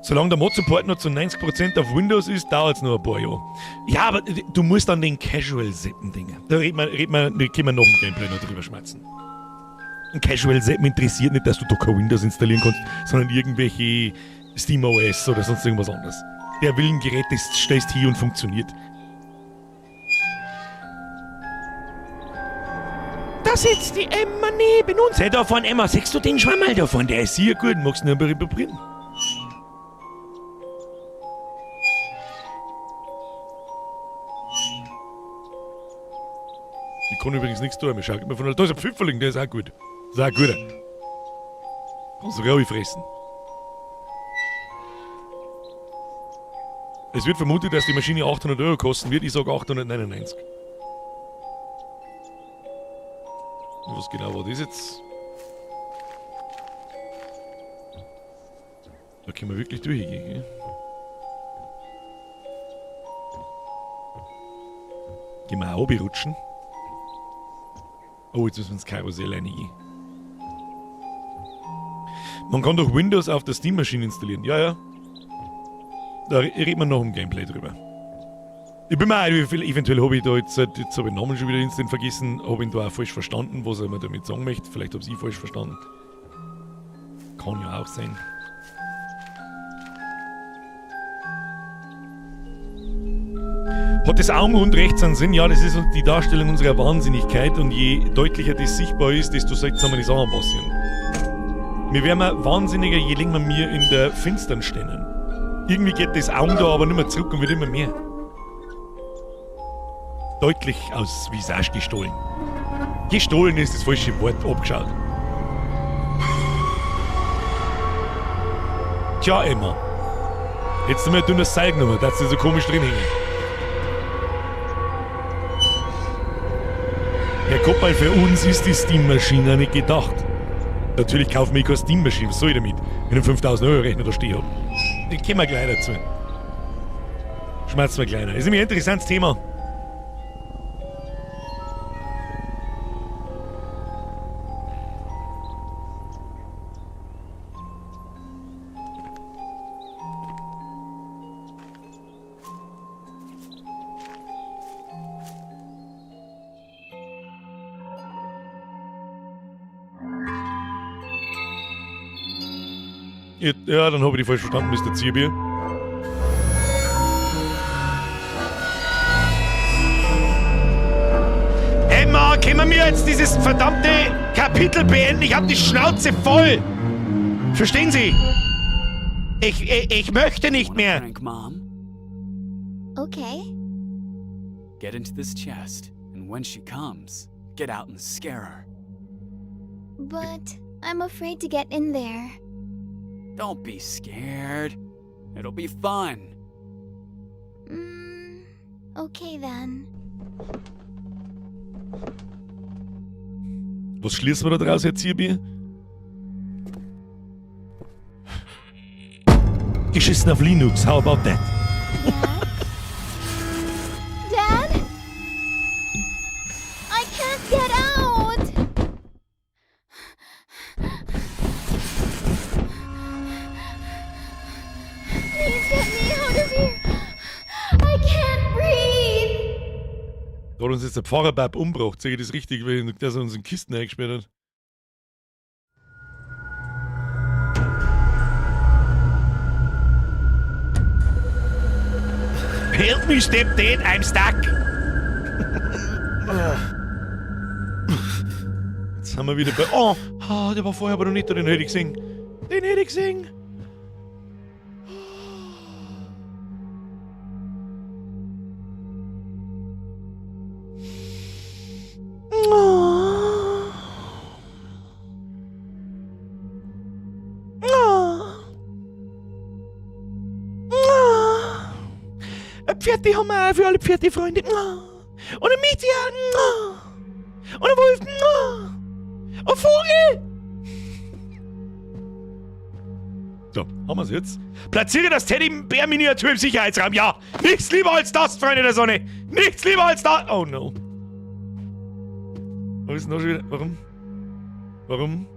Solange der Mod-Support noch zu 90% auf Windows ist, dauert es noch ein paar Jahre. Ja, aber du musst dann den Casual seppen, Dinge. Da können wir noch ein Gameplay noch drüber schmatzen. Ein Casual Seppen interessiert nicht, dass du da kein Windows installieren kannst, sondern irgendwelche SteamOS oder sonst irgendwas anderes. Der will ein Gerät, das stellst hier und funktioniert. Da sitzt die Emma neben uns. Hey, da vorne, Emma, siehst du den Schwammerl da vorne? Der ist hier gut, magst du ihn aber überbringen? Ich kann übrigens nichts tun, schau immer von da ist ein Pfifferling, der ist auch gut. Das ist auch gut. Kannst du Raui fressen. Es wird vermutet, dass die Maschine 800 Euro kosten wird. Ich sage 899. Und was genau war das jetzt? Da können wir wirklich durchgehen, gell? Gehen wir auch berutschen. Oh, jetzt müssen wir ins Karussell reingehen. Man kann doch Windows auf der Steam-Maschine installieren. Ja, ja. Da reden wir noch im Gameplay drüber. Ich bin mir auch, eventuell habe ich da jetzt habe ich den Namen schon wieder instant vergessen, habe ihn da auch falsch verstanden, was er mir damit sagen möchte. Vielleicht habe ich es falsch verstanden. Kann ja auch sein. Hat das Augen und rechts einen Sinn? Ja, das ist die Darstellung unserer Wahnsinnigkeit und je deutlicher das sichtbar ist, desto seltsamer die Sachen passieren. Wir werden wahnsinniger, je länger wir in der Finstern stehen. Irgendwie geht das Augen da aber nicht mehr zurück und wird immer mehr. Deutlich aus wie Sasch gestohlen. Gestohlen ist das falsche Wort, abgeschaut. Tja, Emma. Jetzt haben wir ein dünnes Seil genommen, dass sie so komisch drin hängen. Herr Koppel, für uns ist die Steam-Maschine nicht gedacht. Natürlich kaufen wir keine Steam-Maschine, was soll ich damit? Wenn ich einen 5000 Euro Rechner da stehen habe. Den kommen wir gleich dazu. Schmerzen wir kleiner. Das ist nämlich ein interessantes Thema. Ja, dann habe ich die falsch verstanden, Mr. Zierbier. Emma, können wir jetzt dieses verdammte Kapitel beenden? Ich habe die Schnauze voll. Verstehen Sie? Ich möchte nicht mehr. Drink, Mom? Okay. Get into this chest, and when she comes, get out and scare her. But I'm afraid to get in there. Don't be scared. It'll be fun. Okay then. Was schließen wir da draus, Herr Zierbier? Geschissen auf Linux, how about that? Dad? I can't get out! Please get me out of here! I can't breathe! Da hat uns jetzt der Pfarrerbab umgebracht. Sehe ich das richtig, weil der uns in Kisten eingesperrt hat? Help me, stepdad, I'm stuck! Jetzt haben wir wieder bei... Oh, der war vorher aber noch nicht da, den hätte ich gesehen. Den hätte ich gesehen. Pferde haben wir auch für alle Pferdefreunde. Und ein Mädchen. Und ein Wolf. Und ein Vogel. So, haben wir es jetzt. Platziere das Teddybär-Miniatur im Sicherheitsraum. Ja, nichts lieber als das, Freunde der Sonne. Nichts lieber als das. Oh no. Was ist denn da schon wieder? Warum? Warum?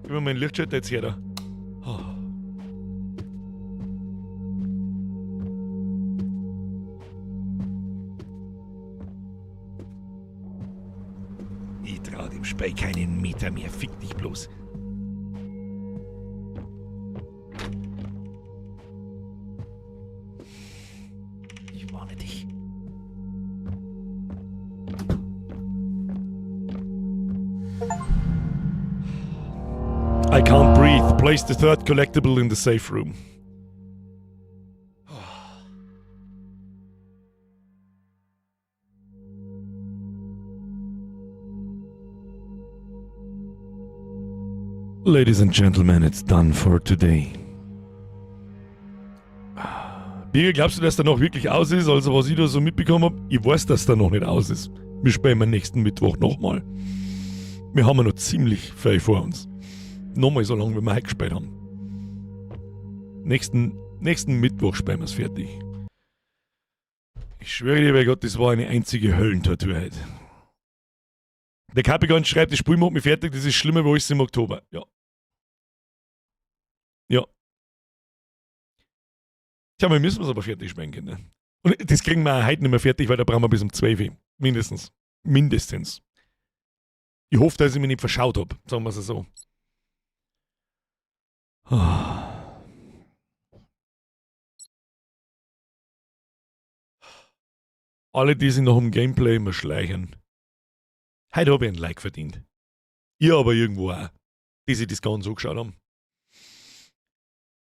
Gib mir meinen Lichtschalter jetzt her da. Oh. Ich trau dem Spei keinen Meter mehr. Fick dich bloß. Ich warne dich. I can't breathe. Place the third collectible in the safe room. Ladies and gentlemen, it's done for today. Birger, glaubst du, dass der noch wirklich aus ist? Also, was ich da so mitbekommen habe, ich weiß, dass der noch nicht aus ist. Wir spielen am nächsten Mittwoch nochmal. Wir haben ja noch ziemlich viel vor uns. Nochmal so lange, wie wir heute gespielt haben. Nächsten Mittwoch spielen wir es fertig. Ich schwöre dir bei Gott, das war eine einzige Höllentortur heute. Der Capricorn schreibt, das Spiel macht mich fertig, das ist schlimmer wie alles im Oktober. Ja. Ja. Tja, wir müssen es aber fertig spielen können. Und das kriegen wir auch heute nicht mehr fertig, weil da brauchen wir bis um 12 Uhr. Mindestens. Mindestens. Ich hoffe, dass ich mich nicht verschaut habe, sagen wir es so. Alle, die sich nach dem Gameplay immer schleichen. Heute habe ich ein Like verdient. Ihr aber irgendwo auch, die sich das Ganze angeschaut haben.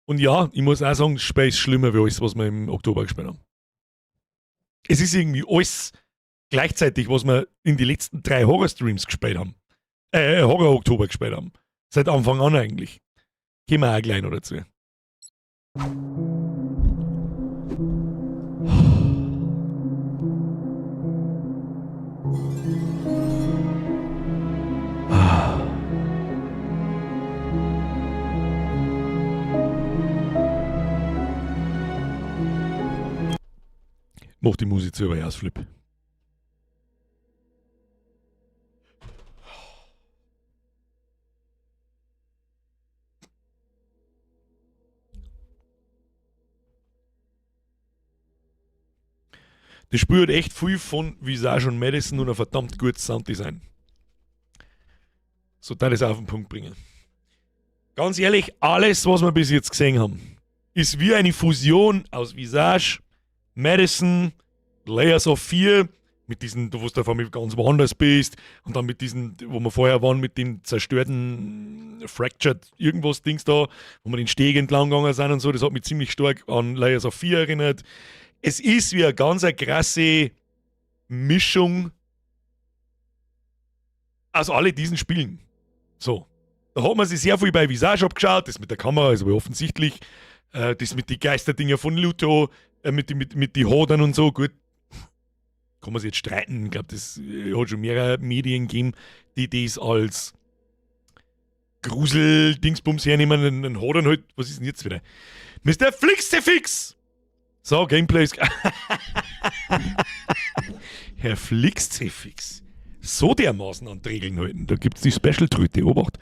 Und ja, ich muss auch sagen, das Spiel ist schlimmer wie alles, was wir im Oktober gespielt haben. Es ist irgendwie alles gleichzeitig, was wir in die letzten 3 Horror-Streams gespielt haben. Horror-Oktober gespielt haben. Seit Anfang an eigentlich. Gehen wir auch gleich noch dazu. Mach die Musik zu, aber Ausflip. Das Spiel hat echt viel von Visage und Madison und ein verdammt gutes Sounddesign. So darf ich es auf den Punkt bringen. Ganz ehrlich, alles, was wir bis jetzt gesehen haben, ist wie eine Fusion aus Visage, Madison, Layers of 4, mit diesen, wo du auf einmal ganz woanders bist, und dann mit diesen, wo wir vorher waren, mit den zerstörten Fractured irgendwas Dings da, wo wir den Steg entlang gegangen sind und so, das hat mich ziemlich stark an Layers of 4 erinnert. Es ist wie eine ganz krasse Mischung aus all diesen Spielen. So. Da hat man sich sehr viel bei Visage abgeschaut, das mit der Kamera ist aber offensichtlich, das mit den Geisterdinger von Luto, mit den Hodern und so, gut. Kann man sich jetzt streiten. Ich glaube, das hat schon mehrere Medien gegeben, die das als Grusel-Dingsbums hernehmen, einen Hodern halt. Was ist denn jetzt wieder? Mr. Flixzefix! So, Gameplay ist. Herr Flixzefix. So dermaßen an die Regeln halten. Da gibt es die Special-Tröte. Obacht.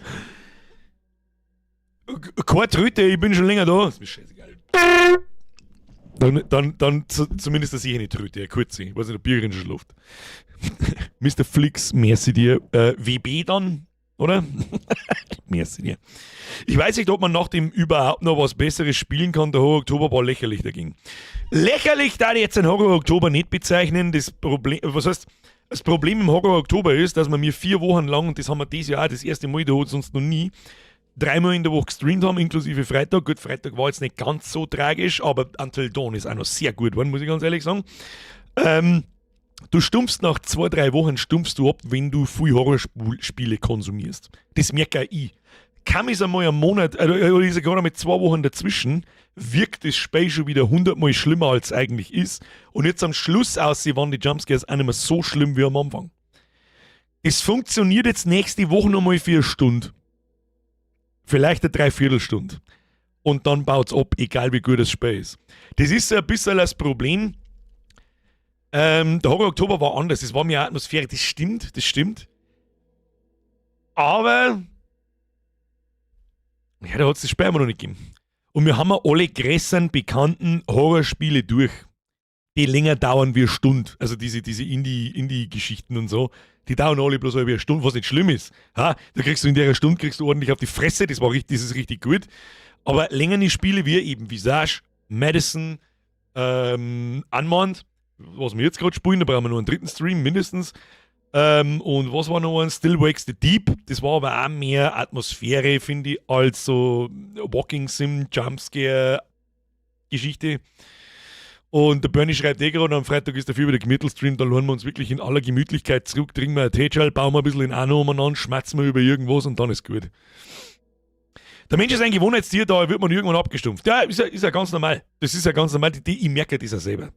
Keine Tröte, ich bin schon länger da. Ist mir scheißegal. Dann zumindest dass ich eine Tröte, eine kurze. Ich weiß nicht, ob Biergerin schon Luft. Mr. Flix, merci dir. WB dann, oder? Merci dir. Ich weiß nicht, ob man nach dem überhaupt noch was Besseres spielen kann. Der Horror-Oktober war lächerlich dagegen. Lächerlich darf ich jetzt den Horror-Oktober nicht bezeichnen. Das Problem im Horror-Oktober ist, dass wir mir 4 Wochen lang, und das haben wir dieses Jahr auch das erste Mal, da hat sonst noch nie, 3-mal in der Woche gestreamt haben, inklusive Freitag. Gut, Freitag war jetzt nicht ganz so tragisch, aber Until Dawn ist auch noch sehr gut geworden, muss ich ganz ehrlich sagen. Du stumpfst nach 2-3 Wochen stumpfst du ab, wenn du viel Horrorspiele konsumierst. Das merke auch ich. Kaum ist einmal ein Monat, oder ist gerade mit 2 Wochen dazwischen, wirkt das Spiel schon wieder 100-mal schlimmer, als es eigentlich ist. Und jetzt am Schluss aussehen, waren die Jumpscares auch nicht mehr so schlimm wie am Anfang. Es funktioniert jetzt nächste Woche nochmal für 1 Stunde. Vielleicht eine Dreiviertelstunde. Und dann baut es ab, egal wie gut das Spiel ist. Das ist so ein bisschen das Problem. Der Horror-Oktober war anders. Das war mehr Atmosphäre. Das stimmt. Aber ja, da hat es das Spiel immer noch nicht gegeben. Und wir haben ja alle größeren bekannten Horrorspiele durch, die länger dauern wie eine Stunde. Also diese Indie-Geschichten und so, die dauern alle bloß eine Stunde, was nicht schlimm ist. Ha, da kriegst du in der Stunde ordentlich auf die Fresse, das ist richtig gut. Aber längere Spiele wie eben Visage, Madison, Unmanned, was wir jetzt gerade spielen, da brauchen wir noch einen dritten Stream mindestens. Und was war noch ein? Still Wakes the Deep. Das war aber auch mehr Atmosphäre, finde ich, als so Walking Sim, Jumpscare Geschichte. Und der Bernie schreibt gerade, am Freitag ist dafür wieder Gemüttelstream, da lernen wir uns wirklich in aller Gemütlichkeit zurück, trinken wir ein Teeschal, bauen wir ein bisschen in Anno umeinander, schmatzen wir über irgendwas und dann ist gut. Der Mensch ist ein Gewohnheitstier, da wird man irgendwann abgestumpft. Ja, ist ja ganz normal. Das ist ja ganz normal, ich merke das ja selber.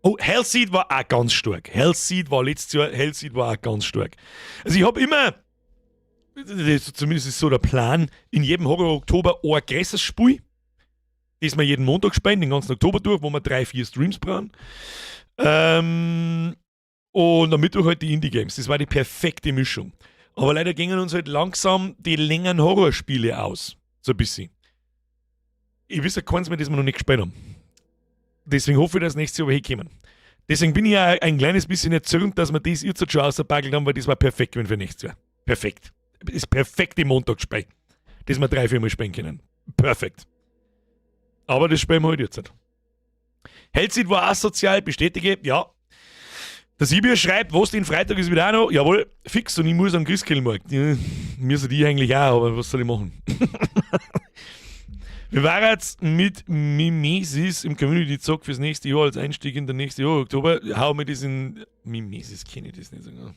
Oh, Hellseed war auch ganz stark. Hellseed war auch ganz stark. Also ich habe immer, zumindest ist so der Plan, in jedem Horror-Oktober ein größeres Spiel, das wir jeden Montag spielen, den ganzen Oktober durch, wo wir 3-4 Streams brauchen. Und am Mittwoch halt die Indie-Games. Das war die perfekte Mischung. Aber leider gingen uns halt langsam die längeren Horrorspiele aus. So ein bisschen. Ich weiß ja keins mehr, das wir noch nicht gespielt haben. Deswegen hoffe ich, dass nächstes Jahr welche kommen. Deswegen bin ich ja ein kleines bisschen erzürnt, dass wir das jetzt schon ausgepackelt haben, weil das war perfekt für nächstes Jahr. Perfekt. Das perfekte Montagsspiel, das wir 3-4 Mal spielen können. Perfekt. Aber das spielen wir heute jetzt nicht. Hellseed war asozial, bestätige, ja. Der Sibier schreibt, was den Freitag ist wieder auch noch. Jawohl, fix und ich muss am Christkindlmarkt. Ja, müssen die eigentlich auch, aber was soll ich machen? Wir waren jetzt mit Mimesis im Community-Zock fürs nächste Jahr als Einstieg in der nächste Jahr Oktober. Hauen wir das in. Mimesis kenne ich das nicht so genau.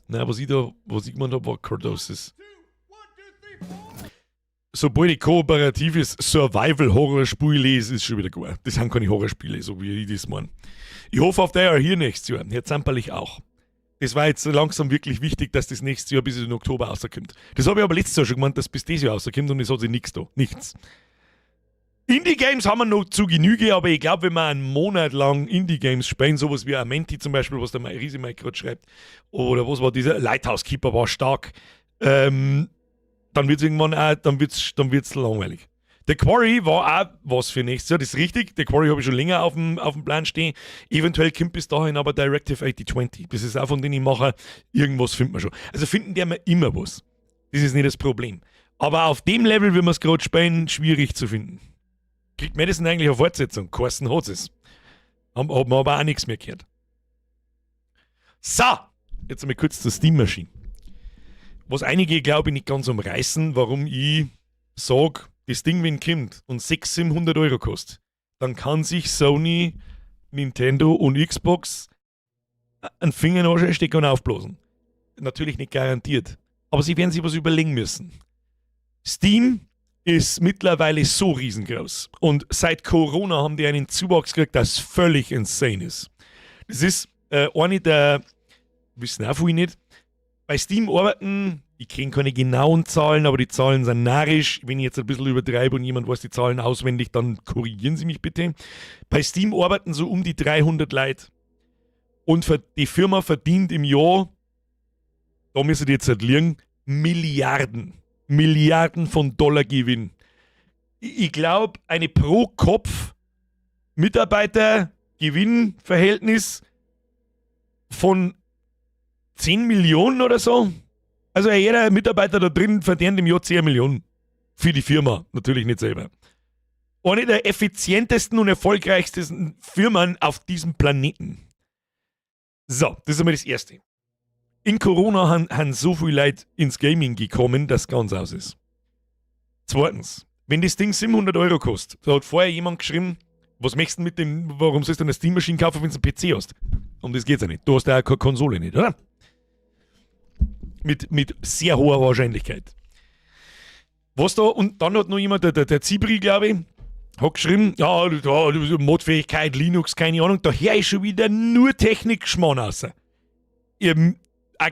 Nein, was ich gemeint habe, war Cordosis. Sobald ich kooperatives Survival-Horror-Spiel lese, ist schon wieder gut. Das sind keine Horrorspiele, so wie ich das meine. Ich hoffe auf der hier nächstes Jahr. Herr Zamperlich auch. Das war jetzt langsam wirklich wichtig, dass das nächstes Jahr bis in den Oktober rauskommt. Das habe ich aber letztes Jahr schon gemeint, dass bis dieses Jahr rauskommt und es hat sich nichts da. Nichts. Indie-Games haben wir noch zu Genüge, aber ich glaube, wenn wir einen Monat lang Indie-Games spielen, sowas wie Amenti zum Beispiel, was der Riese Mike gerade schreibt, oder was war dieser Lighthouse Keeper, war stark, dann wird es irgendwann auch, dann wird's langweilig. The Quarry war auch was für nächstes Jahr, das ist richtig. The Quarry habe ich schon länger auf dem Plan stehen. Eventuell kommt bis dahin aber Directive 8020. Das ist auch von denen ich mache. Irgendwas findet man schon. Also finden die immer was. Das ist nicht das Problem. Aber auf dem Level, wie wir es gerade spielen, schwierig zu finden. Kriegt Madison eigentlich eine Fortsetzung? Carsten hat es. Haben wir aber auch nichts mehr gehört. So, jetzt einmal kurz zur Steam-Maschine. Was einige, glaube ich, nicht ganz umreißen, warum ich sage, das Ding, wenn kommt und 600-700 Euro kostet, dann kann sich Sony, Nintendo und Xbox einen Finger in den Arsch stecken und aufblasen. Natürlich nicht garantiert. Aber sie werden sich was überlegen müssen. Steam ist mittlerweile so riesengroß. Und seit Corona haben die einen Zuwachs gekriegt, das völlig insane ist. Das ist eine der, wissen auch viele nicht, bei Steam arbeiten, ich kenne keine genauen Zahlen, aber die Zahlen sind narrisch. Wenn ich jetzt ein bisschen übertreibe und jemand weiß die Zahlen auswendig, dann korrigieren Sie mich bitte. Bei Steam arbeiten so um die 300 Leute. Und die Firma verdient im Jahr, da müssen die jetzt halt liegen, Milliarden von Dollar Gewinn. Ich glaube, eine pro Kopf Mitarbeiter-Gewinn-Verhältnis von 10 Millionen oder so. Also jeder Mitarbeiter da drin verdient im Jahr 10 Millionen. Für die Firma, natürlich nicht selber. Eine der effizientesten und erfolgreichsten Firmen auf diesem Planeten. So, das ist einmal das Erste. In Corona haben so viele Leute ins Gaming gekommen, dass es ganz aus ist. Zweitens, wenn das Ding 700 Euro kostet, da hat vorher jemand geschrieben, was möchtest du mit dem, warum sollst du eine Steam-Maschine kaufen, wenn du einen PC hast? Um das geht's ja nicht. Du hast ja auch keine Konsole nicht, oder? Mit sehr hoher Wahrscheinlichkeit. Was da, und dann hat noch jemand, der Zibri, glaube ich, hat geschrieben, ja, Modfähigkeit, Linux, keine Ahnung, daher ist schon wieder nur Technik-Schmarrn raus. Auch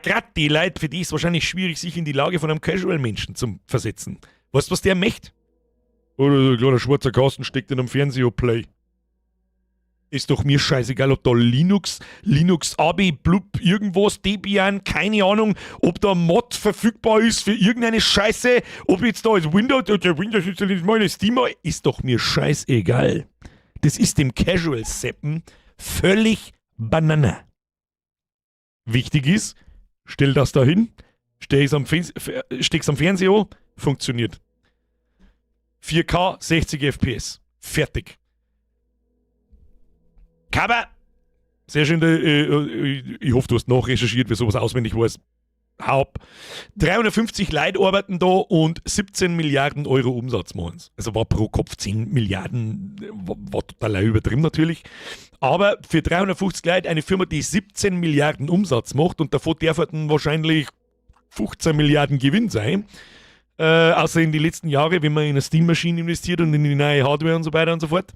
gerade die Leute, für die ist es wahrscheinlich schwierig, sich in die Lage von einem Casual-Menschen zu versetzen. Weißt du, was der möchte? Oder ein kleiner schwarzer Kasten steckt in einem Fernseher Play. Ist doch mir scheißegal, ob da Linux AB, Blub, irgendwas, Debian, keine Ahnung, ob da Mod verfügbar ist für irgendeine Scheiße, ob jetzt da ist Windows oder Windows ist meine Steam, ist doch mir scheißegal. Das ist dem Casual-Seppen völlig Banane. Wichtig ist, stell das da hin, steck's am Fernseher an, funktioniert. 4K, 60 FPS. Fertig. Cover. Sehr schön, ich hoffe, du hast nachrecherchiert, wer sowas auswendig weiß. Haupt. 350 Leute arbeiten da und 17 Milliarden Euro Umsatz machen sie. Also war pro Kopf 10 Milliarden, war total übertrieben natürlich. Aber für 350 Leute eine Firma, die 17 Milliarden Umsatz macht und davon darf wahrscheinlich 15 Milliarden Gewinn sein. Außer in die letzten Jahre, wenn man in eine Steam-Maschine investiert und in die neue Hardware und so weiter und so fort.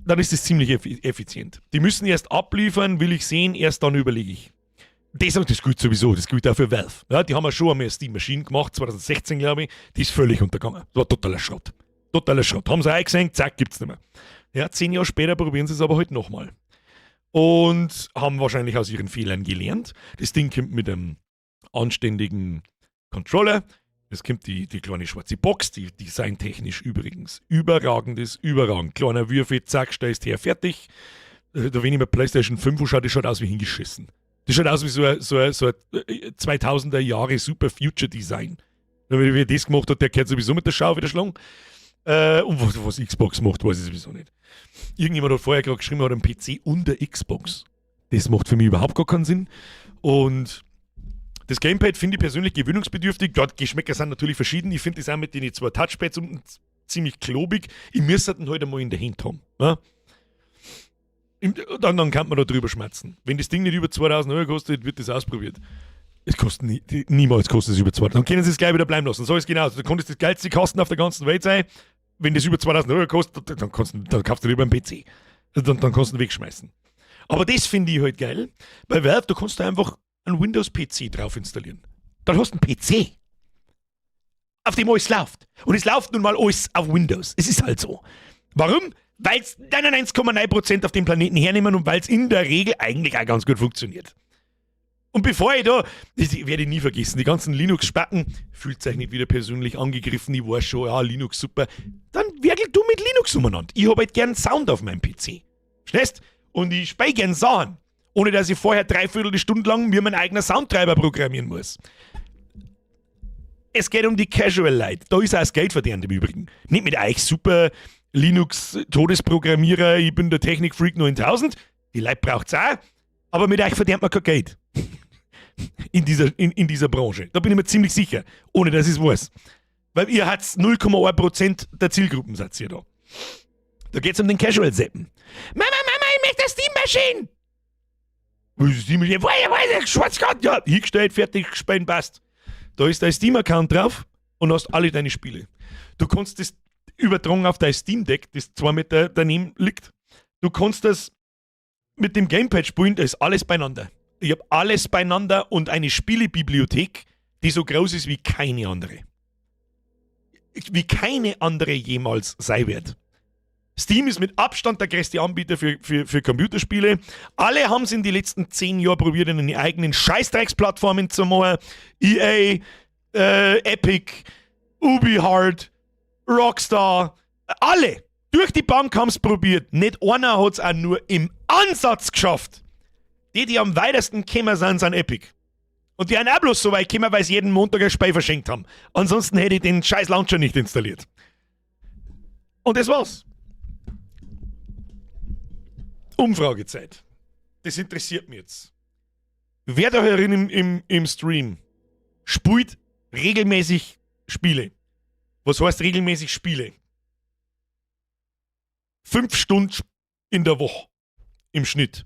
Dann ist es ziemlich effizient. Die müssen erst abliefern, will ich sehen, erst dann überlege ich. Das gilt sowieso, das gilt auch für Valve. Ja, die haben ja schon einmal eine Steam-Maschine gemacht, 2016 glaube ich, die ist völlig untergegangen. Das war totaler Schrott. Totaler Schrott. Haben sie eingesenkt, zack, gibt's nicht mehr. Ja, 10 Jahre später probieren sie es aber heute nochmal. Und haben wahrscheinlich aus ihren Fehlern gelernt. Das Ding kommt mit einem anständigen Controller. Es kommt die kleine schwarze Box, die designtechnisch übrigens überragend ist, überragend. Kleiner Würfel, zack, stellst her, fertig. Da wenn ich mir PlayStation 5 anschaue, das schaut aus wie hingeschissen. Das schaut aus wie so ein 2000er Jahre Super Future Design. Wer das gemacht hat, der gehört sowieso mit der Schau wieder schlagen. Und was Xbox macht, weiß ich sowieso nicht. Irgendjemand hat vorher gerade geschrieben, er hat einen PC und eine Xbox. Das macht für mich überhaupt gar keinen Sinn. Und das Gamepad finde ich persönlich gewöhnungsbedürftig. Ja, die Geschmäcker sind natürlich verschieden. Ich finde das auch mit den 2 Touchpads ziemlich klobig. Ich müsste den halt einmal in der Hand haben. Ja? Dann kann man da drüber schmerzen. Wenn das Ding nicht über 2000 Euro kostet, wird das ausprobiert. Es kostet niemals kostet es über 2000. Dann können sie es gleich wieder bleiben lassen. So ist es genauso. Du konntest das geilste Kasten auf der ganzen Welt sein. Wenn das über 2000 Euro kostet, dann kaufst du lieber einen PC. Dann kannst du ihn wegschmeißen. Aber das finde ich halt geil. Bei Valve, da kannst du einfach einen Windows-PC drauf installieren. Dann hast du einen PC, auf dem alles läuft. Und es läuft nun mal alles auf Windows. Es ist halt so. Warum? Weil es 99,9% auf dem Planeten hernehmen und weil es in der Regel eigentlich auch ganz gut funktioniert. Und bevor ich da, das werde ich nie vergessen, die ganzen Linux-Spacken, fühlt euch nicht wieder persönlich angegriffen, ich weiß schon, ja, Linux super, dann werkel du mit Linux umeinander. Ich habe halt gern Sound auf meinem PC. Verstehst? Und ich speichere gern Sachen, ohne dass ich vorher 3/4 Stunde lang mir meinen eigenen Soundtreiber programmieren muss. Es geht um die Casual-Leute. Da ist auch das Geld verdient im Übrigen. Nicht mit euch super Linux-Todesprogrammierer, ich bin der Technik-Freak 9000. Die Leute braucht's auch. Aber mit euch verdient man kein Geld. In dieser Branche. Da bin ich mir ziemlich sicher. Ohne dass ich es weiß. Weil ihr habt 0,1% der Zielgruppen, seid ihr da. Da geht's um den Casual-Seppen. Mama, ich möchte eine Steam-Maschine! Steam-Maschine? Woher, Schwarzgott? Ja, hingestellt, fertig, gespielt, passt. Da ist dein Steam-Account drauf und hast alle deine Spiele. Du kannst das übertragen auf dein Steam Deck, das 2 Meter daneben liegt. Du kannst das mit dem Gamepad spielen, da ist alles beieinander. Ich habe alles beieinander und eine Spielebibliothek, die so groß ist wie keine andere. Wie keine andere jemals sein wird. Steam ist mit Abstand der größte Anbieter für Computerspiele. Alle haben es in den letzten 10 Jahren probiert, in den eigenen Scheißdrecksplattformen zu machen. EA, Epic, UbiHard, Rockstar, alle. Durch die Bank haben es probiert. Nicht einer hat es auch nur im Ansatz geschafft. Die am weitesten gekommen sind Epic. Und die haben auch bloß so weit gekommen, weil sie jeden Montag ein Spiel verschenkt haben. Ansonsten hätte ich den scheiß Launcher nicht installiert. Und das war's. Umfragezeit. Das interessiert mich jetzt. Wer da herin im Stream spielt regelmäßig Spiele? Was heißt regelmäßig Spiele? 5 Stunden in der Woche im Schnitt.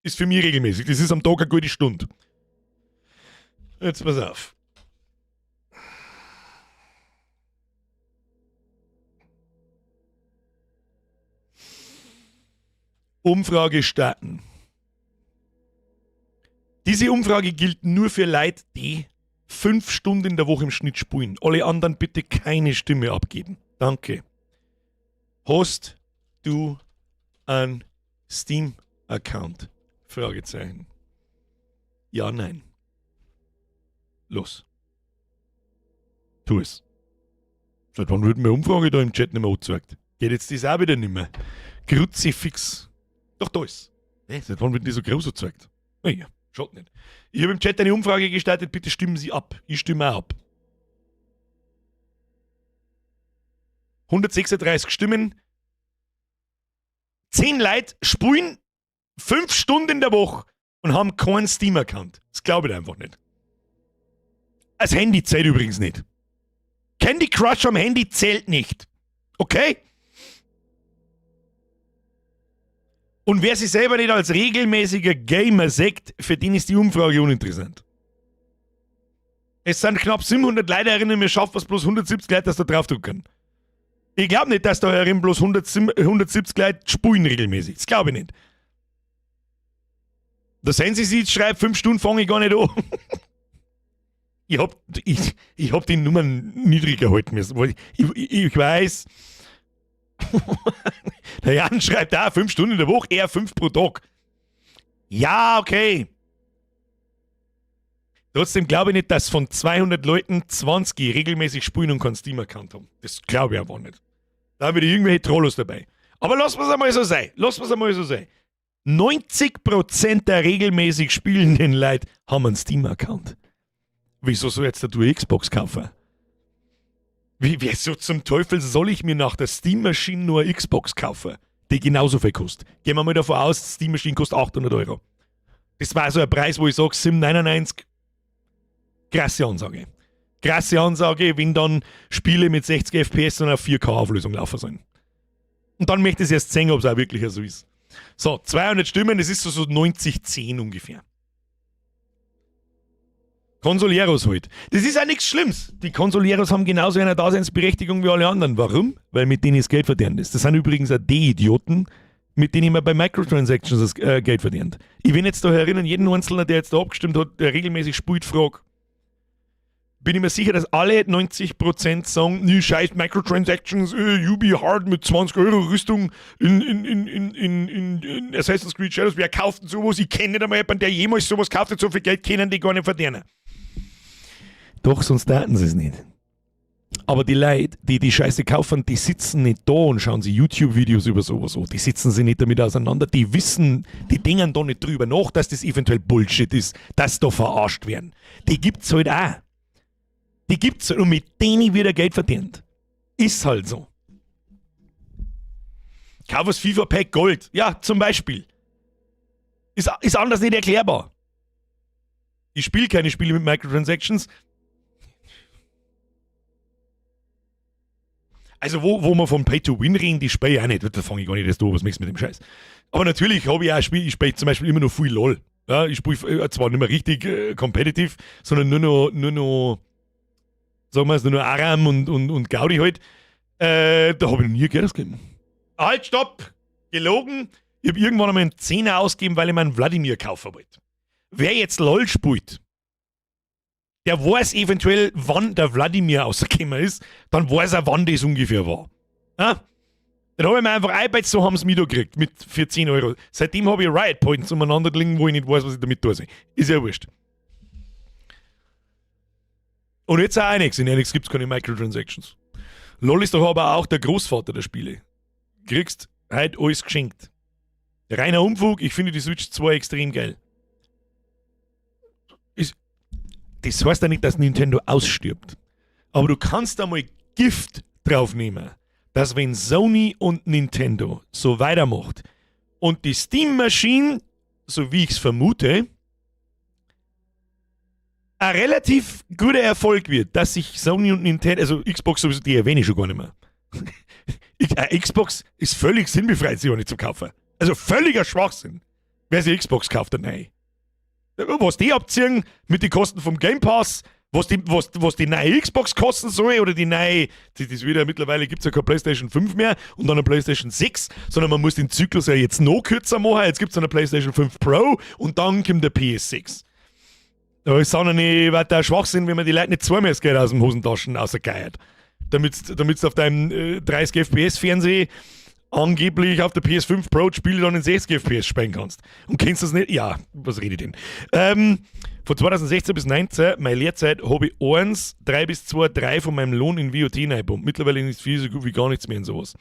Ist für mich regelmäßig. Das ist am Tag eine gute Stunde. Jetzt pass auf. Umfrage starten. Diese Umfrage gilt nur für Leute, die 5 Stunden in der Woche im Schnitt spielen. Alle anderen bitte keine Stimme abgeben. Danke. Hast du einen Steam-Account? Fragezeichen. Ja, nein. Los. Tu es. Seit wann wird mir Umfrage da im Chat nicht mehr angezeigt? Geht jetzt das auch wieder nicht mehr? Kruzifix. Doch, da ist. Seit wann wird die so groß angezeigt? Naja, schaut nicht. Ich habe im Chat eine Umfrage gestartet, bitte stimmen Sie ab. Ich stimme auch ab. 136 Stimmen. 10 Leute spielen 5 Stunden in der Woche und haben keinen Steam-Account. Das glaube ich einfach nicht. Das Handy zählt übrigens nicht. Candy Crush am Handy zählt nicht. Okay? Und wer sich selber nicht als regelmäßiger Gamer sagt, für den ist die Umfrage uninteressant. Es sind knapp 700 Leute erinnern, wir schaffen es bloß 170 Leute, dass da draufdrücken können. Ich glaube nicht, dass da herin bloß 170 Leute spielen regelmäßig. Das glaube ich nicht. Der Sensi schreibt, 5 Stunden fange ich gar nicht an. Ich hab die Nummern niedriger halten müssen. Ich weiß. Der Jan schreibt da 5 Stunden in der Woche, eher 5 pro Tag. Ja, okay. Trotzdem glaube ich nicht, dass von 200 Leuten 20 regelmäßig spielen und keinen Steam-Account haben. Das glaube ich einfach nicht. Da haben wir irgendwelche Trollos dabei. Aber lassen wir es einmal so sein. 90% der regelmäßig spielenden Leute haben einen Steam-Account. Wieso soll jetzt du Xbox kaufen? Wieso zum Teufel soll ich mir nach der Steam-Maschine nur eine Xbox kaufen, die genauso viel kostet? Gehen wir mal davon aus, die Steam-Maschine kostet 800 €. Das war so ein Preis, wo ich sage, 7,99. Krasse Ansage, wenn dann Spiele mit 60 FPS und auf 4K-Auflösung laufen sollen. Und dann möchte ich erst sehen, ob es auch wirklich so ist. So, 200 Stimmen, das ist so 90-10 ungefähr. Consoleros halt. Das ist auch nichts Schlimmes. Die Consoleros haben genauso eine Daseinsberechtigung wie alle anderen. Warum? Weil mit denen das Geld verdient ist. Das sind übrigens auch die Idioten, mit denen man bei Microtransactions das Geld verdient. Ich will jetzt da erinnern, jeden Einzelnen, der jetzt da abgestimmt hat, der regelmäßig spielt, fragt. Bin ich mir sicher, dass alle 90% sagen, nee, scheiß Microtransactions, UB Hard mit 20 € Rüstung in Assassin's Creed Shadows. Wer kauft denn sowas? Ich kenne nicht einmal jemanden, der jemals sowas kauft, hat so viel Geld, können die gar nicht verdienen. Doch, sonst taten sie es nicht. Aber die Leute, die die Scheiße kaufen, die sitzen nicht da und schauen sich YouTube-Videos über sowas an. Die sitzen sich nicht damit auseinander. Die wissen, die denken da nicht drüber nach, dass das eventuell Bullshit ist, dass da verarscht werden. Die gibt's halt auch. Die gibt's halt und mit denen wird Geld verdient. Ist halt so. Kauf das FIFA-Pack Gold. Ja, zum Beispiel. Ist anders nicht erklärbar. Ich spiele keine Spiele mit Microtransactions. Also wo wir von Pay-to-Win reden, die spiele ich auch nicht. Da fange ich gar nicht erst an, was machst du mit dem Scheiß. Aber natürlich habe ich auch Spiele, ich spiele zum Beispiel immer noch viel LOL. Ja, ich spiele zwar nicht mehr richtig competitive, sondern nur noch sagen wir es, nur Aram und Gaudi halt. Da habe ich noch nie Geld ausgegeben. Halt, stopp! Gelogen! Ich habe irgendwann einmal einen 10er ausgegeben, weil ich meinen Wladimir kaufen wollte. Wer jetzt LOL spielt, der weiß eventuell, wann der Wladimir rausgekommen ist, dann weiß er, wann das ungefähr war. Ja? Dann habe ich mir einfach iPad, so haben sie mich da gekriegt, für 10 €. Seitdem habe ich Riot Points umeinander gelegen, wo ich nicht weiß, was ich damit tue. Ist ja wurscht. Und jetzt auch nichts. In NX gibt es keine Microtransactions. LOL ist doch aber auch der Großvater der Spiele. Kriegst halt alles geschenkt. Reiner Umfug, ich finde die Switch 2 extrem geil. Das heißt ja nicht, dass Nintendo ausstirbt. Aber du kannst da mal Gift drauf nehmen, dass wenn Sony und Nintendo so weitermacht und die Steam-Maschine, so wie ich es vermute, ein relativ guter Erfolg wird, dass sich Sony und Nintendo, also Xbox sowieso, die erwähne ich schon gar nicht mehr. Xbox ist völlig sinnbefreit, sie auch nicht zu kaufen. Also völliger Schwachsinn. Wer sich Xbox kauft, dann nein. Was die abziehen mit den Kosten vom Game Pass, was die neue Xbox kosten soll oder die neue, das wieder mittlerweile gibt es ja keine PlayStation 5 mehr und dann eine PlayStation 6, sondern man muss den Zyklus ja jetzt noch kürzer machen. Jetzt gibt es eine PlayStation 5 Pro und dann kommt der PS6. Da ist auch noch nicht weiter Schwachsinn, wenn man die Leute nicht zweimal das Geld aus den Hosentaschen rausgeiert. Damit du auf deinem 30 FPS Fernseher angeblich auf der PS5 Pro Spiele dann in 60 FPS spielen kannst. Und kennst du das nicht? Ja, was rede ich denn? Von 2016 bis 2019, meine Lehrzeit, habe ich 3 bis 2, 3 von meinem Lohn in WOT reingepumpt. Mittlerweile ist viel so gut wie gar nichts mehr in sowas.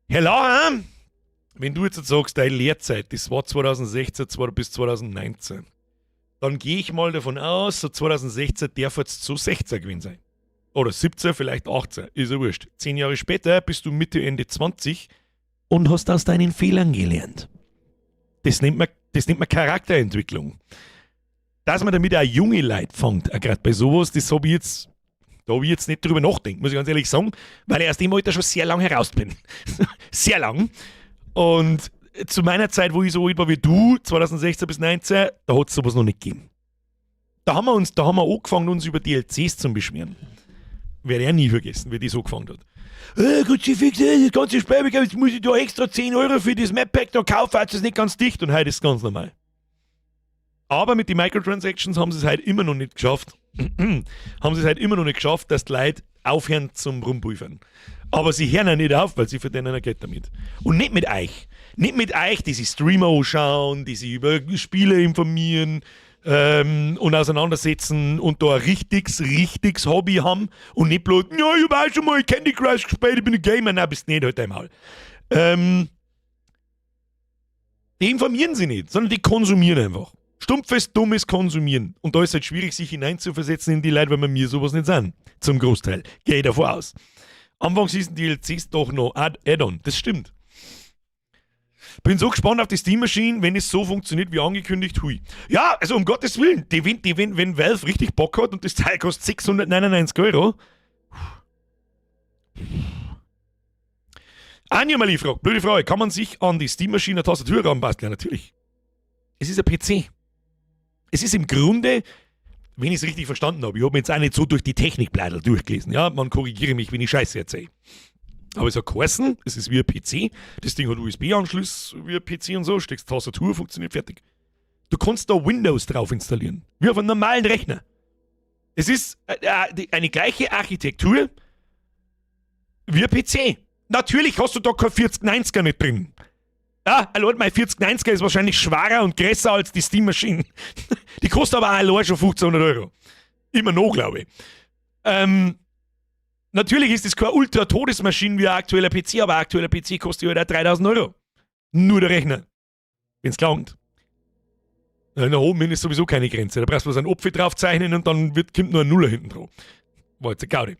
Herr Lauer, wenn du jetzt sagst, deine Lehrzeit, das war 2016 bis 2019, dann gehe ich mal davon aus, so 2016 darf jetzt so 16 gewesen sein. Oder 17, vielleicht 18, ist ja wurscht. 10 Jahre später bist du Mitte, Ende 20 und hast aus deinen Fehlern gelernt. Das nennt man Charakterentwicklung. Dass man damit auch junge Leute fängt, gerade bei sowas, da habe ich jetzt nicht drüber nachdenken, muss ich ganz ehrlich sagen, weil ich aus dem Alter schon sehr lang heraus bin. Sehr lang. Und zu meiner Zeit, wo ich so alt war wie du, 2016 bis 2019, da hat es sowas noch nicht gegeben. Da haben wir angefangen, uns über DLCs zu beschweren. Werde ich nie vergessen, wie die so angefangen hat. Kruzifix, das ganze Spiel, jetzt muss ich da extra 10 Euro für das Map-Pack da kaufen, jetzt ist nicht ganz dicht und heute ist es ganz normal. Aber mit den Microtransactions haben sie es halt immer noch nicht geschafft, dass die Leute aufhören zum Rumpulvern. Aber sie hören ja nicht auf, weil sie verdienen ja Geld damit. Und nicht mit euch. Nicht mit euch, die sich Streamer anschauen, die sich über Spiele informieren, und auseinandersetzen und da ein richtiges Hobby haben und nicht bloß, ja, ich weiß schon mal, ich Candy Crush gespielt, ich bin ein Gamer. Nein, bist nicht halt einmal. Die informieren sich nicht, sondern die konsumieren einfach. Stumpfes, dummes Konsumieren. Und da ist es halt schwierig, sich hineinzuversetzen in die Leute, weil wir sowas nicht sind. Zum Großteil. Gehe ich davon aus. Anfangs hießen DLCs doch noch Add-on. Das stimmt. Bin so gespannt auf die Steam Machine, wenn es so funktioniert wie angekündigt, hui. Ja, also um Gottes Willen, wenn Valve richtig Bock hat und das Teil kostet 699 Euro. Anja Mali fragt, blöde Frage, kann man sich an die Steam Machine eine Tastatur ranbasteln? Ja, natürlich. Es ist ein PC. Es ist im Grunde, wenn ich es richtig verstanden habe, ich habe mir jetzt auch nicht so durch die Technikblätter durchgelesen, ja, man korrigiere mich, wenn ich Scheiße erzähle. Aber es hat geheißen, es ist wie ein PC, das Ding hat USB-Anschluss wie ein PC und so, steckst Tastatur, funktioniert fertig. Du kannst da Windows drauf installieren, wie auf einem normalen Rechner. Es ist eine gleiche Architektur wie ein PC. Natürlich hast du da kein 4090er nicht drin. Ja, allein mein 4090er ist wahrscheinlich schwerer und größer als die Steam Machine. Die kostet aber auch allein schon 1500 Euro. Immer noch, glaube ich. Natürlich ist es keine Ultra-Todesmaschine wie ein aktueller PC, aber ein aktueller PC kostet ja halt auch 3000 Euro. Nur der Rechner. Wenn es klangt. Nach oben hin ist sowieso keine Grenze. Da brauchst du bloß einen Opfer draufzeichnen und dann kommt nur ein Nuller hinten drauf. War jetzt eine Gaudi.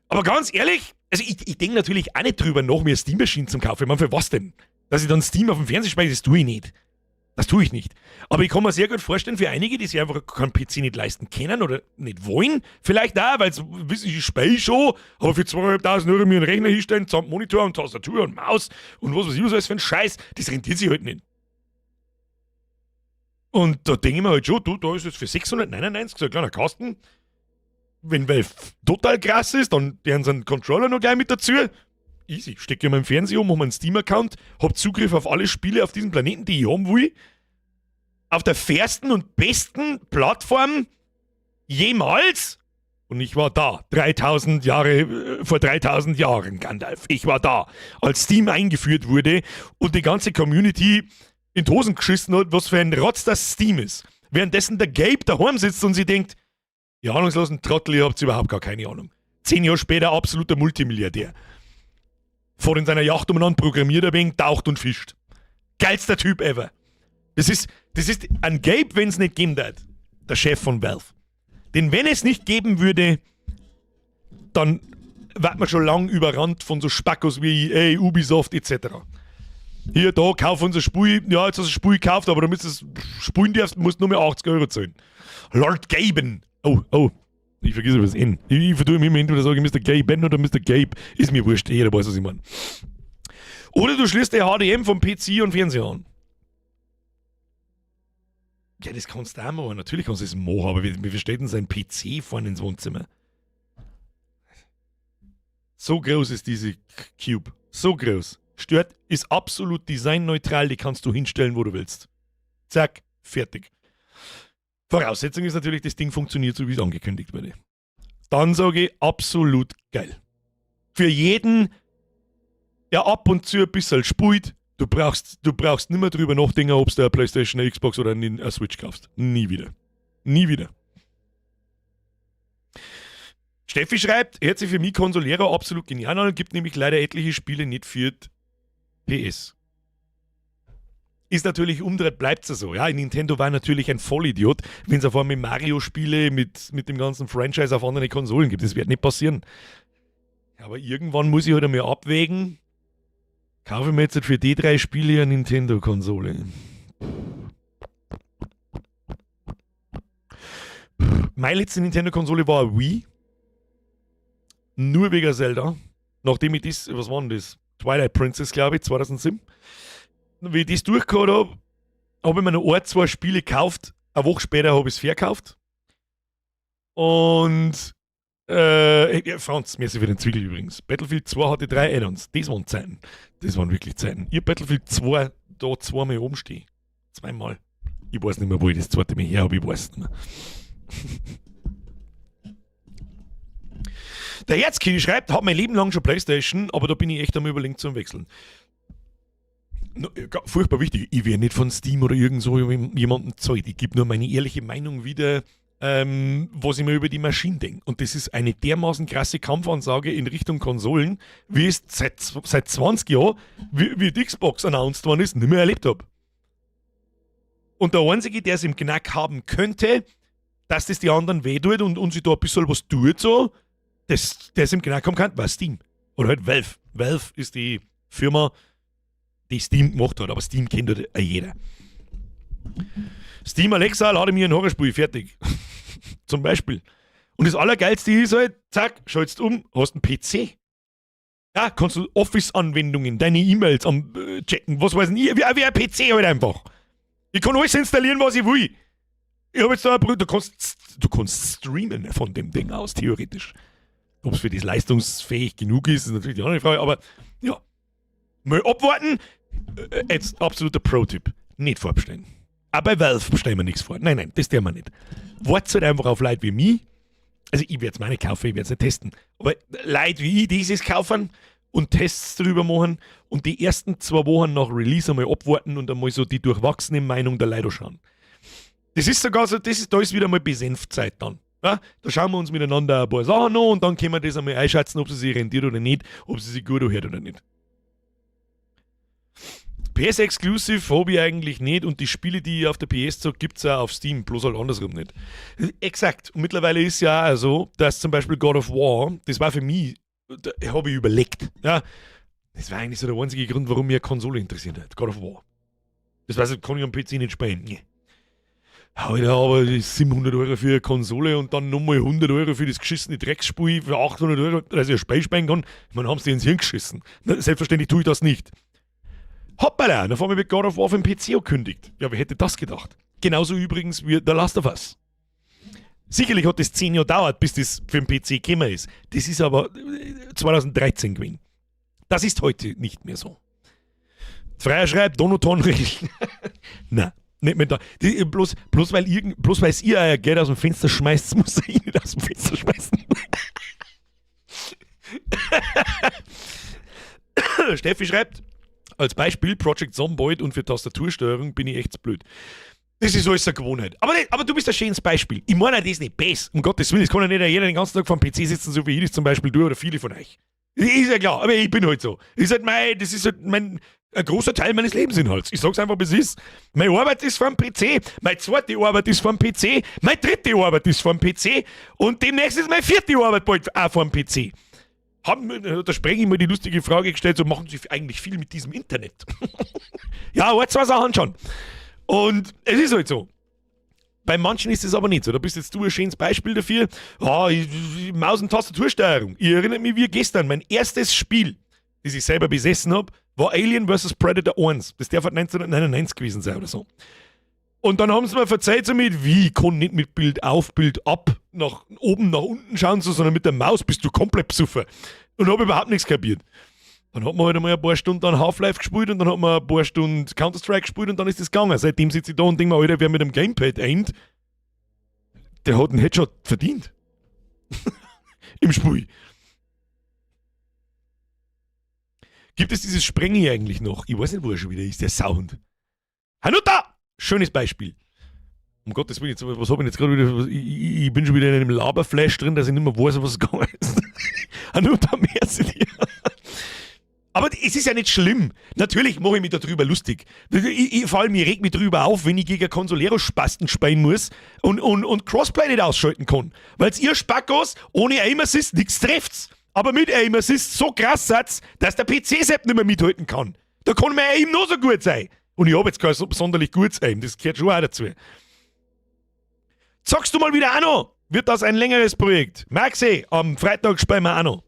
Aber ganz ehrlich, also ich denke natürlich auch nicht drüber nach, mir eine Steam Machine zu kaufen. Ich meine, für was denn? Dass ich dann Steam auf dem Fernseher speichere, das tue ich nicht. Das tue ich nicht. Aber ich kann mir sehr gut vorstellen, für einige, die sich einfach keinen PC nicht leisten können oder nicht wollen, vielleicht auch, weil sie wissen, ich spiele schon, aber für 2500 Euro mir einen Rechner hinstellen, samt Monitor und Tastatur und Maus und was weiß ich, was alles für ein Scheiß, das rentiert sich halt nicht. Und da denke ich mir halt schon, du, da ist es für 699 so ein kleiner Kasten. Wenn Valve total krass ist, dann deren sie einen Controller noch gleich mit dazu. Easy. Stecke ich meinen Fernseher um, mache meinen Steam-Account, habe Zugriff auf alle Spiele auf diesem Planeten, die ich haben will. Auf der fairsten und besten Plattform jemals. Und ich war da. Vor 3000 Jahren, Gandalf. Ich war da. Als Steam eingeführt wurde und die ganze Community in die Hosen geschissen hat, was für ein Rotz das Steam ist. Währenddessen der Gabe daheim sitzt und sie denkt, ihr ahnungslosen Trottel, ihr habt überhaupt gar keine Ahnung. 10 Jahre später absoluter Multimilliardär. Fährt in seiner Yacht umeinander, programmiert ein wenig, taucht und fischt. Geilster Typ ever. Das ist ein Gabe, wenn es nicht geben wird. Der Chef von Valve. Denn wenn es nicht geben würde, dann wird man schon lang überrannt von so Spackos wie EA, Ubisoft etc. Hier, da, kauf unser Spiel. Ja, jetzt hast du ein Spiel gekauft, aber damit du es spielen darfst, musst du nur mehr 80 Euro zahlen. Lord Gaben. Oh. Ich vergesse das N. Ich vertue mich immer entweder sage ich Mr. Gaben oder Mr. Gabe. Ist mir wurscht, jeder weiß, was ich meine. Oder du schließt der HDM vom PC und Fernseher an. Ja, das kannst du auch machen. Natürlich kannst du es machen, aber wie steht denn sein PC vorne ins Wohnzimmer? So groß ist diese Cube. So groß. Stört, ist absolut designneutral, die kannst du hinstellen, wo du willst. Zack, fertig. Voraussetzung ist natürlich, das Ding funktioniert so, wie es angekündigt wurde. Dann sage ich, absolut geil. Für jeden ja ab und zu ein bisschen spielt, du brauchst nicht mehr drüber nachdenken, ob du eine Playstation, eine Xbox oder eine Switch kaufst. Nie wieder. Nie wieder. Steffi schreibt, hört sich für mich Consolero absolut genial an und gibt nämlich leider etliche Spiele nicht für PS. Ist natürlich umdreht, bleibt es so. Ja, Nintendo war natürlich ein Vollidiot, wenn es auf einmal Mario-Spiele mit dem ganzen Franchise auf andere Konsolen gibt. Das wird nicht passieren. Aber irgendwann muss ich halt einmal abwägen, kaufe ich mir jetzt für die 3 Spiele eine Nintendo-Konsole. Meine letzte Nintendo-Konsole war eine Wii. Nur wegen Zelda. Nachdem ich das, was war denn das? Twilight Princess, glaube ich, 2007. Wie ich das durchgehauen habe ich mir noch 2 Spiele gekauft. Eine Woche später habe ich es verkauft. Und Franz, merci für den Zwickel übrigens. Battlefield 2 hatte 3 Add-ons. Das waren Zeiten. Das waren wirklich Zeiten. Ich habe Battlefield 2 da 2-mal oben stehen. 2-mal. Ich weiß nicht mehr, wo ich das 2. Mal her habe. Ich weiß nicht mehr. Der Herzkini schreibt, hat mein Leben lang schon Playstation, aber da bin ich echt am Überlegen zum Wechseln. Furchtbar wichtig, ich werde nicht von Steam oder irgend so jemandem zahlt. Ich gebe nur meine ehrliche Meinung wieder, was ich mir über die Maschine denke. Und das ist eine dermaßen krasse Kampfansage in Richtung Konsolen, wie ich es seit 20 Jahren, wie die Xbox announced worden ist, nicht mehr erlebt habe. Und der Einzige, der es im Knack haben könnte, dass das die anderen wehtut und sich da ein bisschen was tut, so, der es im Knack haben kann, war Steam. Oder halt Valve. Valve ist die Firma, die Steam gemacht hat, aber Steam kennt halt jeder. Steam Alexa, lade mir ein Horrorspiel, fertig. Zum Beispiel. Und das Allergeilste ist halt, zack, schaltest um, hast einen PC. Ja, kannst du Office-Anwendungen, deine E-Mails am checken, was weiß ich, wie ein PC halt einfach. Ich kann alles installieren, was ich will. Ich habe jetzt da du kannst streamen von dem Ding aus, theoretisch. Ob es für das leistungsfähig genug ist natürlich die andere Frage, aber ja. Mal abwarten. Jetzt absoluter Pro-Tipp. Nicht vorbestellen. Aber bei Valve bestellen wir nichts vor. Nein, das tun wir nicht. Wartet halt einfach auf Leute wie mich. Also ich werde es meine kaufen, ich werde es nicht testen. Aber Leute wie ich dieses kaufen und Tests drüber machen und die ersten 2 Wochen nach Release einmal abwarten und einmal so die durchwachsene Meinung der Leute schauen. Das ist sogar so, da ist wieder mal Besänftzeit dann. Ja, da schauen wir uns miteinander ein paar Sachen an und dann können wir das einmal einschätzen, ob sie sich rentiert oder nicht, ob sie sich gut anhört oder nicht. PS-Exclusive habe ich eigentlich nicht und die Spiele, die ich auf der PS zocke, gibt es auch auf Steam, bloß halt andersrum nicht. Exakt. Und mittlerweile ist ja auch so, dass zum Beispiel God of War, das war für mich, da habe ich überlegt, ja, das war eigentlich so der einzige Grund, warum mich eine Konsole interessiert hat, God of War. Das weiß ich, kann ich am PC nicht spielen. Nee. Heute aber 700 Euro für eine Konsole und dann nochmal 100 Euro für das geschissene Drecksspiel für 800 Euro, dass ich ein Spiel spielen kann. Man haben sie ins Hirn geschissen. Selbstverständlich tue ich das nicht. Hoppala, dann haben wir mit God of War für den PC angekündigt. Ja, wer hätte das gedacht? Genauso übrigens wie The Last of Us. Sicherlich hat das 10 Jahre gedauert, bis das für den PC gekommen ist. Das ist aber 2013 gewesen. Das ist heute nicht mehr so. Freier schreibt, Donoton Nein. Nicht mehr da. Bloß weil es ihr euer Geld aus dem Fenster schmeißt, muss er ihn nicht aus dem Fenster schmeißen. Steffi schreibt, als Beispiel Project Zomboid und für Tastatursteuerung bin ich echt zu blöd. Das ist alles eine Gewohnheit. Aber du bist ein schönes Beispiel. Ich meine das nicht besser. Um Gottes Willen, es kann ja nicht jeder den ganzen Tag vom PC sitzen, so wie ich das zum Beispiel du oder viele von euch. Ist ja klar, aber ich bin halt so. Das ist halt ein großer Teil meines Lebensinhalts. Ich sag's einfach, wie es ist. Meine Arbeit ist vom PC, meine zweite Arbeit ist vom PC, meine dritte Arbeit ist vom PC und demnächst ist meine 4. Arbeit bald auch vom PC. Da spreche ich mal die lustige Frage gestellt, so machen Sie eigentlich viel mit diesem Internet? Ja, 2 Sachen schon. Und es ist halt so. Bei manchen ist es aber nicht so. Da bist jetzt du ein schönes Beispiel dafür. Maus- und Tastatursteuerung. Ich erinnere mich wie gestern, mein erstes Spiel, das ich selber besessen habe, war Alien vs. Predator 1. Das darf 1999 gewesen sein oder so. Und dann haben sie mir verzeiht so wie, ich kann nicht mit Bild auf, Bild ab, nach oben, nach unten schauen, sondern mit der Maus bist du komplett besoffen. Und habe überhaupt nichts kapiert. Dann hat man halt einmal ein paar Stunden an Half-Life gespielt und dann hat man ein paar Stunden Counter-Strike gespielt und dann ist das gegangen. Seitdem sitze ich da und denke mir, Alter, wer mit dem Gamepad aimt, der hat einen Headshot verdient. Im Spiel. Gibt es dieses Sprengi eigentlich noch? Ich weiß nicht, wo er schon wieder ist, der Sauhund. Hanuta! Schönes Beispiel. Um Gottes Willen, was habe ich jetzt gerade wieder? Ich bin schon wieder in einem Laberflash drin, dass ich nicht mehr weiß, was es gegangen ist. Hanuta, merci dir. Aber es ist ja nicht schlimm. Natürlich mache ich mich darüber lustig. Vor allem, ich reg mich darüber auf, wenn ich gegen Consolero-Spasten spielen muss und Crossplay nicht ausschalten kann. Weil ihr Spackos ohne Aim Assist nichts trefft. Aber mit Aim Assist so krass seid, dass der PC-Sepp nicht mehr mithalten kann. Da kann mein Aim noch so gut sein. Und ich habe jetzt kein sonderlich gutes Aim. Das gehört schon auch dazu. Sagst du mal wieder auch noch? Wird das ein längeres Projekt? Maxi, am Freitag spielen wir auch noch.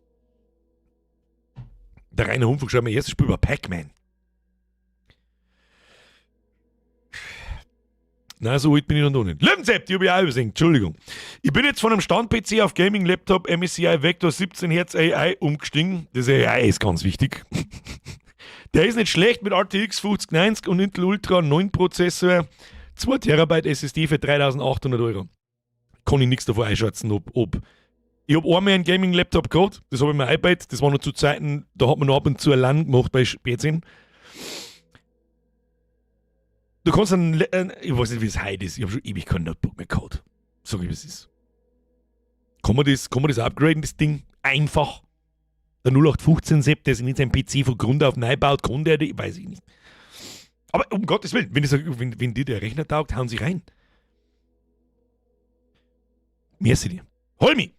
Der Rainer Humpfung schreibt mein erstes Spiel über Pac-Man. Na, so alt bin ich noch nicht. Lebenssepp, die habe ich auch übersehen. Entschuldigung. Ich bin jetzt von einem Stand-PC auf Gaming-Laptop MSCI Vector 17 Hz AI umgestiegen. Das AI ist ganz wichtig. Der ist nicht schlecht mit RTX 5090 und Intel Ultra 9 Prozessor. 2 TB SSD für 3.800 €. Kann ich nichts davon einschätzen, ob. Ich habe einmal einen Gaming-Laptop gehabt, das habe ich mein iPad, das war noch zu Zeiten, da hat man noch ab und zu ein LAN gemacht bei Spätzchen. Du kannst ich weiß nicht, wie es heute ist, ich habe schon ewig kein Notebook mehr gehabt. Sag ich, wie es ist. Kann man das upgraden, das Ding? Einfach. Der 0815 Sepp, der sich nicht seinen PC von Grund auf neu baut, kann der, weiß ich nicht. Aber um Gottes Willen, wenn dir der Rechner taugt, hauen sie rein. Merci dir. Holmi,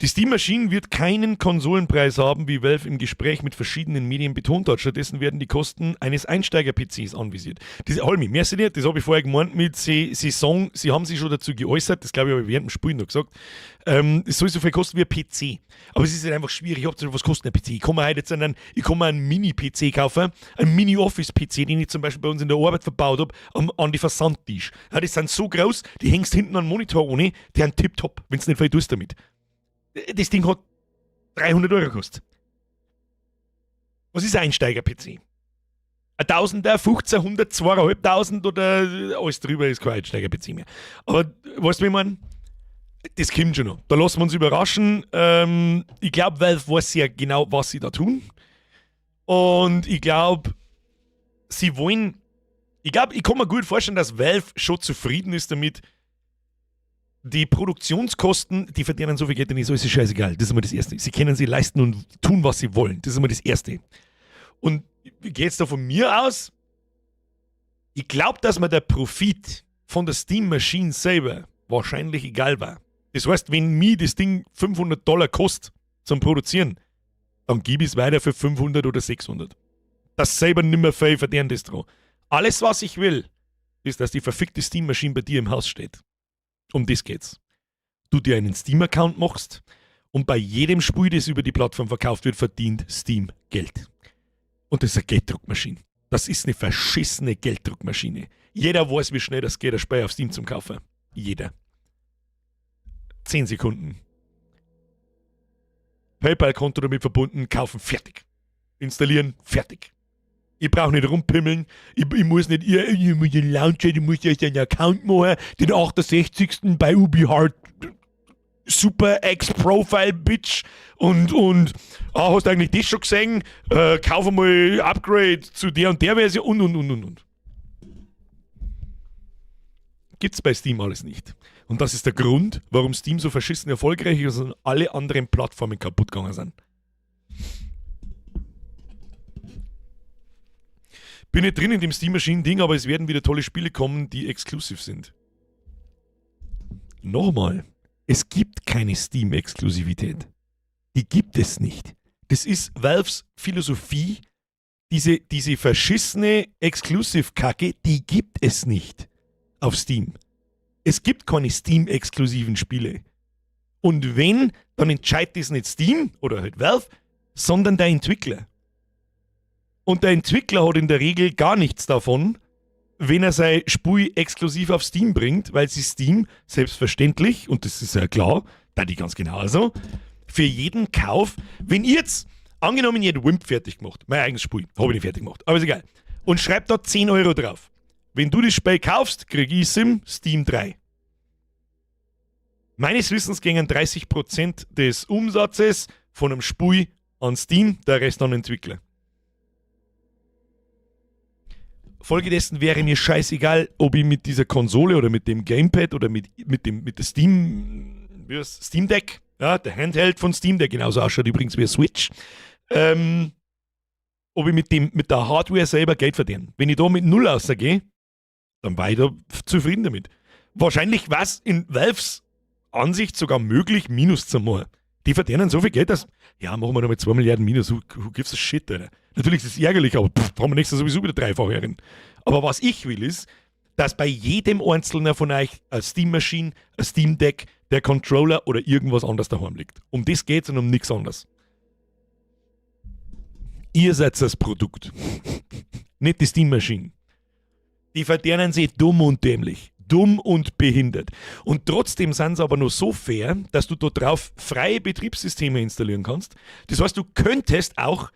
die Steam-Maschine wird keinen Konsolenpreis haben, wie Valve im Gespräch mit verschiedenen Medien betont hat. Stattdessen werden die Kosten eines Einsteiger-PCs anvisiert. Holmi, merci dir, das habe ich vorher gemeint mit, Sie haben sich schon dazu geäußert, das glaube ich, habe ich während dem Spiel noch gesagt. Es soll so viel kosten wie ein PC. Aber es ist halt einfach schwierig, ich habe was kostet ein PC? Ich kann mir heute jetzt einen Mini-PC kaufen, einen Mini-Office-PC, den ich zum Beispiel bei uns in der Arbeit verbaut habe, an die Versandtisch. Ja, die sind so groß, die hängst hinten an den Monitor ohne, die sind tipptopp, wenn es nicht viel tust damit. Das Ding hat 300 € gekostet. Was ist ein Einsteiger-PC? Ein Tausender, 1500, 2500 oder alles drüber ist kein Einsteiger-PC mehr. Aber weißt du, wie ich meine? Das kommt schon noch. Da lassen wir uns überraschen. Ich glaube, Valve weiß ja genau, was sie da tun. Und ich glaube, sie wollen. Ich kann mir gut vorstellen, dass Valve schon zufrieden ist damit. Die Produktionskosten, die verdienen so viel Geld, dann ist alles scheißegal. Das ist immer das Erste. Sie können sie leisten und tun, was sie wollen. Das ist immer das Erste. Und wie geht es da von mir aus? Ich glaube, dass mir der Profit von der Steam-Maschine selber wahrscheinlich egal war. Das heißt, wenn mir das Ding $500 kostet zum Produzieren, dann gebe ich es weiter für 500 oder 600. Das selber nicht mehr viel verdienen das dran. Alles, was ich will, ist, dass die verfickte Steam-Maschine bei dir im Haus steht. Um das geht's. Du dir einen Steam-Account machst und bei jedem Spiel, das über die Plattform verkauft wird, verdient Steam Geld. Und das ist eine Gelddruckmaschine. Das ist eine verschissene Gelddruckmaschine. Jeder weiß, wie schnell das geht, ein Spiel auf Steam zum Kaufen. Jeder. 10 Sekunden. PayPal-Konto damit verbunden, kaufen, fertig. Installieren, fertig. Ich brauche nicht rumpimmeln, ich muss nicht, ich muss den Launcher, ich muss erst einen Account machen, den 68. bei UbiHeart Super X-Profile, Bitch. Und hast du eigentlich das schon gesehen? Kauf mal Upgrade zu der und der Version und. Gibt's bei Steam alles nicht. Und das ist der Grund, warum Steam so verschissen erfolgreich ist und alle anderen Plattformen kaputt gegangen sind. Bin nicht drin in dem Steam-Maschinen-Ding, aber es werden wieder tolle Spiele kommen, die exklusiv sind. Nochmal, es gibt keine Steam-Exklusivität. Die gibt es nicht. Das ist Valves Philosophie. Diese verschissene Exclusive-Kacke, die gibt es nicht auf Steam. Es gibt keine Steam-exklusiven Spiele. Und wenn, dann entscheidet das nicht Steam oder halt Valve, sondern der Entwickler. Und der Entwickler hat in der Regel gar nichts davon, wenn er sein Spiel exklusiv auf Steam bringt, weil sie Steam selbstverständlich, und das ist ja klar, da die ganz genauso, für jeden Kauf, wenn ihr jetzt, angenommen, ihr hättet Wimp fertig gemacht, mein eigenes Spiel, habe ich nicht fertig gemacht, aber ist egal, und schreibt da 10 € drauf. Wenn du das Spiel kaufst, kriege ich Steam 3. Meines Wissens gingen 30% des Umsatzes von einem Spiel an Steam, der Rest an Entwickler. Folgedessen wäre mir scheißegal, ob ich mit dieser Konsole oder mit dem Gamepad oder mit der Steam Deck, ja, der Handheld von Steam, der genauso ausschaut übrigens wie ein Switch, ob ich mit der Hardware selber Geld verdiene. Wenn ich da mit 0 rausgehe, dann war ich da zufrieden damit. Wahrscheinlich war es in Valves Ansicht sogar möglich, Minus zu machen. Die verdienen so viel Geld, dass, ja, machen wir noch mit 2 Milliarden Minus, who gives a shit, Alter. Natürlich ist es ärgerlich, aber brauchen wir nächstes Jahr sowieso wieder dreifach rein. Aber was ich will ist, dass bei jedem Einzelnen von euch eine Steam Machine, ein Steam Deck, der Controller oder irgendwas anderes daheim liegt. Um das geht's und um nichts anderes. Ihr seid das Produkt. Nicht die Steam Machine. Die verdienen sie dumm und dämlich. Dumm und behindert. Und trotzdem sind sie aber nur so fair, dass du dort drauf freie Betriebssysteme installieren kannst. Das heißt, du könntest auch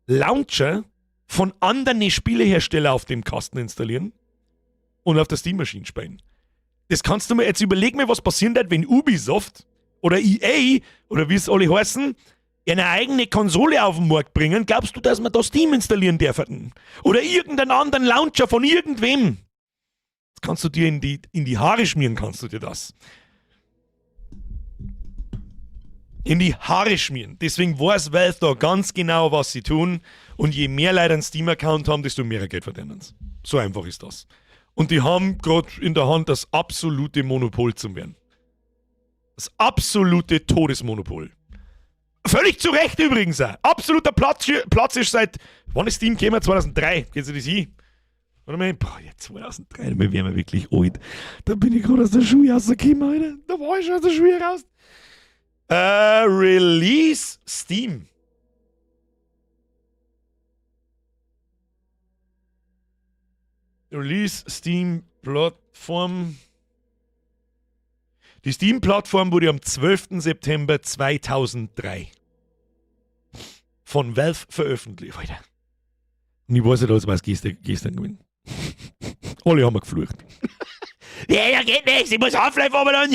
Launcher von anderen Spieleherstellern auf dem Kasten installieren und auf der Steam Machine spielen. Das kannst du mir jetzt überlegen, was passieren wird, wenn Ubisoft oder EA oder wie es alle heißen, eine eigene Konsole auf den Markt bringen. Glaubst du, dass man da Steam installieren dürfen? Oder irgendeinen anderen Launcher von irgendwem? Das kannst du dir in die Haare schmieren, kannst du dir das. In die Haare schmieren. Deswegen weiß Valve da ganz genau, was sie tun. Und je mehr Leute einen Steam-Account haben, desto mehr Geld verdienen sie. So einfach ist das. Und die haben gerade in der Hand das absolute Monopol zu werden. Das absolute Todesmonopol. Völlig zu Recht übrigens auch. Absoluter Platz ist seit, wann ist Steam gekommen? 2003. Geht Sie das hin? Warte mal, boah, jetzt 2003, da wären wir wirklich alt. Da bin ich gerade aus der Schule rausgekommen, Alter. Da war ich schon aus der Schule raus. Release Steam. Release Steam Plattform. Die Steam-Plattform wurde am 12. September 2003 von Valve veröffentlicht. Alter. Und ich weiß nicht, was gestern gewinnt. Alle haben wir geflucht. Ja, geht nichts, ich muss Half-Life runterladen.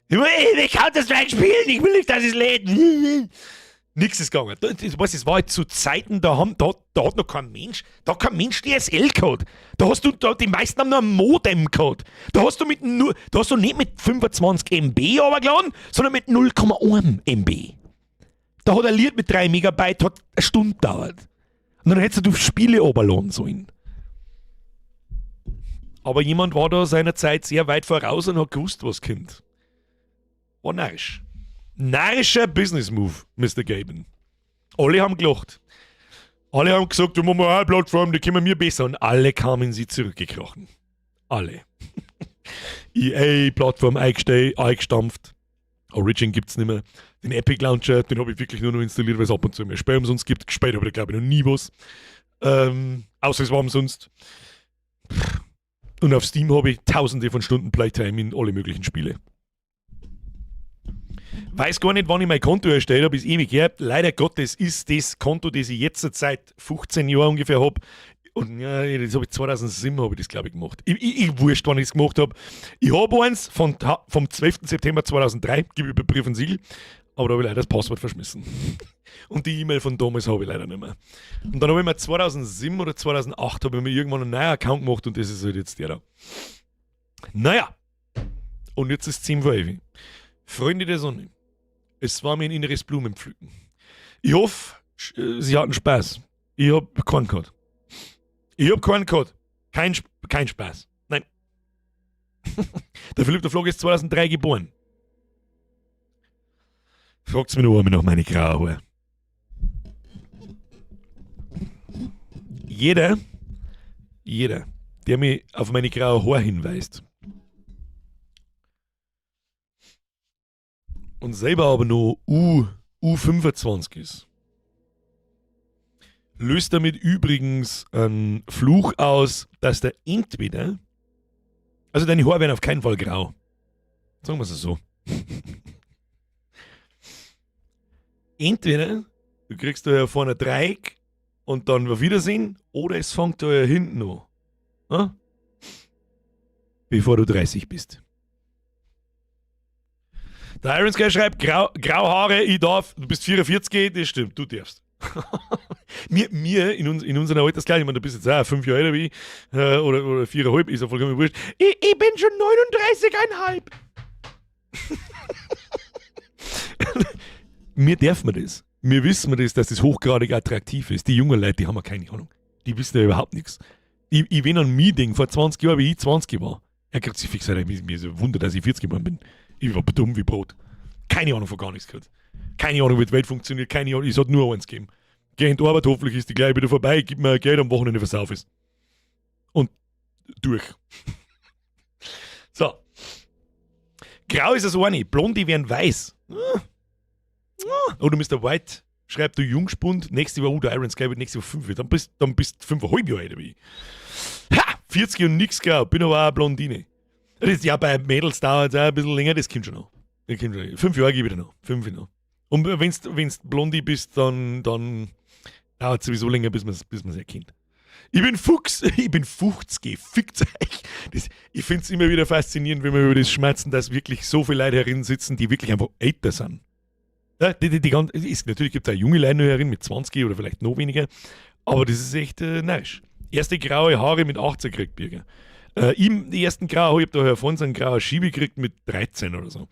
Ich kann das gleich spielen, ich will nicht, dass es lädt. Nichts ist gegangen. Das war halt zu Zeiten, da hat noch kein Mensch DSL-Code. Die meisten haben noch einen Modem-Code. Da hast du nicht mit 25 MB runtergeladen, sondern mit 0,1 MB. Da hat ein Lied mit 3 Megabyte hat eine Stunde gedauert. Und dann hättest du Spiele runterladen sollen. Aber jemand war da seiner Zeit sehr weit voraus und hat gewusst, was kommt. War narrisch. Narrischer Business-Move, Mr. Gaben. Alle haben gelacht. Alle haben gesagt, du musst mal eine Plattform, die können wir besser. Und alle kamen sie zurückgekrochen. Alle. EA-Plattform eingestampft. Origin gibt's nicht mehr. Den Epic Launcher, den habe ich wirklich nur noch installiert, weil es ab und zu mehr Spiel umsonst gibt. Gespielt habe ich, glaube ich, noch nie was. Außer es war umsonst. Und auf Steam habe ich tausende von Stunden Playtime in alle möglichen Spiele. Weiß gar nicht, wann ich mein Konto erstellt habe, ist ewig her. Leider Gottes ist das Konto, das ich jetzt seit 15 Jahren ungefähr habe. Und ja, das habe ich 2007 habe ich das, glaube ich, gemacht. Ich wurscht, wann ich es gemacht habe. Ich habe eins vom 12. September 2003, gebe ich bei Brief und Siegel, aber da habe ich leider das Passwort verschmissen. Und die E-Mail von damals habe ich leider nicht mehr. Und dann habe ich mir 2007 oder 2008 habe ich mir irgendwann einen neuen Account gemacht und das ist halt jetzt der da. Naja. Und jetzt ist 10 vor 11. Freunde der Sonne. Es war mir ein inneres Blumenpflücken. Ich hoffe, Sie hatten Spaß. Ich habe keinen gehabt. Kein Spaß. Nein. Der Philipp der Flog ist 2003 geboren. Fragt's mir noch einmal nach meine graue Haare. Jeder, der mich auf meine graue Haare hinweist und selber aber nur U25 ist, löst damit übrigens einen Fluch aus, dass der entweder, also deine Haare werden auf keinen Fall grau. Sagen wir es so. Entweder du kriegst da ja vorne ein Dreieck und dann auf Wiedersehen, oder es fängt da ja hinten an. Ja? Bevor du 30 bist. Der Iron Sky schreibt, grau Haare, ich darf, du bist 44, das stimmt, du darfst. Wir in unserer Altersklasse, ich meine, du bist jetzt auch 5 Jahre älter wie ich, oder 4,5, ist ja vollkommen wurscht. Ich bin schon 39,5. Mir dürfen wir das. Wir wissen das, dass das hochgradig attraktiv ist. Die jungen Leute, die haben ja keine Ahnung. Die wissen ja überhaupt nichts. Ich bin an ein Meeting vor 20 Jahren, wie ich 20 war. Er kriegt sich fix, mir so Wunder, dass ich 40 geworden bin. Ich war dumm wie Brot. Keine Ahnung von gar nichts gehört. Keine Ahnung, wie die Welt funktioniert. Keine Ahnung, es hat nur eins gegeben. Geh in die Arbeit, hoffentlich ist die gleich wieder vorbei, gib mir Geld, am Wochenende versauf es. Und durch. So. Grau ist das eine, Blondie werden weiß. Oder Mr. White schreibt, du Jungspund, nächste Woche, der Iron Sky wird nächste Woche 5. Dann bist du 5,5 Jahre alt, wie ich. Ha! 40 und nix grau, bin aber auch eine Blondine. Das ist ja bei Mädels dauert es auch ein bisschen länger, das kommt schon noch. 5 Jahre gebe ich dir noch. 5 noch. Und wenn du Blondie bist, dann dauert es sowieso länger, bis man es erkennt. Ich bin Fuchs, ich bin 50, fickt euch. Ich finde es immer wieder faszinierend, wenn wir über das schmerzen, dass wirklich so viele Leute herin sitzen, die wirklich einfach älter sind. Ja, natürlich gibt es auch junge Leute herin mit 20 oder vielleicht noch weniger, aber das ist echt nice. Erste graue Haare mit 18 gekriegt, Birger. Die ersten graue, ich habe da von so einen grauen Schiebe gekriegt mit 13 oder so.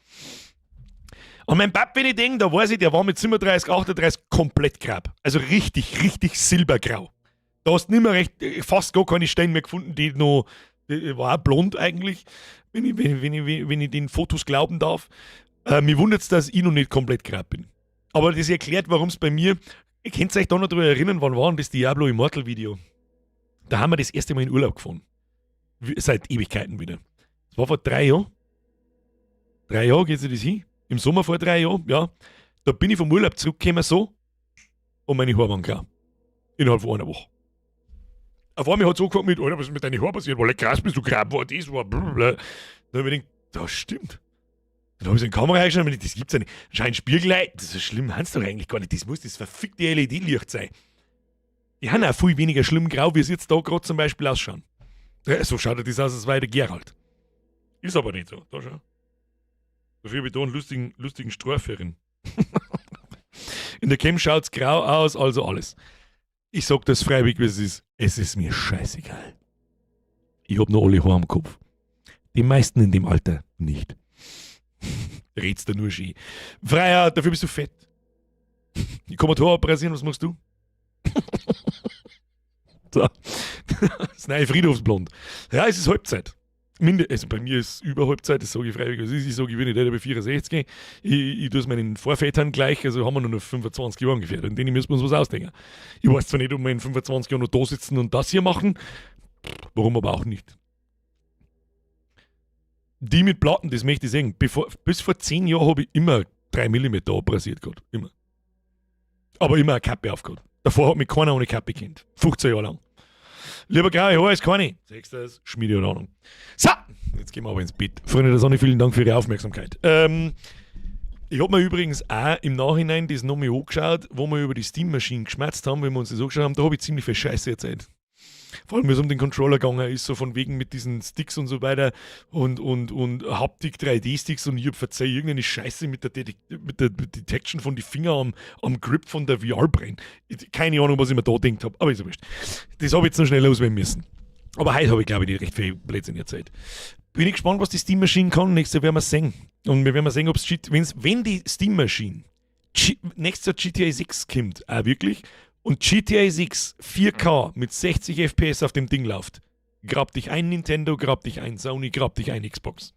Und mein Papa, wenn ich denke, da weiß ich, der war mit 37, 38 komplett grau. Also richtig silbergrau. Da hast du nicht mehr fast gar keine Steine mehr gefunden, die war auch blond eigentlich, wenn ich den Fotos glauben darf. Mir wundert es, dass ich noch nicht komplett grau bin. Aber das erklärt, warum es bei mir, ihr könnt euch da noch daran erinnern, wann war das Diablo Immortal Video? Da haben wir das erste Mal in Urlaub gefahren. Seit Ewigkeiten wieder. Das war vor 3 Jahren. 3 Jahre geht sich das hin? Im Sommer vor 3 Jahren, ja. Da bin ich vom Urlaub zurückgekommen so und meine Haare waren grau. Innerhalb von einer Woche. Auf einmal hat es angefangen mit, Alter, was ist mit deinen Haaren passiert? Weil krass bist du grau, war das, war blablabla. Dann habe ich gedacht, das stimmt. Dann habe ich so eine Kamera reingeschaut und das gibt's ja nicht. Scheint Spiegelei, das ist so schlimm, hast du doch eigentlich gar nicht. Das muss das verfickte LED-Licht sein. Die haben auch viel weniger schlimm grau, wie es jetzt da gerade zum Beispiel ausschauen. Ja, so schaut das aus, als wäre der Gerald. Ist aber nicht so. Da schau. Dafür habe ich da einen lustigen Streiferin. In der Cam schaut es grau aus, also alles. Ich sag das freiwillig, wie es ist. Es ist mir scheißegal. Ich habe noch alle Haare am Kopf. Die meisten in dem Alter nicht. Redst du nur schön. Freier, dafür bist du fett. Ich komme Haare abrasieren, was machst du? So. Das neue Friedhofsblond. Ja, es ist Halbzeit. Also bei mir ist es über Halbzeit, das sage ich freiwillig. Ich sage, ich will nicht bei 64. Ich tue es meinen Vorvätern gleich, also haben wir nur noch 25 Jahre ungefähr. In denen müssen wir uns was ausdenken. Ich weiß zwar nicht, ob wir in 25 Jahren noch da sitzen und das hier machen. Warum aber auch nicht. Die mit Platten, das möchte ich sagen. Bis vor 10 Jahren habe ich immer 3 mm abrasiert gehabt. Immer. Aber immer eine Kappe aufgehabt. Davor hat mich keiner ohne Kappe kennt. 15 Jahre lang. Lieber graue Haare als keine. Sechst das, Schmiede und Ahnung. So, jetzt gehen wir aber ins Bett. Freunde der Sonne, vielen Dank für Ihre Aufmerksamkeit. Ich habe mir übrigens auch im Nachhinein das nochmal angeschaut, wo wir über die Steam-Maschine geschmerzt haben, wenn wir uns das angeschaut haben. Da habe ich ziemlich viel Scheiße erzählt. Vor allem, wenn es um den Controller gegangen ist, so von wegen mit diesen Sticks und so weiter und Haptik 3D-Sticks und ich habe verzeiht irgendeine Scheiße mit der Detection von den Fingern am Grip von der VR-Brain. Keine Ahnung, was ich mir da gedacht habe, aber ist ja wurscht. Das habe ich jetzt noch schnell loswerden müssen. Aber heute habe ich, glaube ich, recht viel Blödsinn erzählt. Bin ich gespannt, was die Steam-Maschine kann. Nächstes Jahr werden wir sehen. Und wir werden sehen, ob es wenn die Steam-Maschine nächstes Jahr GTA 6 kommt, auch wirklich, und GTA 6 4K mit 60 FPS auf dem Ding läuft, grab dich ein Nintendo, grab dich ein Sony, grab dich ein Xbox.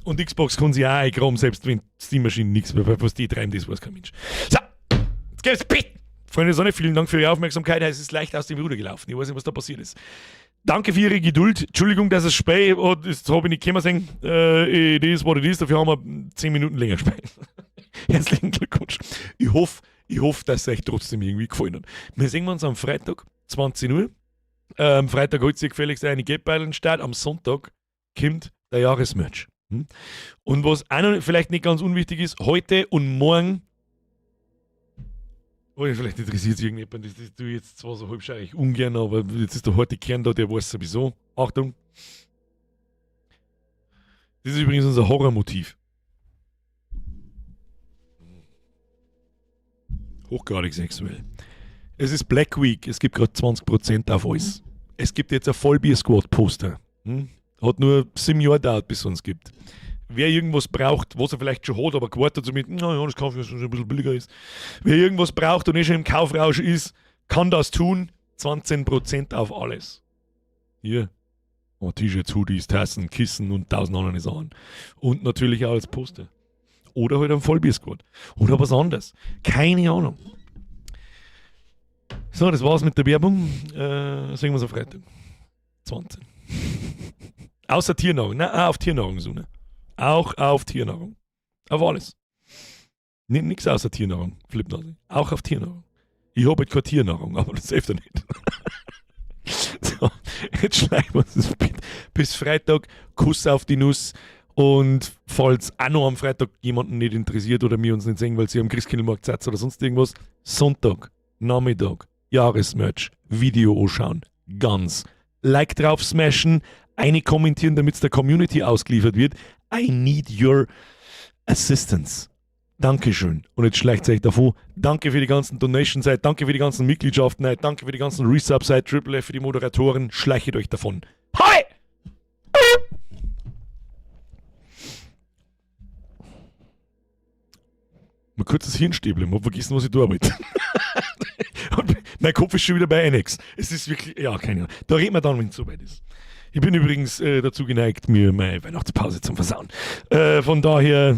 Und Xbox kann sich auch eingraben, selbst wenn Steam-Maschine nichts mehr, was die treiben, das weiß kein Mensch. So, jetzt geht's Bett. Freunde der Sonne, vielen Dank für Ihre Aufmerksamkeit. Es ist leicht aus dem Ruder gelaufen. Ich weiß nicht, was da passiert ist. Danke für Ihre Geduld. Entschuldigung, dass es spät und das habe ich nicht können sehen. Das ist, was es ist. Dafür haben wir 10 Minuten länger spät. Herzlichen Glückwunsch. Ich hoffe, dass es euch trotzdem irgendwie gefallen hat. Wir sehen uns am Freitag, 20 Uhr. Am Freitag holt sich gefälligst eine Geldbeil an den Start. Am Sonntag kommt der Jahresmerch. Und was auch noch vielleicht nicht ganz unwichtig ist, heute und morgen, vielleicht interessiert sich irgendjemand, das tue ich jetzt zwar so halbschaurig ungern, aber jetzt ist der harte Kern da, der weiß sowieso. Achtung! Das ist übrigens unser Horrormotiv. Hochgradig sexuell. Es ist Black Week, es gibt gerade 20% auf alles. Es gibt jetzt ein Vollbier-Squad-Poster. Hat nur 7 Jahre gedauert, bis es uns gibt. Wer irgendwas braucht, was er vielleicht schon hat, aber gewartet damit, naja, das kaufe ich, was ein bisschen billiger ist. Wer irgendwas braucht und schon im Kaufrausch ist, kann das tun. 20% auf alles. Hier. T-Shirts, Hoodies, Tassen, Kissen und 1000 andere Sachen. Und natürlich auch als Poster. Oder halt ein Vollbier-Squad. Oder was anderes. Keine Ahnung. So, das war's mit der Werbung. Sehen wir uns am Freitag. 20. Außer Tiernahrung. Nein, auch auf Tiernahrung, so, ne? Auch auf Tiernahrung. Auf alles. Nichts außer Tiernahrung. Flipnase. Auch auf Tiernahrung. Ich habe halt keine Tiernahrung, aber das hilft ja nicht. So, jetzt schleichen wir uns bis Freitag. Kuss auf die Nuss. Und falls auch noch am Freitag jemanden nicht interessiert oder wir uns nicht sehen, weil sie am Christkindlmarkt seid oder sonst irgendwas, Sonntag, Nachmittag, Jahresmerch, Video anschauen. Ganz. Like drauf smashen, eine kommentieren, damit es der Community ausgeliefert wird. I need your assistance. Dankeschön. Und jetzt schleicht es euch davon. Danke für die ganzen Donations, danke für die ganzen Mitgliedschaften, danke für die ganzen Resubs, Triple F für die Moderatoren. Schleichet euch davon. Hi! Mal kurz das Hirnstäbel, ich hab vergessen, was ich da arbeite. Und mein Kopf ist schon wieder bei NX. Es ist wirklich, ja, keine Ahnung. Da reden wir dann, wenn es soweit ist. Ich bin übrigens dazu geneigt, mir meine Weihnachtspause zu versauen. Von daher